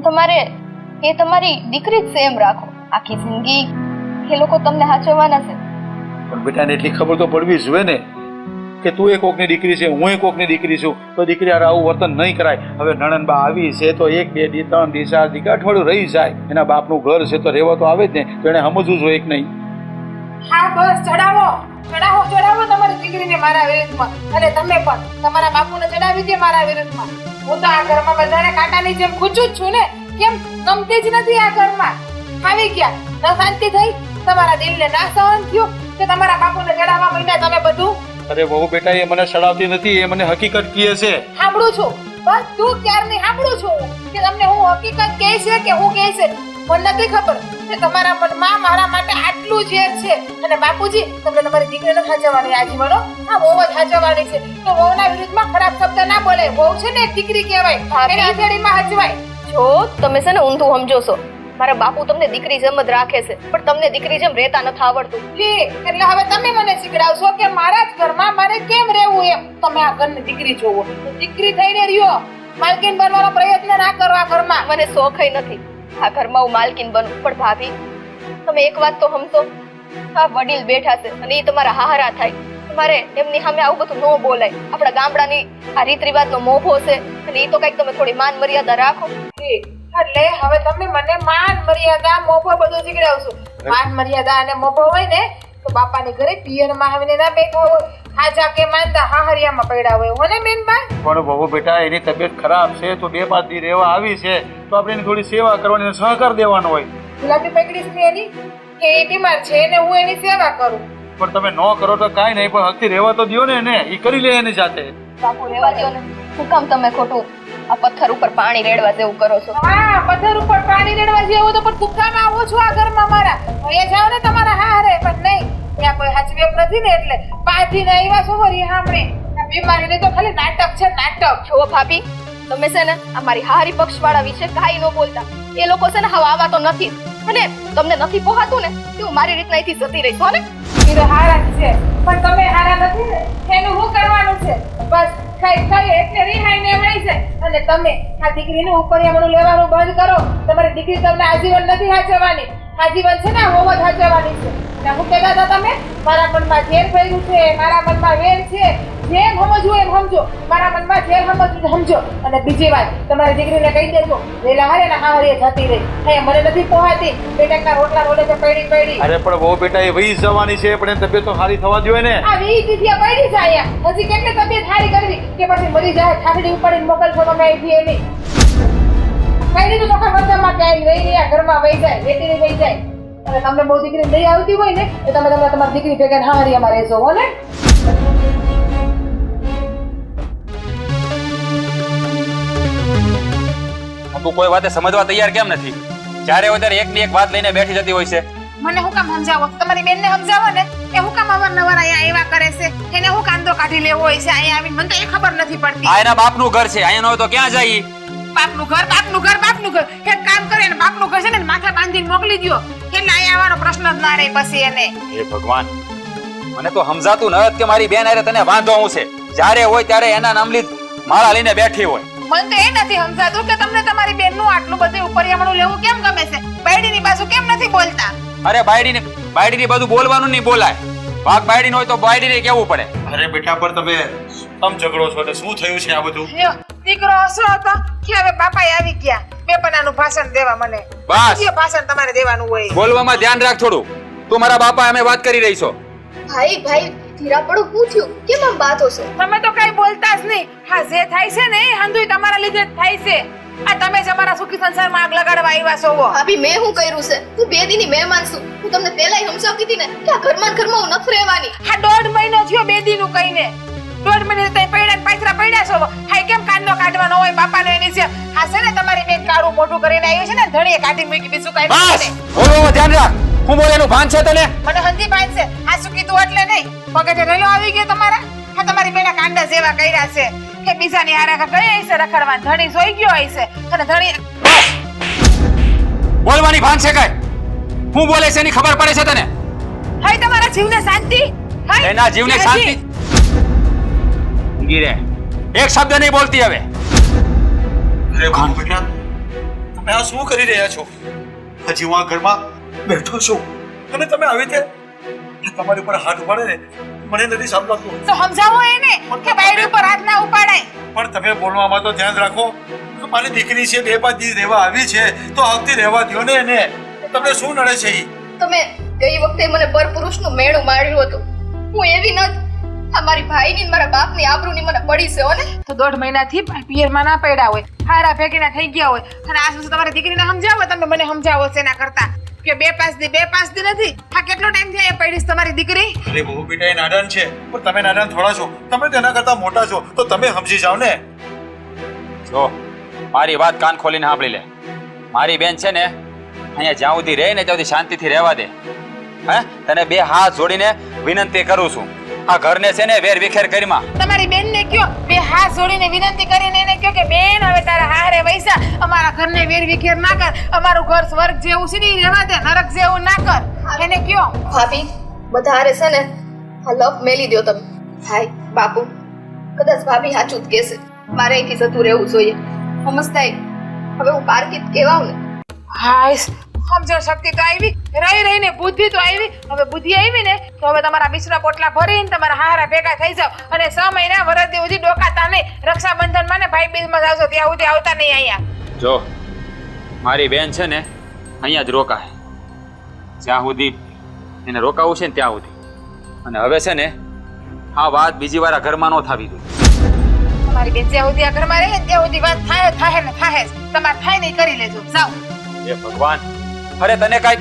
તમારે એ તમારી દીકરી જ છે એમ રાખો, આખી જિંદગી એ લોકો તમને હાચવવાના છે. પણ બેટાને એટલી ખબર તો પડવી જોઈએ ને કે તું એ કોકની દીકરી છે, હું એ કોકની દીકરી છું, તો દીકરી હારે આવું વર્તન નહીં કરાય. હવે નણંદબા આવી છે તો 1-2 દી 3 દી 4 દી અઠવાડિયું રહી જાય, એના બાપનું ઘર છે તો રહેવા તો આવે જ ને, તો એને સમજવું જોઈએ કે નહીં? હા બસ, ચડાવો તમારી દીકરીને મારા વિરુદ્ધમાં, અને તમે પણ તમારા બાપુને ચડાવી દે મારા વિરુદ્ધમાં. હું તો આ ઘરમાં બધાને કાંટાની જેમ ખૂંચું જ છું ને. કેમ ગમતી જ નથી આ ઘરમાં? આવી ગયા ન શાંતિ થઈ, તમારા દિલને ના સહન થયું કે તમારા બાપુને ચડાવવા માંડ્યા તમે બધું. અરે વહુ બેટા એ મને સડાવતી નથી, એ મને હકીકત કહે છે. સાંભળું છું, બસ તું ક્યારની સાંભળું છું કે તમને હું હકીકત કહે છે કે હું કહે છે. મને નથી ખબર કે તમારા મનમાં મારા માટે આટલું ઝેર છે. અને બાપુજી, તમને તમારી દીકરીને સાચવવાની આજીવનો આ બહુ જ સાચવવાની છે, તો વહુના વિરુદ્ધમાં ખરાબ શબ્દ ના બોલે. વહુ છે ને એક દીકરી કહેવાય, એની આંધળીમાં હચવાય. જો તમે છે ને ઊંધું સમજો છો. મારા બાપુ તમને દીકરી જેમ જ રાખે છે, પણ તમને દીકરી જેમ રહેતા નથી આવડતું. એટલે હવે તમે મને શીખડાવશો કે મારા જ ઘરમાં મારે કેમ રહેવું એમ. તમે આ ઘરની દીકરી જોવો, દીકરી થઈને રહ્યો, માલકીન બનવાનો પ્રયત્ન ના કરો આ ઘરમાં. મને શોખય નથી આ ઘરમાં હું માલકીન બનું. પણ ભાભી, તમે એક વાત તો સમજો, આ વડીલ બેઠા છે અને એ તમારા હારા થાય, તમારે એમની સામે આવું બધું ન બોલાય. આપણા ગામડાની આ રીત રિવાજનો મોભો છે, અને એ તો કઈક તમે થોડી માન મર્યાદા રાખો. એટલે હવે તમે મને માન મર્યાદા મોભો બધું શીખડાવશો. માન મર્યાદા અને મોભો હોય ને તો બાપાની ઘરે પિયરમાં આવીને ના બેઠો હોય, હાજા કે માનતા હાહરિયામાં પડ્યા હોય. હોને બેનબા? પણ વહુ બેટા એની તબિયત ખરાબ છે તો 2-5 દી રહેવા આવી છે, તો આપણે એની થોડી સેવા કરવાની, સહકાર દેવાનો હોય. ગુલાબી પકડીશ ને એની કે એ બીમાર છે ને હું એની સેવા કરું. પણ તમે ન કરો તો કાંઈ નહીં, પણ હકથી રહેવા તો દ્યો ને એને, એ કરી લે એની જાતે. બાપુ રહેવા દો ને, શું કામ તમે ખોટું આ પથ્થર ઉપર પાણી રેડવા જેવું કરો છો? હા, પથ્થર ઉપર પાણી રેડવા જેવું તો પણ દુકાનમાં આવો છો આ ઘરમાં મારા. અહીંયા જાવ ને તમારા હારે, પણ નહીં, ત્યાં કોઈ હાચવેપ નથી ને એટલે પાછીને આવ્યા છો વળી સાંભળે. આ બીમારીને તો ખાલી નાટક છે, નાટક. જો ભાભી, તમે છે ને આ મારી હારી પક્ષ વાળા વિશે કાંઈ ન બોલતા. એ લોકો છે ને હવે આવા તો નથી, અને તમને નથી પોહાતું ને કે હું મારી રીતના અહીંથી જતી રહીશ. હો ને? એ તો હારા જ છે, પણ તમે હારા નથી ને, એનું શું કરવાનું છે? બસ ખાઈ એટલે રિહાઈને એવડાઈ છે. અને તમે આ દીકરીને ઉપરિયામણું લેવાનું બંધ કરો. તમારી દીકરી તમને આજીવન નથી હાચવવાની, આજીવન છે ને હોવ જ હાચવવાની છે. અને હું કહેતા હતા તમે મારા મનમાં ઝેર ભર્યું છે, મારા મનમાં વેર છે, જેમ સમજવું એમ સમજો, મારા મનમાં જેમ સમજવું સમજો. અને બીજી વાત, તમારી દીકરીને કહી દેજો વેલા હારે ને હાવરીએ જતી રહી. અહીંયા મને નથી પોહાતી, બેટાના રોટલા રોલે છે પડી. અરે પણ બહુ બેટા એ વહી જવાની છે, પણ એની તબિયત તો સારી થવા જોઈએ ને. આ 20 દીધિયા પડી છે અહીંયા. હજી કેટલી તબિયત સારી કરવી કે પછી મરી જાય ઠાકડી ઉપાડીને મોકલશો તમે અહીંથી એની. કઈ તો ચોખા ખર્ચામાં ક્યાંય રહી નહીં, આ ઘરમાં વહી જાય, વેટીને વહી જાય. અને તમને બહુ દીકરી નહીં આવતી હોય ને તો તમે તમારી દીકરી ભેગા હારીયામાં રહેશો હો ને. તું કોઈ વાતે સમજવા તૈયાર કેમ નથી? જ્યારે હોય ત્યારે એકની એક વાત લઈને બેઠી જતી હોય છે. મને હું કામ સમજાવો? તમારી બેનને સમજાવો ને. એ હું કામ અવારનવાર અહીંયા એવા કરે છે? એને હું કાંદો કાઢી લેવો હોય છે અહીંયા આવીને? મને તો એ ખબર નથી પડતી. આ એના બાપનું ઘર છે, અહીંયા ન હોય તો ક્યાં જાય? બાપનું ઘર, બાપનું ઘર, બાપનું ઘર. એક કામ કરે ને બાપનું ઘર છે ને માથે બાંધીને મોકલી દ્યો. એટલે અહીંયા આવવાનો પ્રશ્ન જ ના રહે પછી એને. હે ભગવાન, મને તો સમજાતું ન હતું કે મારી બેન હારે તને વાંધો હું છે. જ્યારે હોય ત્યારે એના નામલી માળા લઈને બેઠી હોય. મને તો એ નથી સમજાતું કે તમને તમારી બેનનું આટલું બધું ઉપરિયામણું લેવું કેમ ગમે છે? બાયડીની બાજુ કેમ નથી બોલતા? અરે બાયડીની બધું બોલવાનું નહીં બોલાય. વાઘ બાયડીનો હોય તો બાયડીને કેવું પડે. અરે બેટા પણ તમે આમ ઝઘડો છો ને શું થયું છે આ બધું? લ્યો, દીકરો હસો હતો કે હવે બાપાએ આવી ગયા બેપનાનું ભાષણ દેવા મને. બસ. કયો ભાષણ તમારે દેવાનું હોય? બોલવામાં ધ્યાન રાખ થોડું. તું મારા બાપા અમે વાત કરી રહી છો. ભાઈ ધીરા પડો, પૂછ્યું કેમ આમ વાત હશે? તમે તો કઈ બોલતા જ નહીં. હા, જે થાય છે ને એ હંધુય તમારા લીધે જ થાય છે. આ તમે જ અમારા સુખી સંસારમાં આગ લગાડવા આવ્યા છો. ભાભી મેં શું કર્યું છે? હું 2 દીની મહેમાન છું. હું તમને પહેલાય સમજાવતી હતી ને કે આ ઘરમાં હું નથી રહેવાની. હા, 1.5 મહિનો થયો 2 દીનું કહીને. 1.5 મહિને તઈ પડ્યા ને પાછરા પડ્યા છો. હા, કેમ કાનનો કાઢવાનો હોય બાપાને એની છે? હા છે ને તમારી બેન કાળું મોઢું કરીને આવી છે ને ધણીએ કાઢી મૂકી, બીજું કઈ બસ નહીં. બોલવામાં ધ્યાન રાખ. હું બોલે એનું ભાન છે તને? મને હંધી પાન છે. આ શું કીધું એટલે નહીં. પગેટે રહ્યો આવી ગયો તમારા. હા, તમારી બેના કાંડા જેવા કર્યા છે કે બીજાની હારે ગયા હશે રખડવા. ધણી સોઈ ગયો હશે અને ધણી બોલવાની ભાન છે કઈ? હું બોલે છે એની ખબર પડે છે તને? હાય તમારા જીવને શાંતિ. હાય એના જીવને શાંતિ. ગીરે એક શબ્દ નહીં બોલતી હવે. અરે ભાન બેટા, તમે આ શું કરી રહ્યા છો? હજી હું આ ઘરમાં બેઠો છું અને તમે આવી રીતે તમારી ઉપર હાથ ઉપાડે ને મને નથી સમજાતું. તો સમજાવો એને કે બાયડી ઉપર હાથ ના ઉપાડાય. પણ તમે બોલવામાં તો ધ્યાન રાખો. તો મારી દીકરી છે, 2-5 દિવસ રહેવા આવી છે તો આવતી રહેવા દ્યો ને એને. તમને શું નડે છે? તમે ગઈ વખતે મને પરપુરુષનું મેળું માર્યું હતું. હું એવી નથી. અમારી ભાઈની ને મારા બાપની આબરૂની મને પડી છે હો ને. તો 1.5 મહિનાથી પિયરમાં ના પડ્યા હોય, હારા ભેગીના થઈ ગયા હોય અને આ શું તમારી દીકરીને સમજાવો? તમે મને સમજાવો છે એના કરતા કે 2-5 દી નથી. હા, કેટલો ટાઈમ થયો એ પડીશ તમારી દીકરી? અરે બહુ બેટા એ નાદાન છે, પણ તમે નાદાન થોડા છો. તમે તેના કરતા મોટા છો તો તમે સમજી જાઓ ને. જો મારી વાત કાન ખોલીને સાંભળી લે. મારી બેન છે ને અહીંયા જ્યાં સુધી રહે ને ત્યાં સુધી શાંતિથી રહેવા દે. હે, તને 2 હાથ જોડીને વિનંતી કરું છું. આ ઘરને છે ને વેર વિખેર કરીમાં. તમારી બેનને કયો 2 હાથ જોડીને વિનંતી કરીને એને કયો કે બેન હવે તારા હારે વૈસા અમારા ઘરને વેર વિખેર ના કર. અમારું ઘર સ્વર્ગ જેવું છે ને રહેવા દે, નરક જેવું ના કર. એને કયો ભાભી વધારે છે ને આ લપ મેલી દો તમે. ભાઈ બાપુ કદાચ ભાભી સાચું જ કહેશે. મારે અહીંથી જતું રહેવું જોઈએ. સમજતા હવે હું પારકી જ કહેવાઉં ને. હાય, સમજણ શક્તિ તો આવી, રહીને બુદ્ધિ તો આવી. હવે બુદ્ધિ આવી ને તો હવે તમારા બિસરા પોટલા ભરીને તમારા હારા ભેગા થઈ જાવ અને 6 મહિના વરસ સુધી ડોકાતા નહીં. રક્ષાબંધન માં ને ભાઈ બીજ માં જાવશો ત્યાં સુધી આવતા નહીં અહીંયા. જો મારી બેન છે ને અહીંયા જ રોકાય. જ્યાં સુધી એને રોકાવું છે ને ત્યાં સુધી. અને હવે છે ને આ વાત બીજી વાર આ ઘરમાં ન થવી જોઈએ. તમારી બેન જ્યાં સુધી આ ઘરમાં રહે ત્યાં સુધી વાત થાય ને થાય જ. તમારે થાય નહીં કરી લેજો. જાઓ. એ ભગવાન, અરે તને કઈ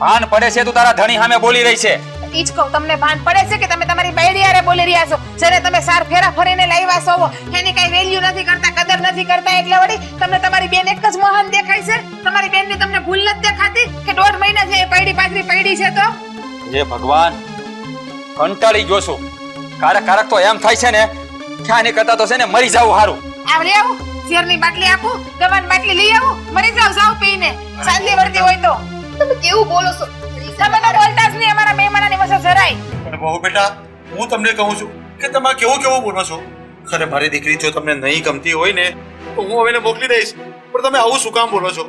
ભાન પડે છે? તું તારા ધણી સામે બોલી રહી છે. ઈ જ કહું, તમને ભાન પડે છે કે તમે તમારી બાયડી હારે બોલી રહ્યા છો? જ્યારે તમે સાર ફેરા ફરીને લાવ્યા છો એની કઈ વેલ્યુ નથી કરતા, કદર નથી કરતા, એટલે વળી તમને તમારી બેન એક જ મહાન દેખાય છે? તમારી બેનની તમને ભૂલ નથી દેખાતી કે 1.5 મહિના છે એ પૈડી પાથરી પૈડી છે? તો હે ભગવાન, કંટાળી ગયો છું. કારક તો એમ થાય છે ને કે આની કરતા તો છે ને મરી જાવું સારું. આવડે આવું ઝેરની બાટલી આપું, દવાની બાટલી લઈ આવું, મરી જાવ પીને. શાંતિ વર્તી હોય તો તમે કેવું બોલો છો? તમે તો બોલતા જ નહીં અમારા મહેમાનની વસે જરાય. પણ બહુ બેટા, હું તમને કહું છું કે તમે કેવું બોલો છો? ખરે મારી દીકરી જો તમને નહીં ગમતી હોય ને તો હું હવે એને મોકલી દઈશ. પણ તમે આવું શું કામ બોલો છો?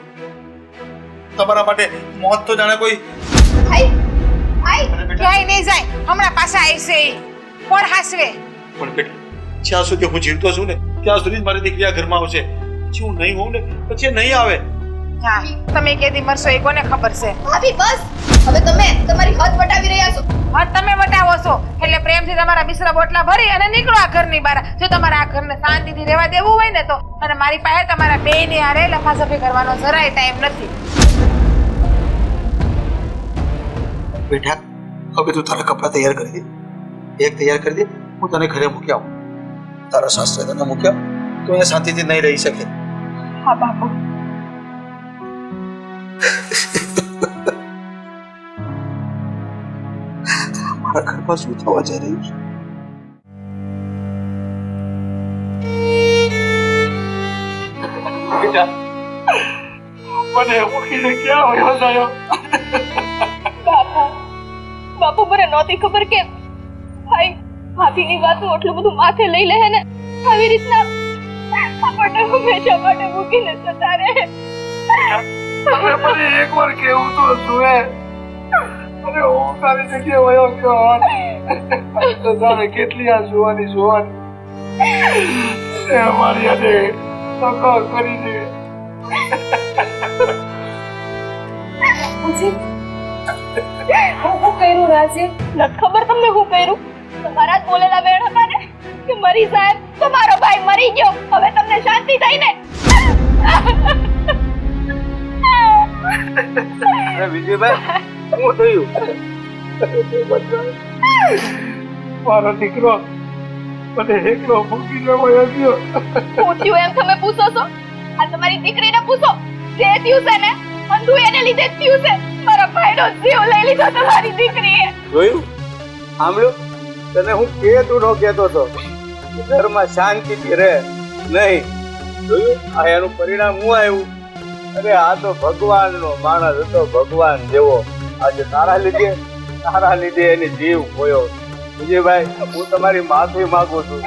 તમારા માટે મોત તો જાણે કોઈ. ભાઈ ભાઈ ક્યાંય નહીં જાય. હમણાં પાછા આવશે. કોણ હાસવે? પણ બેટા જ્યાં સુધી હું જીવતો છું ને ત્યાં સુધી જ મારી દીકરી આ ઘરમાં આવશે. પછી હું નહીં હોઉં ને પછી એ નહીં આવે. હા તમે કેદી મરશો એ કોને ખબર છે. ભાભી બસ હવે તમે તમારી હદ વટાવી રહ્યા છો. હા તમે વટાવો છો એટલે પ્રેમથી તમારા બિસરા બોટલા ભરી અને નીકળો આ ઘરની બહાર. જો તમારે આ ઘરને શાંતિથી રહેવા દેવું હોય ને તો. અને મારી પાસે તમારા બેયની હારે લફાસફી કરવાનો જરાય ટાઈમ નથી. બેટા હવે તું તારા કપડાં તૈયાર કરી દે. બેગ તૈયાર કરી દે. હું તને ઘરે મૂકી આવું. તારા શાસ્ત્રે તને મૂક્યા તો અહીંયા શાંતિથી નહીં રહી શકે. હા બાપુ. મારા ઘરમાં શું થવા જઈ રહ્યું છે? બેટા મને મૂકીને ક્યાં વયો ગયો? બાપુ મને નહોતી ખબર કે ભાઈ ભાભીની વાતો એટલું બધું માથે લઈ લે હે ને આવી રીતના આપણને હંમેશા માટે મૂકીને જતા રહે. તમે મને એકવાર કેવું તો જુએ. અરે હું તારી જગ્યાએ વયો ગયો હોત તો તારે કેટલી આ જોવાની અમારી આજે તકર કરી દે. હું કર્યું રાજીવ? નથી ખબર તમને હું કર્યું? તમારા જ બોલેલા વેણ હતા ને કે મરી સાહેબ તમારો ભાઈ મરી ગયો હવે તમને શાંતિ થઈ ને. અરે વિજયભાઈ શું થયું? મારો દીકરો મને એકલો મૂકીને વયો ગયો. શું થયું એમ તમે પૂછો છો? આ તમારી દીકરીને પૂછો. જે થયું છે ને અંધુ એને લીધે જ થયું છે. મારા ભાઈનો જીવ લઈ લીધો તમારી દીકરીએ. જોયું? સાંભળ્યું? તને હું કેતું નો કેતો હતો ઘરમાં શાંતિથી રહે નહીં. જોયું? આ એનું પરિણામ હું આવ્યું. અરે આ તો ભગવાનનો માણસ હતો, ભગવાન જેવો. આજે તારા લીધે એની જીવ ખોયો. વિજયભાઈ હું તમારી માફી માંગુ છું.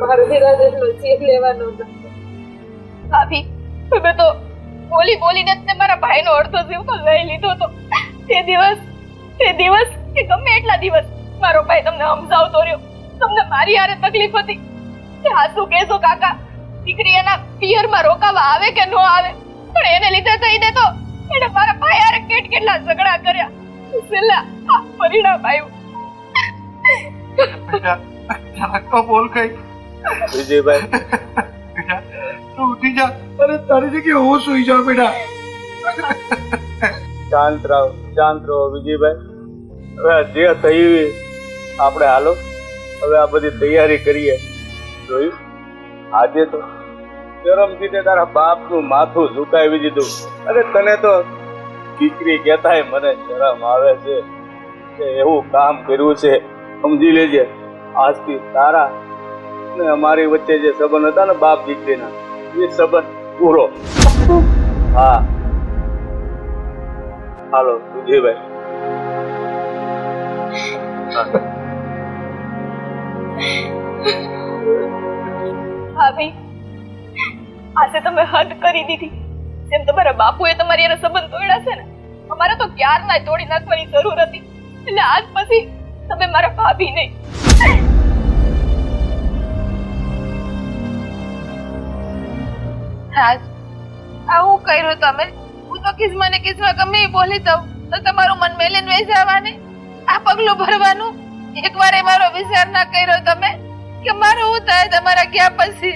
મારું જેટલો જીવ લેવાનો હતો. ભાભી તમે તો બોલીને જ મારા ભાઈનો અડધો જીવ તો લઈ લીધો હતો. તે દિવસ કે ગમે એટલા દિવસ મારો ભાઈ તમને સમજાવતો રહ્યો. તમને મારી હારે તકલીફ હતી કે આ શું કહેશો કાકા દીકરી એના પિયરમાં રોકાવા આવે કે ન આવે પણ એને લીધે થઈને તો એને મારા ભાઈ હારે કેટલા ઝઘડા કર્યા. છેલ્લા આ પરિણામ આવ્યું. બોલ કઈ વિજયભાઈ તું ઉઠી જા. અરે તારી જગ્યાએ હું સુઈ જાઉં બેટા. શાંત રહો વિજયભાઈ. હવે જે થઈ આપણે હાલો હવે આ બધી તૈયારી કરીએ. જોયું? આજે તો શરમથી તારા બાપનું માથું ઝુકાવી દીધું. અરે તને તો દીકરી કહેતાય મને શરમ આવે છે કે એવું કામ કર્યું છે. સમજી લેજે આજથી તારા ને અમારી વચ્ચે જે સંબંધ હતા ને બાપ દીકરીના એ સંબંધ પૂરો. હા હાલો વિજયભાઈ. ભાભી આજે તમે હદ કરી દીધી. જેમ તમારા બાપુએ તમારી એના સંબંધ તોડ્યા છે ને અમારે તો ક્યારના તોડી નાખવાની જરૂર હતી. એટલે આજ પછી તમે મારા ભાભી નહીં. રાજ આવું કર્યું તમે? હું તો કિસ્મા ગમે એ બોલી દઉં તો તમારું મન મેલીને વહી જવાને આ પગલું ભરવાનું. એકવાર મારો વિચાર ના કર્યો તમે કે મારું શું થાય તમારા ગયા પછી?